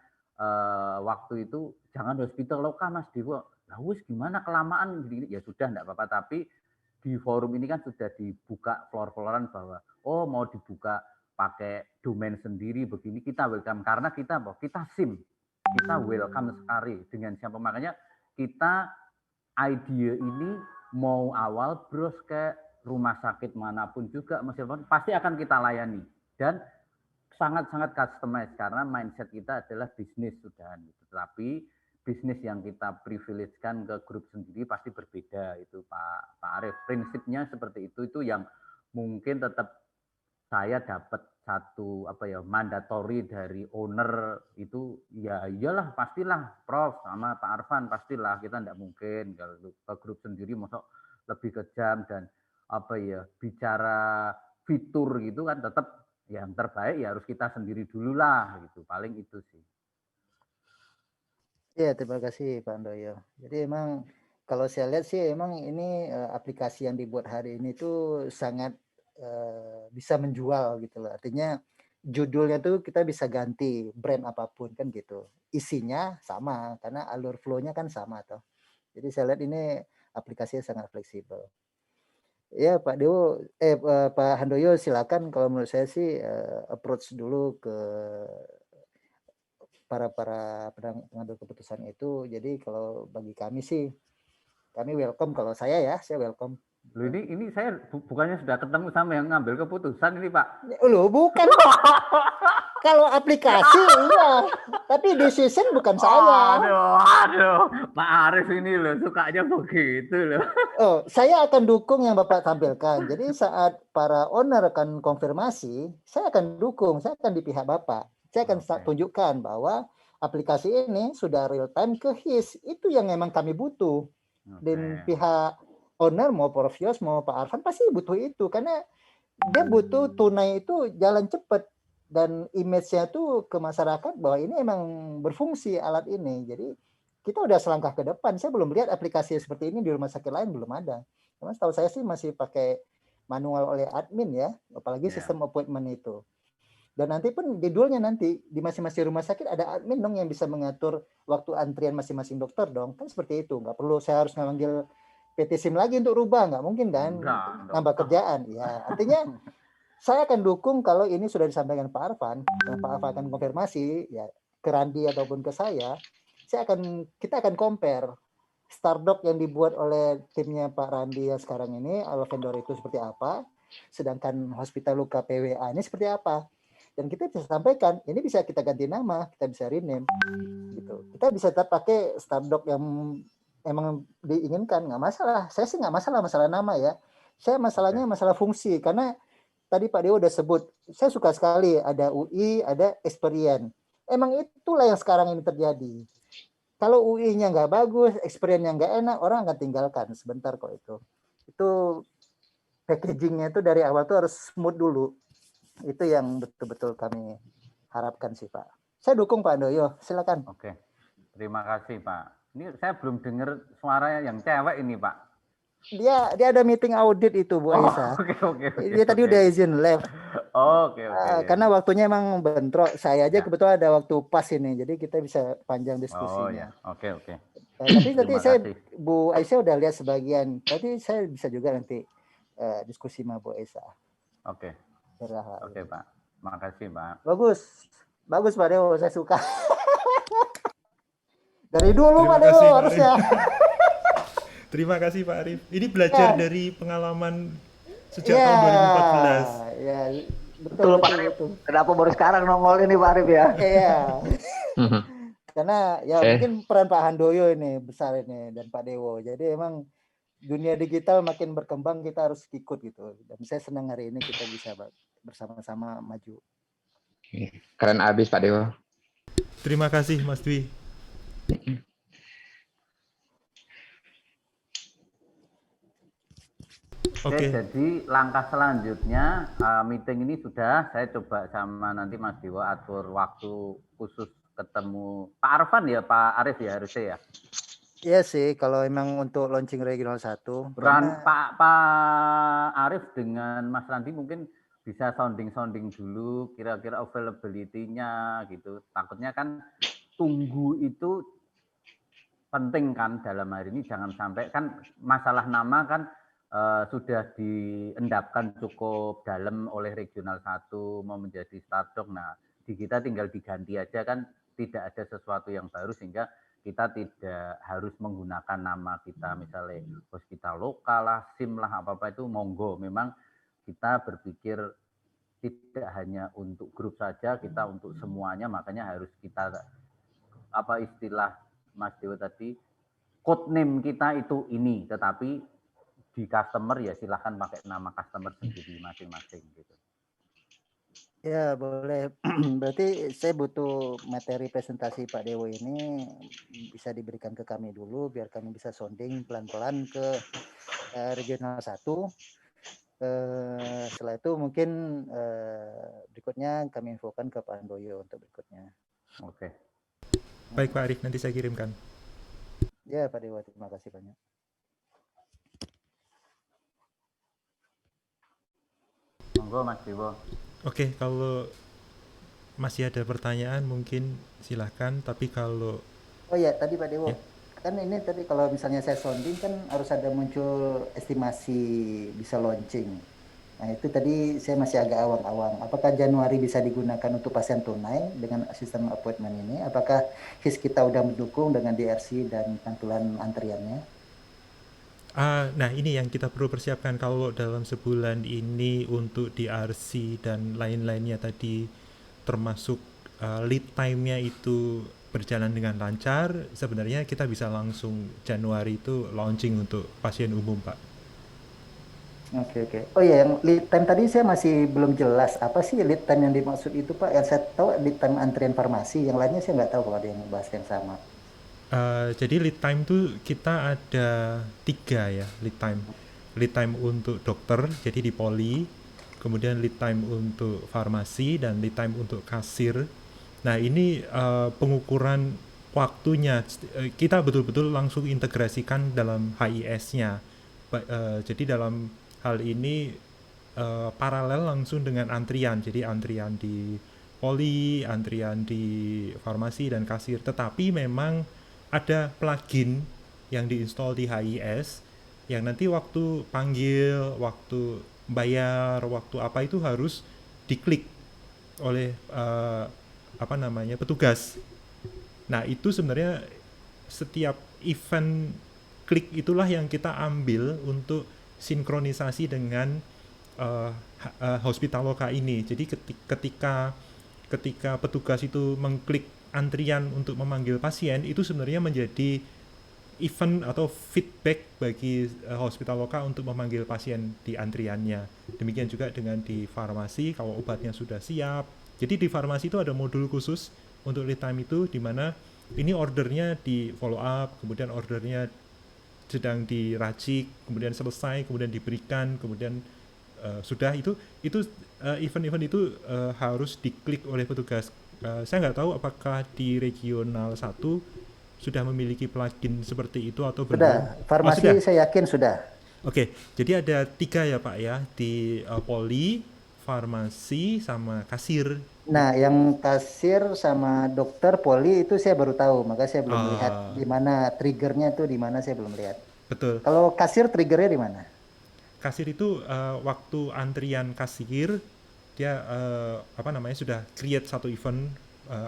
waktu itu jangan hospital loka Mas Dewo. Lah wis gimana kelamaan gini ya sudah enggak apa-apa, tapi di forum ini kan sudah dibuka floor-flooran bahwa oh mau dibuka pakai domain sendiri begini, kita welcome karena kita SIM, kita welcome sekali dengan siapa. Makanya kita idea ini mau awal bros ke rumah sakit manapun juga meskipun pasti akan kita layani dan sangat-sangat customized karena mindset kita adalah bisnis sudah. Tetapi bisnis yang kita privilegekan ke grup sendiri pasti berbeda itu Pak Arief. Prinsipnya seperti itu yang mungkin tetap saya dapat satu apa ya mandatory dari owner itu ya iyalah pastilah Prof sama Pak Arfan pastilah kita tidak mungkin kalau ke grup sendiri masuk lebih kejam dan apa ya bicara fitur gitu kan tetap yang terbaik ya harus kita sendiri dulu lah gitu paling itu sih. Ya, terima kasih Pak Andoyo. Jadi emang kalau saya lihat sih emang ini aplikasi yang dibuat hari ini tuh sangat bisa menjual gitu loh. Artinya judulnya tuh kita bisa ganti brand apapun kan gitu. Isinya sama karena alur flow-nya kan sama toh. Jadi saya lihat ini aplikasinya sangat fleksibel. Ya Pak Dewo, Pak Handoyo silakan kalau menurut saya sih approach dulu ke para pengambil keputusan itu. Jadi kalau bagi kami sih, kami welcome. Kalau saya welcome. Loh ini saya bukannya sudah ketemu sama yang ngambil keputusan ini Pak? Loh bukan. Kalau aplikasi iya, tapi decision bukan saya. Aduh, Pak Arif ini loh sukanya begitu loh. Oh, saya akan dukung yang Bapak tampilkan. Jadi saat para owner akan konfirmasi, saya akan dukung, saya akan di pihak Bapak. Saya akan tunjukkan bahwa aplikasi ini sudah real time ke HIS. Itu yang memang kami butuh. Dan pihak owner mau Prof Yos mau Pak Arfan pasti butuh itu karena dia butuh tunai itu jalan cepat dan image-nya tuh ke masyarakat bahwa ini emang berfungsi alat ini. Jadi kita udah selangkah ke depan. Saya belum lihat aplikasi seperti ini di rumah sakit lain, belum ada. Karena setahu saya sih masih pakai manual oleh admin ya, apalagi sistem appointment itu. Dan nanti pun jadwalnya nanti di masing-masing rumah sakit ada admin dong yang bisa mengatur waktu antrian masing-masing dokter dong. Kan seperti itu. Nggak perlu saya harus ngambil PT SIM lagi untuk rubah, nggak mungkin kan? Nambah kerjaan. Ya, artinya saya akan dukung kalau ini sudah disampaikan Pak Arfan, dan Pak Arfan akan konfirmasi ya ke Randi ataupun ke saya kita akan compare Stardock yang dibuat oleh timnya Pak Randi yang sekarang ini, ala vendor itu seperti apa, sedangkan Hospital Luka PWA ini seperti apa. Dan kita bisa sampaikan, ini bisa kita ganti nama, kita bisa rename, gitu. Kita bisa tetap pakai Stardock yang emang diinginkan, nggak masalah. Saya sih nggak masalah nama ya. Saya masalahnya masalah fungsi, karena tadi Pak Dewo udah sebut, saya suka sekali ada UI, ada Experian. Emang itulah yang sekarang ini terjadi. Kalau UI-nya nggak bagus, Experian-nya nggak enak, orang akan tinggalkan sebentar kok itu. Itu packaging-nya itu dari awal tuh harus smooth dulu. Itu yang betul-betul kami harapkan sih Pak. Saya dukung Pak Andoyo, silakan. Oke, terima kasih Pak. Ini saya belum dengar suaranya yang cewek ini Pak. Dia ada meeting audit itu Bu Aisyah. Oke. Dia tadi udah izin live. Oke. Karena waktunya emang bentrok. Saya aja kebetulan ada waktu pas ini, jadi kita bisa panjang diskusinya. Oke. Tapi nanti saya Bu Aisyah udah lihat sebagian. Tapi saya bisa juga nanti diskusi sama Bu Aisyah. Oke Pak. Makasih Pak. Bagus Pak Dewo, saya suka. Dari dulu Pak Dewo harusnya. Terima kasih Pak Arif. Ini belajar dari pengalaman sejak tahun 2014. Ya, betul Pak Arif. Kenapa baru sekarang nongol ini Pak Arif ya? Iya. Karena ya mungkin peran Pak Handoyo ini besar ini dan Pak Dewo. Jadi emang dunia digital makin berkembang, kita harus ikut gitu. Dan saya senang hari ini kita bisa bersama-sama maju. Keren abis Pak Dewo. Terima kasih Mas Dwi. Oke, jadi langkah selanjutnya meeting ini sudah saya coba sama nanti Mas Dewo atur waktu khusus ketemu Pak Arfan ya, Pak Arif ya harusnya ya. Iya sih, kalau emang untuk launching regional 1. Pak Arif dengan Mas Randi mungkin bisa sounding dulu kira-kira availability-nya gitu. Takutnya kan tunggu itu penting kan dalam hari ini, jangan sampai kan masalah nama kan sudah diendapkan cukup dalam oleh regional 1 mau menjadi Stardock. Nah, di kita tinggal diganti aja kan, tidak ada sesuatu yang baru sehingga kita tidak harus menggunakan nama kita misalnya hospital lokal lah, SIM lah, apa-apa itu monggo. Memang kita berpikir tidak hanya untuk grup saja, kita untuk semuanya, makanya harus kita apa istilah Mas Dewo tadi, code name kita itu ini, tetapi di customer ya silahkan pakai nama customer sendiri masing-masing gitu. Ya, boleh. Berarti saya butuh materi presentasi Pak Dewo ini bisa diberikan ke kami dulu biar kami bisa sounding pelan-pelan ke regional 1. Setelah itu mungkin berikutnya kami infokan ke Pak Handoyo untuk berikutnya. Oke. Baik Pak Arif, nanti saya kirimkan. Ya Pak Dewo, terima kasih banyak. Monggo Mas Dewo. Oke, kalau masih ada pertanyaan mungkin silahkan, tapi kalau Oh ya, tadi Pak Dewo, Ya. kan ini tadi kalau misalnya saya sounding kan harus ada muncul estimasi bisa launching. Nah itu tadi saya masih agak awang-awang. Apakah Januari bisa digunakan untuk pasien tunai dengan sistem appointment ini? Apakah HIS kita udah mendukung dengan DRC dan pantulan antriannya? Nah ini yang kita perlu persiapkan kalau dalam sebulan ini untuk DRC dan lain-lainnya tadi termasuk lead time-nya itu berjalan dengan lancar, sebenarnya kita bisa langsung Januari itu launching untuk pasien umum, Pak. Oke. Oh ya, yang lead time tadi saya masih belum jelas. Apa sih lead time yang dimaksud itu Pak? Yang saya tahu lead time antrian farmasi, yang lainnya saya nggak tahu kalau ada yang bahas yang sama. Jadi lead time tuh kita ada 3 ya lead time. Lead time untuk dokter, jadi di poli, kemudian lead time untuk farmasi, dan lead time untuk kasir. Nah ini pengukuran waktunya, kita betul-betul langsung integrasikan dalam HIS-nya. Jadi dalam hal ini paralel langsung dengan antrian, jadi antrian di poli, antrian di farmasi dan kasir. Tetapi memang ada plugin yang diinstal di HIS yang nanti waktu panggil, waktu bayar, waktu apa itu harus diklik oleh petugas. Nah itu sebenarnya setiap event klik itulah yang kita ambil untuk sinkronisasi dengan Hospitaloka ini. Jadi ketika petugas itu mengklik antrian untuk memanggil pasien, itu sebenarnya menjadi event atau feedback bagi Hospitaloka untuk memanggil pasien di antriannya. Demikian juga dengan di farmasi, kalau obatnya sudah siap. Jadi di farmasi itu ada modul khusus untuk lead time itu, di mana ini ordernya di follow up, kemudian ordernya sedang diracik, kemudian selesai, kemudian diberikan, kemudian sudah itu event-event itu harus diklik oleh petugas. Saya nggak tahu apakah di regional 1 sudah memiliki plugin seperti itu atau belum. Sudah, farmasi sudah. saya yakin sudah. Oke, jadi ada 3 ya Pak ya, di poli, farmasi, sama kasir. Nah, yang kasir sama dokter poli itu saya baru tahu, maka saya belum lihat di mana triggernya itu, di mana saya belum lihat. Betul. Kalau kasir triggernya di mana? Kasir itu waktu antrian kasir dia sudah create satu event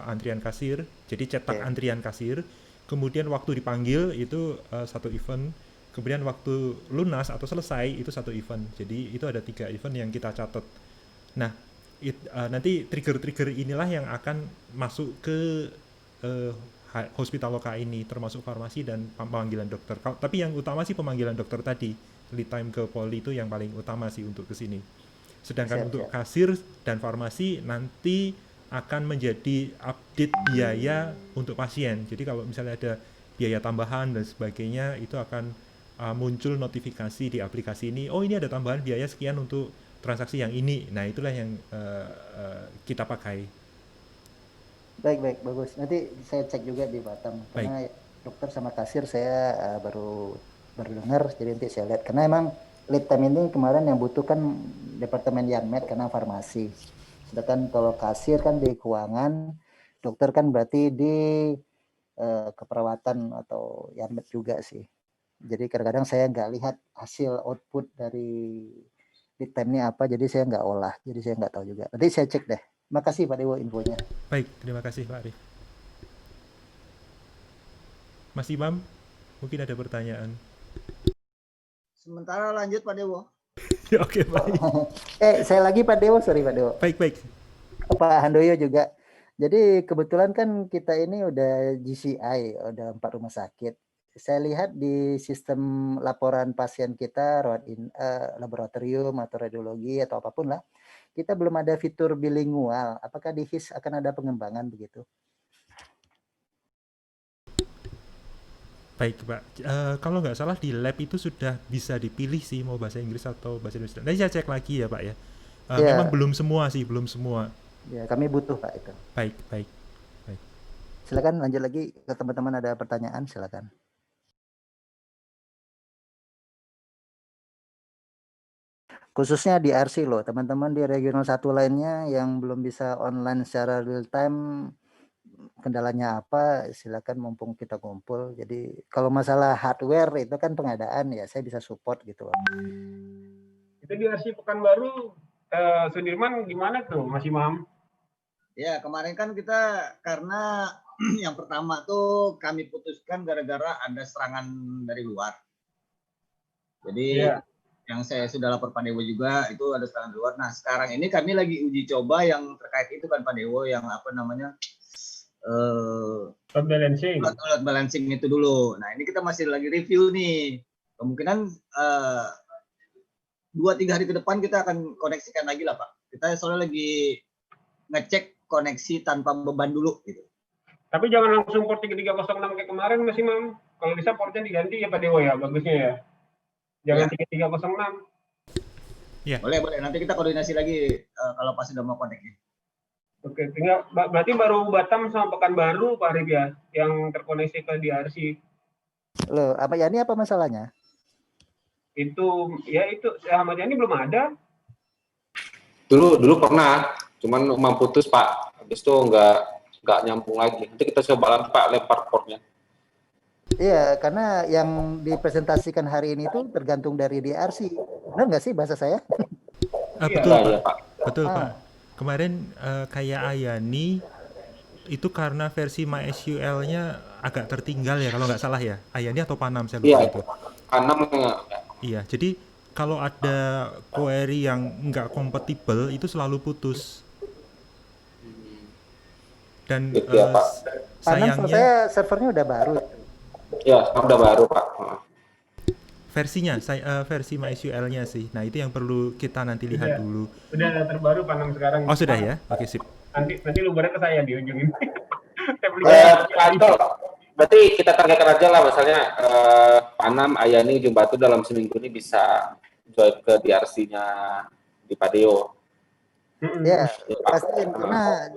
antrian kasir, jadi cetak antrian kasir, kemudian waktu dipanggil itu satu event, kemudian waktu lunas atau selesai itu satu event. Jadi itu ada 3 event yang kita catat. Nah nanti trigger-trigger inilah yang akan masuk ke Hospitaloka ini, termasuk farmasi dan pemanggilan dokter. Tapi yang utama sih pemanggilan dokter tadi, lead time ke poli itu yang paling utama sih untuk kesini. Sedangkan untuk kasir dan farmasi nanti akan menjadi update biaya untuk pasien. Jadi kalau misalnya ada biaya tambahan dan sebagainya, itu akan muncul notifikasi di aplikasi ini. Oh, ini ada tambahan biaya sekian untuk transaksi yang ini. Nah, itulah yang kita pakai. Baik, bagus. Nanti saya cek juga di Batam. Karena dokter sama kasir saya baru dengar, jadi nanti saya lihat. Karena emang lead time ini kemarin yang butuhkan Departemen Yanmed karena farmasi. Sedangkan kalau kasir kan di keuangan, dokter kan berarti di keperawatan atau Yanmed juga sih. Jadi kadang-kadang saya nggak lihat hasil output dari lead time-nya apa, jadi saya nggak olah. Jadi saya nggak tahu juga. Nanti saya cek deh. Makasih Pak Dewo infonya. Baik, terima kasih Pak Arif. Mas Imam, mungkin ada pertanyaan. Sementara lanjut Pak Dewo. Ya, oke, baik. Saya lagi Pak Dewo, sorry Pak Dewo. Baik. Pak Handoyo juga. Jadi kebetulan kan kita ini udah GCI, udah 4 rumah sakit. Saya lihat di sistem laporan pasien kita, laboratorium atau radiologi atau apapun lah, kita belum ada fitur bilingual. Apakah di HIS akan ada pengembangan begitu? Baik, Pak. Kalau nggak salah di lab itu sudah bisa dipilih sih mau bahasa Inggris atau bahasa Indonesia. Nanti saya cek lagi ya, Pak ya. Ya, Memang belum semua sih, belum semua. ya kami butuh Pak itu. Baik, baik. Silakan lanjut lagi ke teman-teman, ada pertanyaan silakan. Khususnya di RC loh, teman-teman di regional 1 lainnya yang belum bisa online secara real time, kendalanya apa, silakan mumpung kita kumpul. Jadi kalau masalah hardware itu kan pengadaan ya, saya bisa support gitu. Itu di RC Pekanbaru, Sudirman gimana tuh, Mas Imam? Ya, kemarin kan kita karena yang pertama tuh kami putuskan gara-gara ada serangan dari luar. Jadi yang saya sudah lapor Pak Dewo juga itu ada serangan dari luar. Nah, sekarang ini kami lagi uji coba yang terkait itu kan Pak Dewo, yang apa namanya? Load balancing. Load balancing itu dulu. Nah, ini kita masih lagi review nih. Kemungkinan 2-3 hari ke depan kita akan koneksikan lagi lah Pak. Kita soalnya lagi ngecek koneksi tanpa beban dulu gitu. Tapi jangan langsung port 3306 kayak kemarin Mas Imam. Kalau bisa portnya diganti ya Pak Dewo ya, bagusnya ya. Jangan 3306. Ya. Boleh. Nanti kita koordinasi lagi kalau pas sudah mau koneknya. Oke, tinggal berarti baru Batam sama Pekanbaru Pak Arif ya, yang terkoneksi ke DRC. Loh, apa ya, ini apa masalahnya? Itu Ahmad Yani belum ada. Dulu pernah, cuman memang putus Pak. Habis itu nggak nyambung lagi. Nanti kita coba lagi Pak, lempar portnya. Iya, karena yang dipresentasikan hari ini tuh tergantung dari DRC. Benar nggak sih bahasa saya? Betul, Pak. Iya, Pak. Betul, Pak. Kemarin kayak Ayani itu karena versi MySQL-nya agak tertinggal ya kalau nggak salah ya. Ayani atau Panam saya lupa itu. Panam. Iya, jadi kalau ada query yang nggak kompatibel itu selalu putus. Dan sayangnya saya servernya udah baru. Ya, udah baru Pak. Versinya, versi MySQL-nya sih. Nah, itu yang perlu kita nanti lihat dulu. Sudah terbaru Panam sekarang. Oh, sudah ya? Oke, sip. Nanti lubernya ke saya di ujung ini. Berarti kita targetkan aja lah, misalnya Panam, Ayani, Ujung Batu dalam seminggu ini bisa join ke DRC-nya di Padeo. Ya, pasti karena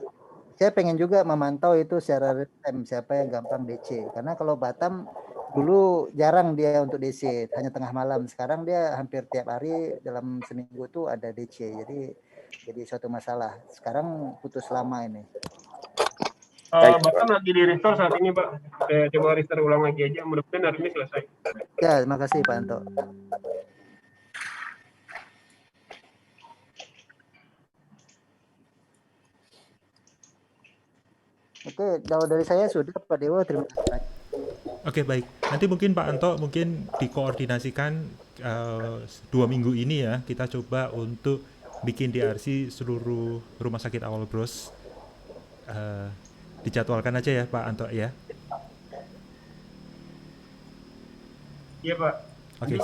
saya pengen juga memantau itu secara real time siapa yang gampang DC. Karena kalau Batam dulu jarang dia untuk DC, hanya tengah malam. Sekarang dia hampir tiap hari dalam seminggu tuh ada DC. Jadi suatu masalah. Sekarang putus lama ini. Batam lagi di restore saat ini Pak. Saya coba restore ulang lagi aja. Mudah-mudahan hari ini selesai. Ya, terima kasih Pak Anto. Oke, kalau dari saya sudah Pak Dewo, terima kasih. Oke, baik. Nanti mungkin Pak Anto mungkin dikoordinasikan 2 minggu ini ya, kita coba untuk bikin DRC seluruh rumah sakit Awal Bros. Dijadwalkan aja ya Pak Anto ya. Iya Pak. Oke,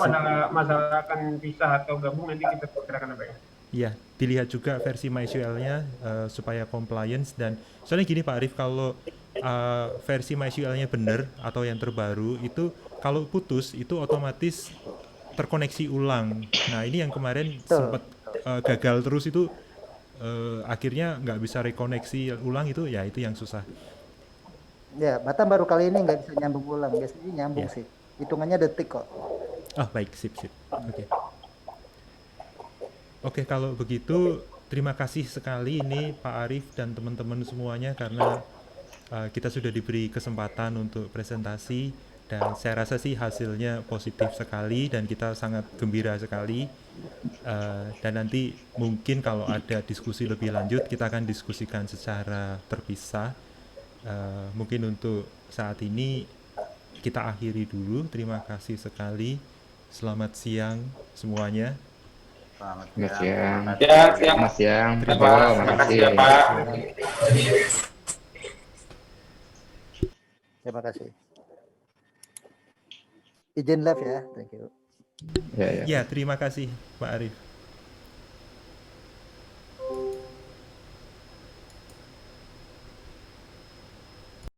masalah akan pisah atau gabung nanti kita bicarakan apa ya? Iya, dilihat juga versi MySQL-nya supaya compliance. Dan soalnya gini Pak Arif, kalau versi MySQL-nya benar atau yang terbaru itu kalau putus itu otomatis terkoneksi ulang. Nah ini yang kemarin sempat gagal terus itu, akhirnya nggak bisa rekoneksi ulang itu, ya itu yang susah. Ya, Batam baru kali ini nggak bisa nyambung ulang, biasanya nyambung sih. Hitungannya detik kok. Oh baik, sip. Oke, kalau begitu terima kasih sekali ini Pak Arif dan teman-teman semuanya karena kita sudah diberi kesempatan untuk presentasi dan saya rasa sih hasilnya positif sekali dan kita sangat gembira sekali. Dan nanti mungkin kalau ada diskusi lebih lanjut kita akan diskusikan secara terpisah. Mungkin untuk saat ini kita akhiri dulu. Terima kasih sekali. Selamat siang semuanya. Selamat siang. Selamat siang. Terima kasih Pak. Terima kasih. Izin live ya. Thank you. Ya, Ya, terima kasih Pak Arif.